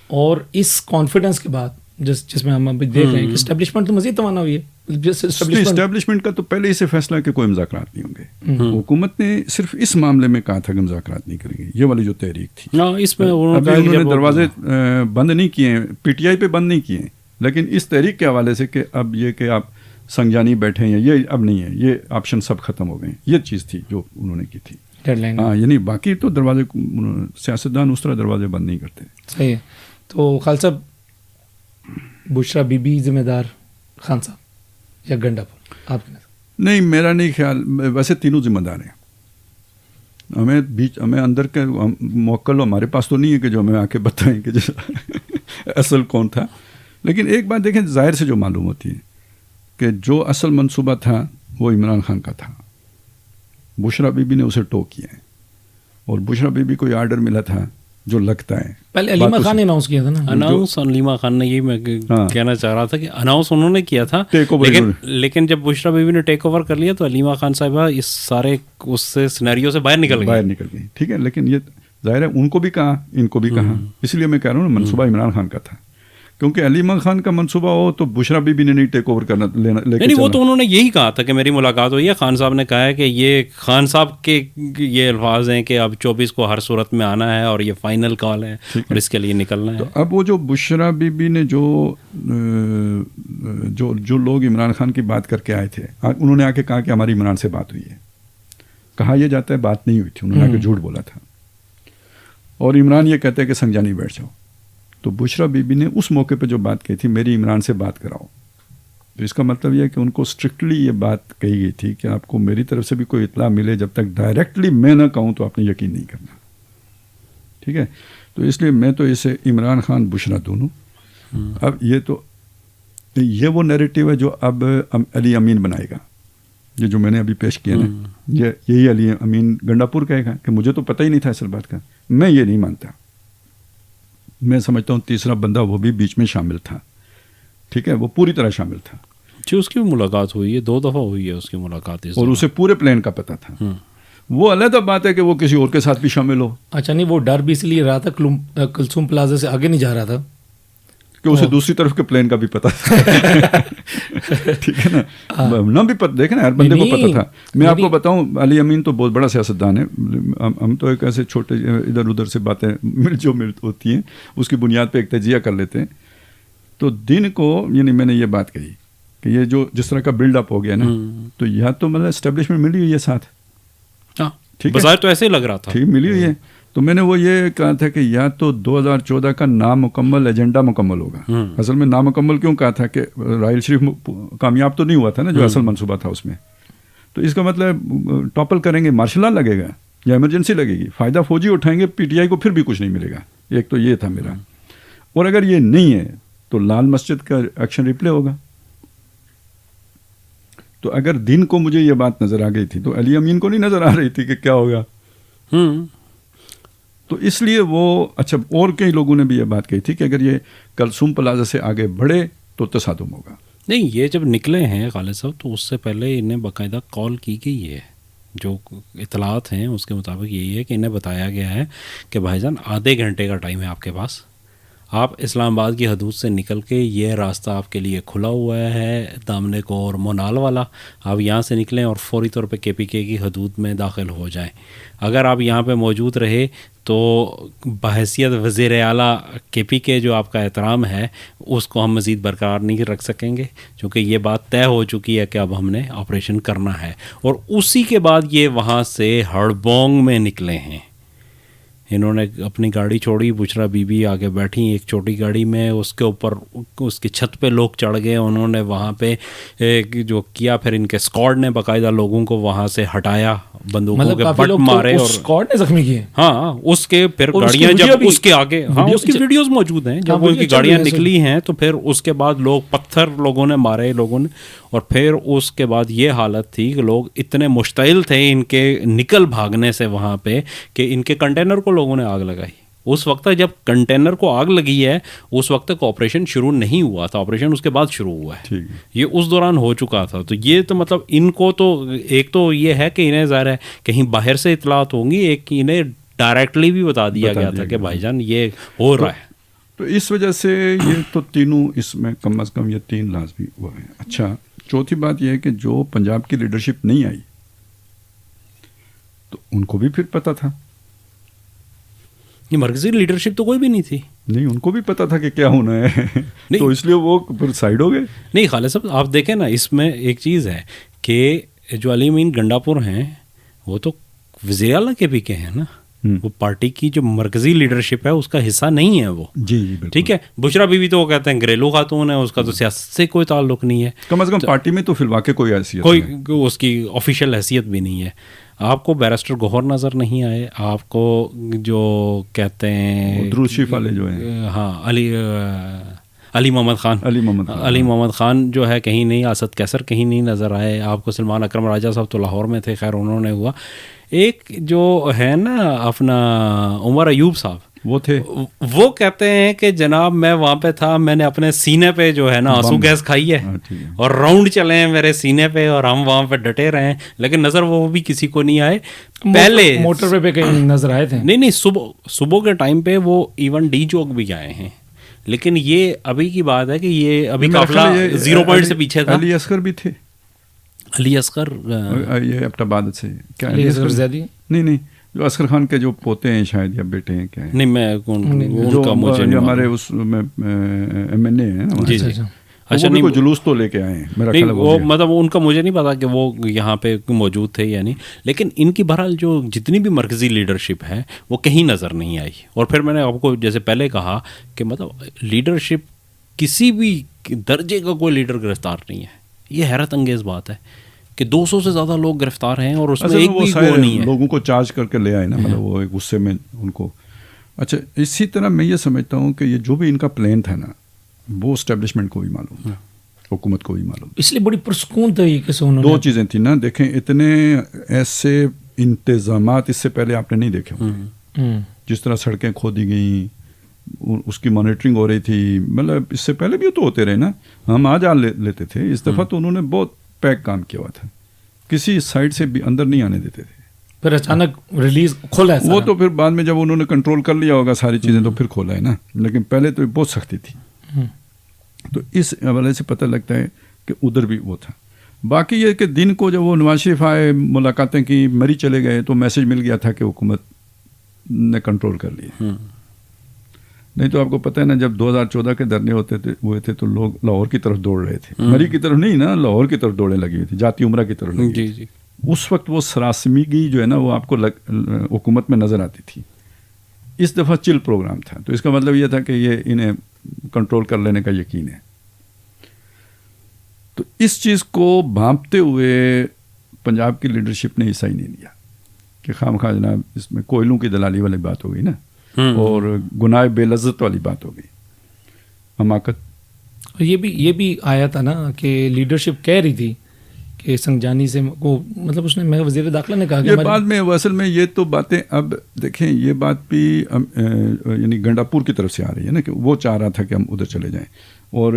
اور اس کانفیڈنس کے بعد جس میں ہم ابھی دیکھ رہے ہیں کہ اسٹیبلشمنٹ تو مزید توانا ہوئی ہے. اسٹیبلشمنٹ کا تو پہلے ہی سے فیصلہ کہ کوئی مذاکرات نہیں ہوں گے. حکومت نے صرف اس معاملے میں کہا تھا کہ مذاکرات نہیں کریں گے, یہ والی جو تحریک تھی. اس میں انہوں نے دروازے بند نہیں کیے ہیں, پی ٹی آئی پہ بند نہیں کیے ہیں, لیکن اس تحریک کے حوالے سے کہ اب یہ کہ آپ سنجانی بیٹھے ہیں یہ اب نہیں ہے, یہ آپشن سب ختم ہو گئے ہیں. یہ چیز تھی جو انہوں نے کی تھی. ہاں, یعنی باقی تو دروازے سیاستدان اس طرح دروازے بند نہیں کرتے. صحیح ہے. تو خالد صاحب, بشرا بی بی ذمہ دار, خان صاحب یا گنڈا پور, آپ نہیں, میرا نہیں خیال. ویسے تینوں ذمہ دار ہیں. ہمیں اندر کے موکل ہمارے پاس تو نہیں ہے کہ جو ہمیں آ کے بتائیں کہ اصل کون تھا. لیکن ایک بات دیکھیں, ظاہر سے جو معلوم ہوتی ہے کہ جو اصل منصوبہ تھا وہ عمران خان کا تھا. بشرا بی بی نے اسے ٹو کیا ہے, اور بشرا بی بی کو یہ آرڈر ملا تھا جو لگتا ہے. پہلے علیمہ خان نے اناؤنس کیا تھا نا. اناؤنس علیمہ خان نے, یہ میں کہنا چاہ رہا تھا کہ اناؤنس انہوں نے کیا تھا, لیکن جب بشرا بی بی نے ٹیک اوور کر لیا تو علیمہ خان صاحبہ اس سارے اس سے سینیریو سے باہر نکل گئی. ٹھیک ہے, لیکن یہ ظاہر ہے ان کو بھی کہا, ان کو بھی کہا. اس لیے میں کہہ رہا ہوں منصوبہ عمران خان کا تھا, کیونکہ علیمہ خان کا منصوبہ ہو تو بشرا بی بی نے نہیں ٹیک اوور کرنا نہیں. وہ تو انہوں نے یہی کہا تھا کہ میری ملاقات ہوئی ہے, خان صاحب نے کہا ہے کہ یہ خان صاحب کے یہ الفاظ ہیں کہ اب 24 کو ہر صورت میں آنا ہے اور یہ فائنل کال ہے اور اس کے لیے نکلنا ہے. تو اب وہ جو بشرا بی بی نے جو لوگ عمران خان کی بات کر کے آئے تھے, انہوں نے آ کے کہا کہ ہماری عمران سے بات ہوئی ہے. کہا یہ جاتا ہے بات نہیں ہوئی تھی, انہوں نے آ کے جھوٹ بولا تھا, اور عمران یہ کہتے ہیں کہ سنجانی بیٹھ جاؤ. تو بشرا بی بی نے اس موقع پہ جو بات کہی تھی, میری عمران سے بات کراؤ, تو اس کا مطلب یہ ہے کہ ان کو اسٹرکٹلی یہ بات کہی گئی تھی کہ آپ کو میری طرف سے بھی کوئی اطلاع ملے, جب تک ڈائریکٹلی میں نہ کہوں تو آپ نے یقین نہیں کرنا. ٹھیک ہے, تو اس لیے میں تو اسے عمران خان بشرا دونوں. اب یہ وہ نیریٹو ہے جو اب علی امین بنائے گا, یہ جو میں نے ابھی پیش کیا نا, یہی علی امین گنڈا پور کہے گا کہ مجھے تو پتہ ہی نہیں تھا اصل بات کا. میں یہ نہیں مانتا. میں سمجھتا ہوں تیسرا بندہ وہ بھی بیچ میں شامل تھا. ٹھیک ہے, وہ پوری طرح شامل تھا. جی, اس کی بھی ملاقات ہوئی ہے, 2 دفعہ ہوئی ہے اس کی ملاقات, اور اسے پورے پلان کا پتہ تھا. وہ علیحدہ بات ہے کہ وہ کسی اور کے ساتھ بھی شامل ہو. اچھا, نہیں, وہ ڈر بھی اس لیے رہا تھا کلثوم پلازا سے آگے نہیں جا رہا تھا کہ اسے دوسری طرف کے پلان کا بھی پتہ تھا. ٹھیک ہے نا, نہ بھی پتہ, دیکھیں نا ہر بندے کو پتہ تھا. میں آپ کو بتاؤں, علی امین تو بہت بڑا سیاستدان ہے. ہم تو ایک ایسے چھوٹے ادھر ادھر سے باتیں جو ہوتی ہیں اس کی بنیاد پہ ایک تجزیہ کر لیتے ہیں. تو دن کو, یعنی میں نے یہ بات کہی کہ یہ جو جس طرح کا بلڈ اپ ہو گیا نا, تو یا تو مطلب اسٹیبلشمنٹ ملی ہوئی ہے ساتھ. ٹھیک ہے, بظاہر تو ایسے ہی لگ رہا تھا. ٹھیک, ملی ہوئی ہے. تو میں نے وہ یہ کہا تھا کہ یا تو 2014 کا نامکمل ایجنڈا مکمل ہوگا. اصل میں نامکمل کیوں کہا تھا کہ راحیل شریف کامیاب تو نہیں ہوا تھا نا جو اصل منصوبہ تھا اس میں. تو اس کا مطلب ٹاپل کریں گے, مارشل لا لگے گا یا ایمرجنسی لگے گی, فائدہ فوجی اٹھائیں گے, پی ٹی آئی کو پھر بھی کچھ نہیں ملے گا. ایک تو یہ تھا میرا. اور اگر یہ نہیں ہے تو لال مسجد کا ایکشن ریپلے ہوگا. تو اگر دن کو مجھے یہ بات نظر آ گئی تھی تو علی امین کو نہیں نظر آ رہی تھی کہ کیا ہوگا. تو اس لیے وہ, اچھا, اور کئی لوگوں نے بھی یہ بات کہی تھی کہ اگر یہ کلثوم پلازا سے آگے بڑھے تو تصادم ہوگا. نہیں, یہ جب نکلے ہیں خالد صاحب تو اس سے پہلے انہیں باقاعدہ کال کی گئی ہے. جو اطلاعات ہیں اس کے مطابق یہی ہے کہ انہیں بتایا گیا ہے کہ بھائی جان آدھے گھنٹے کا ٹائم ہے آپ کے پاس, آپ اسلام آباد کی حدود سے نکل کے یہ راستہ آپ کے لیے کھلا ہوا ہے دامنے کو اور مونال والا. آپ یہاں سے نکلیں اور فوری طور پہ KPK کی حدود میں داخل ہو جائیں. اگر آپ یہاں پہ موجود رہے تو بحیثیت وزیر اعلیٰ KPK جو آپ کا احترام ہے اس کو ہم مزید برقرار نہیں رکھ سکیں گے، کیونکہ یہ بات طے ہو چکی ہے کہ اب ہم نے آپریشن کرنا ہے. اور اسی کے بعد یہ وہاں سے ہڑبونگ میں نکلے ہیں. انہوں نے اپنی گاڑی چھوڑی، بشرا بی بی آگے بیٹھی ایک چھوٹی گاڑی میں، اس کے اوپر اس کی چھت پہ لوگ چڑھ گئے، انہوں نے وہاں پہ جو کیا، پھر ان کے اسکواڈ نے باقاعدہ لوگوں کو وہاں سے ہٹایا، بندوقوں کے بٹ مارے، اور اسکواڈ نے زخمی کیے. ہاں اس کے پھر گاڑیاں جب اس کے آگے، ہاں اس کی ویڈیوز موجود ہیں، جب ان کی گاڑیاں نکلی ہیں تو پھر اس کے بعد لوگ پتھر لوگوں نے مارے لوگوں نے، اور پھر اس کے بعد یہ حالت تھی کہ لوگ اتنے مشتعل تھے ان کے نکل بھاگنے سے وہاں پہ کہ ان کے کنٹینر کو لوگوں نے آگ لگائی. اس وقت جب کنٹینر کو آگ لگی ہے اس وقت تک آپریشن شروع نہیں ہوا تھا، آپریشن اس کے بعد شروع ہوا ہے، یہ اس دوران ہو چکا تھا. تو یہ تو مطلب ان کو تو ایک تو یہ ہے کہ انہیں ظاہر ہے کہیں باہر سے اطلاعات ہوں گی، ایک انہیں ڈائریکٹلی بھی بتا دیا گیا تھا کہ بھائی جان یہ ہو رہا ہے. تو اس وجہ سے یہ تو تینوں اس میں کم از کم یہ 3 لازمی ہوا ہے. اچھا، چوتھی بات یہ ہے کہ جو پنجاب کی لیڈرشپ نہیں آئی تو ان کو بھی پھر پتہ تھا، یہ مرکزی لیڈرشپ تو کوئی بھی نہیں تھی. نہیں، ان کو بھی پتہ تھا کہ کیا ہونا ہے تو اس لیے وہ پھر سائڈ ہو گئے. نہیں خالد صاحب، آپ دیکھیں نا، اس میں ایک چیز ہے کہ جو علی امین گنڈاپور ہیں وہ تو وزیر اعلیٰ KPK ہیں نا، وہ پارٹی کی جو مرکزی لیڈرشپ ہے اس کا حصہ نہیں ہے وہ. جی بالکل ٹھیک ہے. بشرا بی بی تو وہ کہتے ہیں گھریلو خاتون ہے، اس کا تو سیاست سے کوئی تعلق نہیں ہے، کم از کم پارٹی میں تو فی الواقع کوئی حیثیت کوئی اس کی آفیشیل حیثیت بھی نہیں ہے. آپ کو بیرسٹر گوہر نظر نہیں آئے، آپ کو جو کہتے ہیں درود شریف والے جو ہیں، ہاں علی محمد خان جو ہے کہیں نہیں، اسد کیسر کہیں نہیں نظر آئے. آپ کو سلمان اکرم راجہ صاحب تو لاہور میں تھے، خیر انہوں نے ہوا. ایک جو ہے نا اپنا عمر ایوب صاحب، وہ تھے، وہ کہتے ہیں کہ جناب میں وہاں پہ تھا، میں نے اپنے سینے پہ جو ہے نا آنسو گیس کھائی ہے اور راؤنڈ چلے ہیں میرے سینے پہ اور ہم وہاں پہ ڈٹے رہے ہیں، لیکن نظر وہ بھی کسی کو نہیں آئے. پہلے موٹر وے پہ کہیں نظر آئے تھے؟ نہیں، صبح کے ٹائم پہ وہ ایون ڈی چوک بھی آئے ہیں، لیکن یہ ابھی کی بات ہے کہ یہ ابھی قافلہ 0 پوائنٹ سے پیچھے تھا. علی اصغر بھی تھے، علی اصغر یہ ایبٹ سے کیا علی اصغر زیدی؟ نہیں، جو اصغر خان کے جو پوتے ہیں شاید یا بیٹے ہیں کیا ہے، نہیں میں ان کا مجھے نہیں، ہمارے اس میں MNA ہیں نا. جی. اچھا، نہیں، جلوس تو لے کے آئے ہیں میرا خیال ہے، وہ مطلب ان کا مجھے نہیں پتا کہ وہ یہاں پہ موجود تھے یا نہیں، لیکن ان کی بہرحال جو جتنی بھی مرکزی لیڈرشپ ہے وہ کہیں نظر نہیں آئی. اور پھر میں نے آپ کو جیسے پہلے کہا کہ مطلب لیڈرشپ کسی بھی درجے کا کوئی لیڈر گرفتار نہیں ہے. یہ حیرت انگیز بات ہے کہ 200 سے زیادہ لوگ گرفتار ہیں اور اس میں ایک بھی وہ نہیں ہے. لوگوں کو چارج کر کے لے آئے نا، مطلب وہ ایک غصے میں ان کو. اچھا، اسی طرح میں یہ سمجھتا ہوں کہ یہ جو بھی ان کا پلان تھا نا وہ اسٹیبلشمنٹ کو بھی معلوم تھا، حکومت کو بھی معلوم، اس لیے بڑی پرسکون طریقے سے انہوں نے 2 چیزیں تھیں نا. دیکھیں اتنے ایسے انتظامات اس سے پہلے آپ نے نہیں دیکھے ہوں، جس طرح سڑکیں کھودی گئیں، اس کی مانیٹرنگ ہو رہی تھی. مطلب اس سے پہلے بھی تو ہوتے رہے نا، ہم آ جان لیتے تھے. اس دفعہ تو انہوں نے بہت پیک کام کیا ہوا تھا، کسی سائڈ سے بھی اندر نہیں آنے دیتے تھے. پھر اچانک ریلیز کھولا ہے وہ تو پھر بعد میں جب انہوں نے کنٹرول کر لیا ہوگا ساری چیزیں تو پھر کھولا ہے نا، لیکن پہلے تو بہت سختی تھی. تو اس حوالے سے پتہ لگتا ہے کہ ادھر بھی وہ تھا. باقی یہ کہ دن کو جب وہ نواز شریف آئے، ملاقاتیں کی، مری چلے گئے، تو میسج مل گیا تھا کہ حکومت نے کنٹرول کر لیا. نہیں تو آپ کو پتہ ہے نا، جب 2014 کے دھرنے ہوئے تھے تو لوگ لاہور کی طرف دوڑ رہے تھے، مری کی طرف نہیں نا، لاہور کی طرف دوڑنے لگی ہوئی تھی، جاتی عمرہ کی طرف لگی تھی. اس وقت وہ سراسمیگی جو ہے نا وہ آپ کو حکومت میں نظر آتی تھی. اس دفعہ چل پروگرام تھا، تو اس کا مطلب یہ تھا کہ یہ انہیں کنٹرول کر لینے کا یقین ہے. تو اس چیز کو بھانپتے ہوئے پنجاب کی لیڈرشپ نے حصہ ہی نہیں لیا کہ خام خواہ جناب اس میں کوئلوں کی دلالی والی بات ہو گئی نا، اور گناہ بے لذت والی بات ہو گئی، حماقت. یہ بھی آیا تھا نا کہ لیڈرشپ کہہ رہی تھی کہ سنجانی سے کو، مطلب اس نے وزیر داخلہ نے کہا کہ یہ بعد میں اصل میں یہ تو باتیں، اب دیکھیں یہ بات بھی یعنی گنڈاپور کی طرف سے آ رہی ہے نا کہ وہ چاہ رہا تھا کہ ہم ادھر چلے جائیں، اور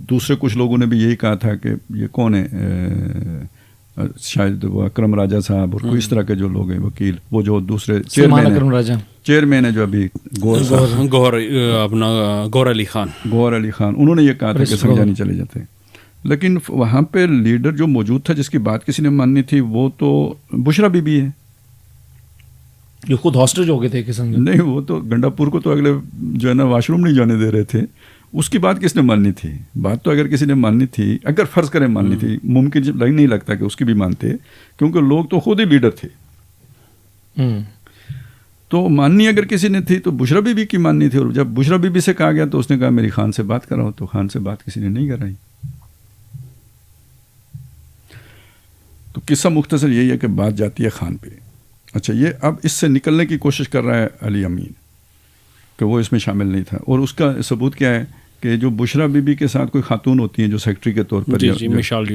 دوسرے کچھ لوگوں نے بھی یہی کہا تھا کہ یہ کون ہے شاید وہ اکرم راجہ صاحب اور کوئی اس طرح کے جو لوگ ہیں وکیل، وہ جو دوسرے سلمان اکرم راجہ چیئرمین ہے جو ابھی گور علی خان، انہوں نے یہ کہا تھا کہ سنجانی چلے جاتے ہیں. لیکن وہاں پہ لیڈر جو موجود تھا جس کی بات کسی نے ماننی تھی وہ تو بشرا بی بی ہے جو خود ہاسٹیج ہو گئے تھے قسم کے. نہیں، وہ تو گنڈا پور کو تو اگلے جو ہے نا واش روم نہیں جانے دے رہے تھے. اس کی بات کس نے ماننی تھی؟ بات تو اگر کسی نے ماننی تھی، اگر فرض کریں ماننی تھی، ممکن نہیں لگتا کہ اس کی بھی مانتے، کیونکہ لوگ تو خود ہی لیڈر تھے. تو ماننی اگر کسی نے تھی تو بشرا بی بی کی ماننی تھی. اور جب بشرا بی بی سے کہا گیا تو اس نے کہا میری خان سے بات کراؤ، تو خان سے بات کسی نے نہیں کرائی. تو قصہ مختصر یہی ہے کہ بات جاتی ہے خان پہ. اچھا، یہ اب اس سے نکلنے کی کوشش کر رہا ہے علی امین کہ وہ اس میں شامل نہیں تھا. اور اس کا ثبوت کیا ہے کہ جو بشرا بی بی کے ساتھ کوئی خاتون ہوتی ہیں جو سیکرٹری کے طور پر، مشال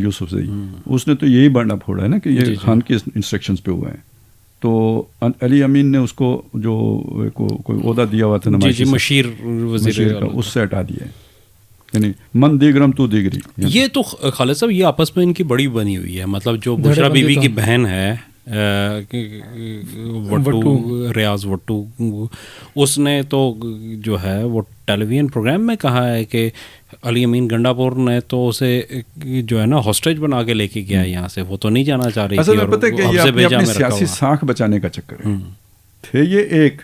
یوسفزئی، اس نے تو یہی بانڈا پھوڑا ہے نا کہ یہ خان کے انسٹرکشنز پہ ہوا ہے. تو علی امین نے اس کو جو کوئی عہدہ دیا ہوا تھا مشیر وزیر کا، اس سے ہٹا دیا ہے. یعنی من دیگرم تو دیگری. یہ تو خالد صاحب یہ آپس میں ان کی بڑی بنی ہوئی ہے. مطلب جو بشرا بی بی کی بہن ہے وٹو، ریاض وٹو، اس نے تو جو ہے وہ ٹیلی ویژن پروگرام میں کہا ہے کہ علی امین گنڈا پور نے تو اسے جو ہے نا ہاسٹیج بنا کے لے کے گیا یہاں سے، وہ تو نہیں جانا چاہ رہی تھی. پتہ ہے کہ یہ اپنی سیاسی ساکھ بچانے کا چکر ہے. تھے یہ ایک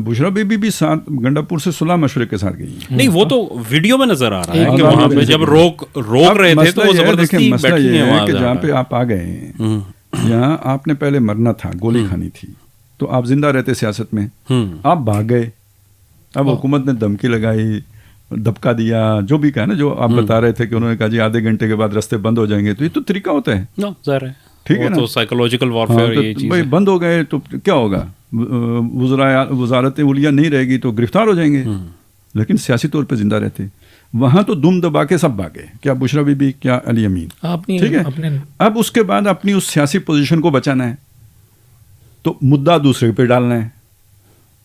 بشرا بی بی بھی ساتھ گنڈا پور سے صلح مشورے کے ساتھ گئی. نہیں، وہ تو ویڈیو میں نظر آ رہا ہے کہ وہاں پہ جب روک رہے تھے تو وہ زبردستی مسئلہ یہ ہے کہ جہاں پہ آپ آ گئے ہیں، یہاں آپ نے پہلے مرنا تھا، گولی کھانی تھی، تو آپ زندہ رہتے سیاست میں، آپ بھاگ گئے. اب حکومت نے دھمکی لگائی، دھبکا دیا، جو بھی کہا نا، جو آپ بتا رہے تھے کہ انہوں نے کہا جی آدھے گھنٹے کے بعد راستے بند ہو جائیں گے. تو یہ تو طریقہ ہوتا ہے، ظاہر ہے، ٹھیک ہے نا، تو سائیکولوجیکل وارفیئر. یہ چیز بھائی بند ہو گئے تو کیا ہوگا؟ وزارت اولیاء نہیں رہے گی تو گرفتار ہو جائیں گے. لیکن سیاسی طور پہ زندہ رہتے. وہاں تو دم دبا کے سب بھاگے، کیا بشرا بی بی، کیا علی امین. ٹھیک ہے، اب اس کے بعد اپنی اس سیاسی پوزیشن کو بچانا ہے تو مدعا دوسرے پہ ڈالنا ہے.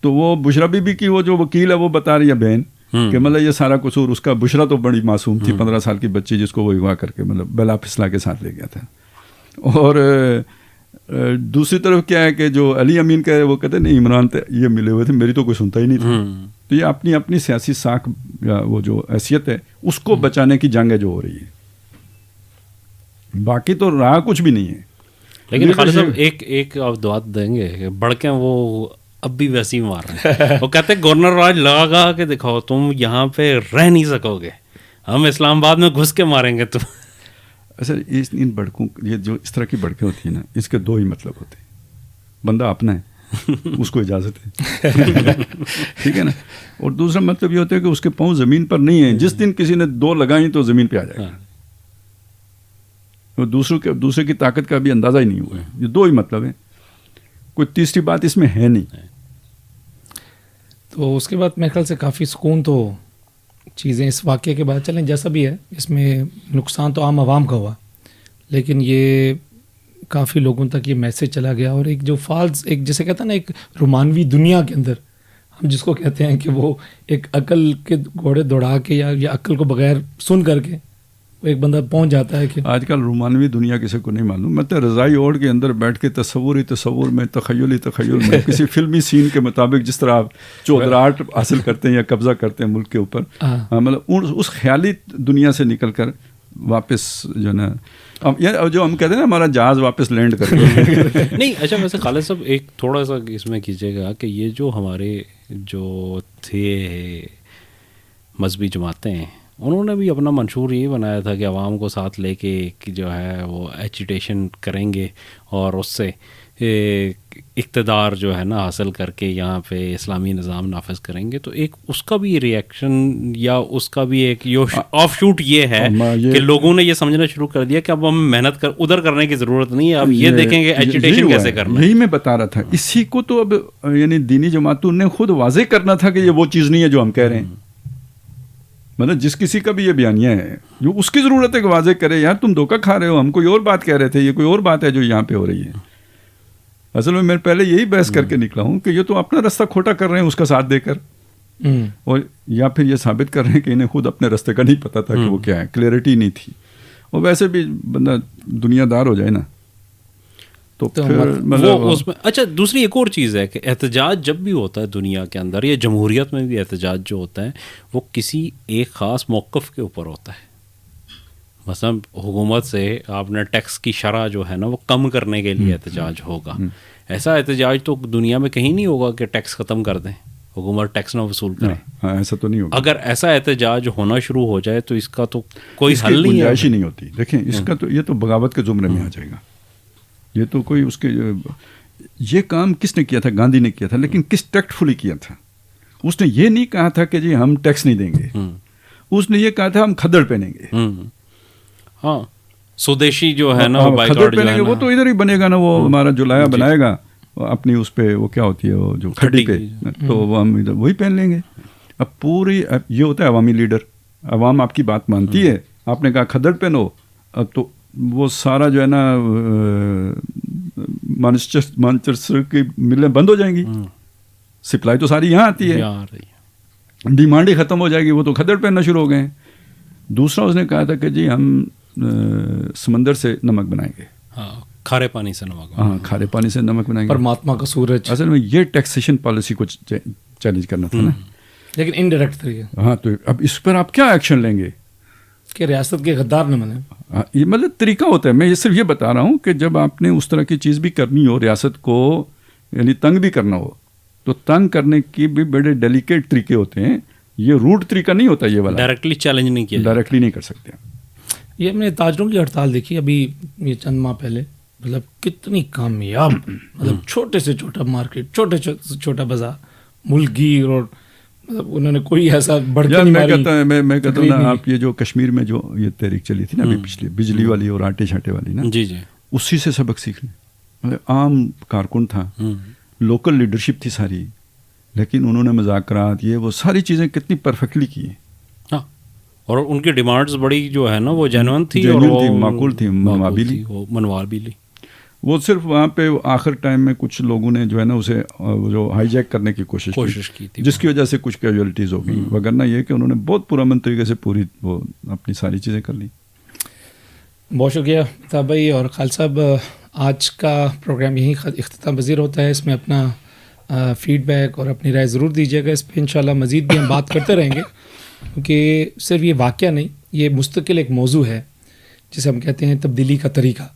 تو وہ بشرا بی بی کی وہ جو وکیل ہے وہ بتا رہی ہے بہن کہ مطلب یہ سارا قصور اس کا. بشرا تو بڑی معصوم تھی، 15 سال کی بچی جس کو وہ اغوا کر کے مطلب بلا پھسلا کے ساتھ لے گیا تھا. اور دوسری طرف کیا ہے کہ جو علی امین کا ہے وہ کہتے ہیں نہیں، عمران یہ ملے ہوئے تھے، میری تو کوئی سنتا ہی نہیں تھا. تو یہ اپنی اپنی سیاسی ساکھ یا وہ جو حیثیت ہے اس کو بچانے کی جنگ ہے جو ہو رہی ہے. باقی تو رہا کچھ بھی نہیں ہے. لیکن خالد صاحب ایک آپ دعا دیں گے کہ بڑکیں وہ اب بھی ویسے ہی مار رہے ہیں. وہ کہتے ہیں گورنر راج لگا کے دکھاؤ، تم یہاں پہ رہ نہیں سکو گے، ہم اسلام آباد میں گھس کے ماریں گے تم. اصل ان بڑکوں، یہ جو اس طرح کی بڑکیں ہوتی ہیں نا، اس کے دو ہی مطلب ہوتے ہیں. بندہ اپنا ہے، اس کو اجازت ہے، ٹھیک ہے نا. اور دوسرا مطلب یہ ہوتا ہے کہ اس کے پاؤں زمین پر نہیں ہیں. جس دن کسی نے 2 لگائیں تو زمین پہ آ جائے گا. اور دوسرے کی طاقت کا بھی اندازہ ہی نہیں ہوا ہے. یہ 2 ہی مطلب ہیں، کوئی تیسری بات اس میں ہے نہیں. تو اس کے بعد میرے خیال سے کافی سکون تو چیزیں اس واقعے کے بعد چلیں جیسا بھی ہے. اس میں نقصان تو عام عوام کا ہوا، لیکن یہ کافی لوگوں تک یہ میسج چلا گیا. اور ایک جو فالس، ایک جیسے کہتا ہے نا، ایک رومانوی دنیا کے اندر ہم جس کو کہتے ہیں کہ وہ ایک عقل کے گھوڑے دوڑا کے یا عقل کو بغیر سن کر کے وہ ایک بندہ پہنچ جاتا ہے. کہ آج کل رومانوی دنیا کسی کو نہیں معلوم. مطلب رضائی اوڑھ کے اندر بیٹھ کے تصور میں تخیل میں کسی فلمی سین کے مطابق جس طرح آپ چودراہٹ حاصل کرتے ہیں یا قبضہ کرتے ہیں ملک کے اوپر، مطلب اس خیالی دنیا سے نکل کر واپس جو نا، جو ہم کہتے ہیں نا ہمارا جہاز واپس لینڈ کر کے نہیں. اچھا، ویسے خالد صاحب ایک تھوڑا سا اس میں کیجیے گا کہ یہ جو ہمارے جو تھے مذہبی جماعتیں، انہوں نے بھی اپنا منشور یہ بنایا تھا کہ عوام کو ساتھ لے کے جو ہے وہ ایجیٹیشن کریں گے اور اس سے اقتدار جو ہے نا حاصل کر کے یہاں پہ اسلامی نظام نافذ کریں گے. تو ایک اس کا بھی ریئیکشن یا اس کا بھی ایک آف شوٹ یہ ہے کہ لوگوں نے یہ سمجھنا شروع کر دیا کہ اب ہم محنت ادھر کرنے کی ضرورت نہیں ہے، اب یہ دیکھیں گے ایجیٹیشن کیسے کرنا. یہی میں بتا رہا تھا، اسی کو تو اب یعنی دینی جماعتوں نے خود واضح کرنا تھا کہ یہ وہ چیز نہیں ہے جو ہم کہہ رہے ہیں. مطلب جس کسی کا بھی یہ بیانیہ ہے جو اس کی ضرورت ہے کہ واضح کرے، یار تم دھوکہ کھا رہے ہو، ہم کوئی اور بات کہہ رہے تھے، یہ کوئی اور بات ہے جو یہاں پہ ہو رہی ہے. اصل میں پہلے یہی بحث کر کے نکلا ہوں کہ یہ تو اپنا رستہ کھوٹا کر رہے ہیں اس کا ساتھ دے کر، اور یا پھر یہ ثابت کر رہے ہیں کہ انہیں خود اپنے رستے کا نہیں پتا تھا کہ وہ کیا ہے، کلیئرٹی نہیں تھی. اور ویسے بھی بندہ دنیا دار ہو جائے نا تو پھر مطلب وہ اس میں اچھا دوسری ایک اور چیز ہے کہ احتجاج جب بھی ہوتا ہے دنیا کے اندر یا جمہوریت میں بھی احتجاج جو ہوتا ہے وہ کسی ایک خاص موقف کے اوپر ہوتا ہے. مثلا حکومت سے آپ نے ٹیکس کی شرح جو ہے نا وہ کم کرنے کے لیے احتجاج ہوگا. ایسا احتجاج تو دنیا میں کہیں نہیں ہوگا کہ ٹیکس ختم کر دیں, حکومت ٹیکس نہ وصول کرے. ایسا تو نہیں ہوگا. اگر ایسا احتجاج ہونا شروع ہو جائے تو اس کا تو کوئی حل نہیں ہے. گنجائش ہی نہیں ہوتی. دیکھیں اس کا تو یہ تو بغاوت کے زمرے میں آ جائے گا. یہ تو کوئی اس کے یہ کام کس نے کیا تھا؟ گاندھی نے کیا تھا, لیکن کس ٹیکٹفلی کیا تھا. اس نے یہ نہیں کہا تھا کہ جی ہم ٹیکس نہیں دیں گے, اس نے یہ کہا تھا ہم کھدڑ پہنیں گے. ہاں سودیشی جو ہے نا کھدڑ پہنیں گے, وہ تو ادھر ہی بنے گا نا, وہ ہمارا جو لایا بنائے گا اپنی اس پہ وہ کیا ہوتی ہے وہ جو کھڈی پہ, تو وہ ہم ادھر وہی پہن لیں گے. اب پوری یہ ہوتا ہے عوامی لیڈر, عوام آپ کی بات مانتی ہے, آپ نے کہا کھدڑ پہنو, اب تو وہ سارا جو ہے نا مانچسٹر کی ملیں بند ہو جائیں گی, سپلائی تو ساری یہاں آتی ہے, ڈیمانڈ ہی ختم ہو جائے گی, وہ تو کھدڑ پہننا شروع ہو گئے ہیں. دوسرا اس نے کہا تھا کہ جی ہم سمندر سے نمک بنائیں گے, کھارے پانی سے نمک, ہاں کھارے پانی سے نمک بنائیں گے. پرماتما کا سورج, اصل میں یہ ٹیکسیشن پالیسی کو چیلنج کرنا تھا نا, لیکن انڈائریکٹ طریقے. ہاں تو اب اس پر آپ کیا ایکشن لیں گے کہ ریاست کے غدار نہ بنے. یہ مطلب طریقہ ہوتا ہے. میں یہ صرف یہ بتا رہا ہوں کہ جب آپ نے اس طرح کی چیز بھی کرنی ہو, ریاست کو یعنی تنگ بھی کرنا ہو, تو تنگ کرنے کی بھی بڑے ڈیلیکیٹ طریقے ہوتے ہیں. یہ روٹ طریقہ نہیں ہوتا یہ والا, ڈائریکٹلی چیلنج نہیں کیا, ڈائریکٹلی نہیں کر سکتے. یہ ہم نے تاجروں کی ہڑتال دیکھی ابھی یہ چند ماہ پہلے, مطلب کتنی کامیاب, مطلب چھوٹے سے چھوٹا مارکیٹ, چھوٹے سے چھوٹا بازار, ملک گیر, اور مطلب انہوں نے کوئی ایسا بڑھتی نہیں ماری. میں کہتا ہوں نا, آپ یہ جو کشمیر میں جو یہ تحریک چلی تھی نا ابھی پچھلی, بجلی والی اور آٹے چھاٹے والی نا, جی جی, اسی سے سبق سیکھنے. مطلب عام کارکن تھا, لوکل لیڈرشپ تھی ساری, لیکن انہوں نے مذاکرات یہ وہ ساری چیزیں کتنی پرفیکٹلی کی ہیں. ہاں, اور ان کی ڈیمانڈز بڑی جو ہے نا وہ جینوئن تھی, معقول تھی, منوار بھی لی. وہ صرف وہاں پہ آخر ٹائم میں کچھ لوگوں نے جو ہے نا اسے جو ہائی جیک کرنے کی کوشش کی تھی, جس کی وجہ سے کچھ کیجولیٹیز ہو گئی, وگرنہ یہ کہ انہوں نے بہت پرامن طریقے سے پوری وہ اپنی ساری چیزیں کر لی. بہت شکریہ مہتاب بھائی. اور خالد صاحب, آج کا پروگرام یہیں اختتام پذیر ہوتا ہے. اس میں اپنا فیڈ بیک اور اپنی رائے ضرور دیجیے گا. اس پہ انشاءاللہ مزید بھی ہم بات کرتے رہیں گے, کیونکہ صرف یہ واقعہ نہیں, یہ مستقل ایک موضوع ہے جسے ہم کہتے ہیں تبدیلی کا طریقہ.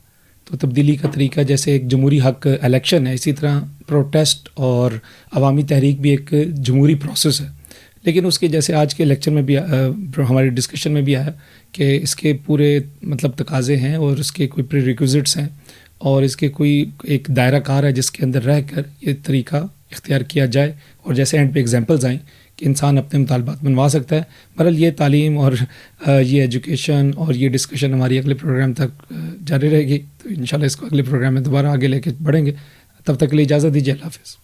تو تبدیلی کا طریقہ جیسے ایک جمہوری حق الیکشن ہے, اسی طرح پروٹیسٹ اور عوامی تحریک بھی ایک جمہوری پروسیس ہے. لیکن اس کے جیسے آج کے لیکچر میں بھی ہماری ڈسکشن میں بھی آیا کہ اس کے پورے مطلب تقاضے ہیں اور اس کے کوئی پری ریکوزٹس ہیں, اور اس کے کوئی ایک دائرہ کار ہے جس کے اندر رہ کر یہ طریقہ اختیار کیا جائے, اور جیسے اینڈ پہ ایگزامپلز آئیں کہ انسان اپنے مطالبات منوا سکتا ہے. بہرحال یہ تعلیم اور یہ ایجوکیشن اور یہ ڈسکشن ہماری اگلے پروگرام تک جاری رہے گی. تو انشاءاللہ اس کو اگلے پروگرام میں دوبارہ آگے لے کے بڑھیں گے. تب تک کے لیے اجازت دیجیے. اللہ حافظ.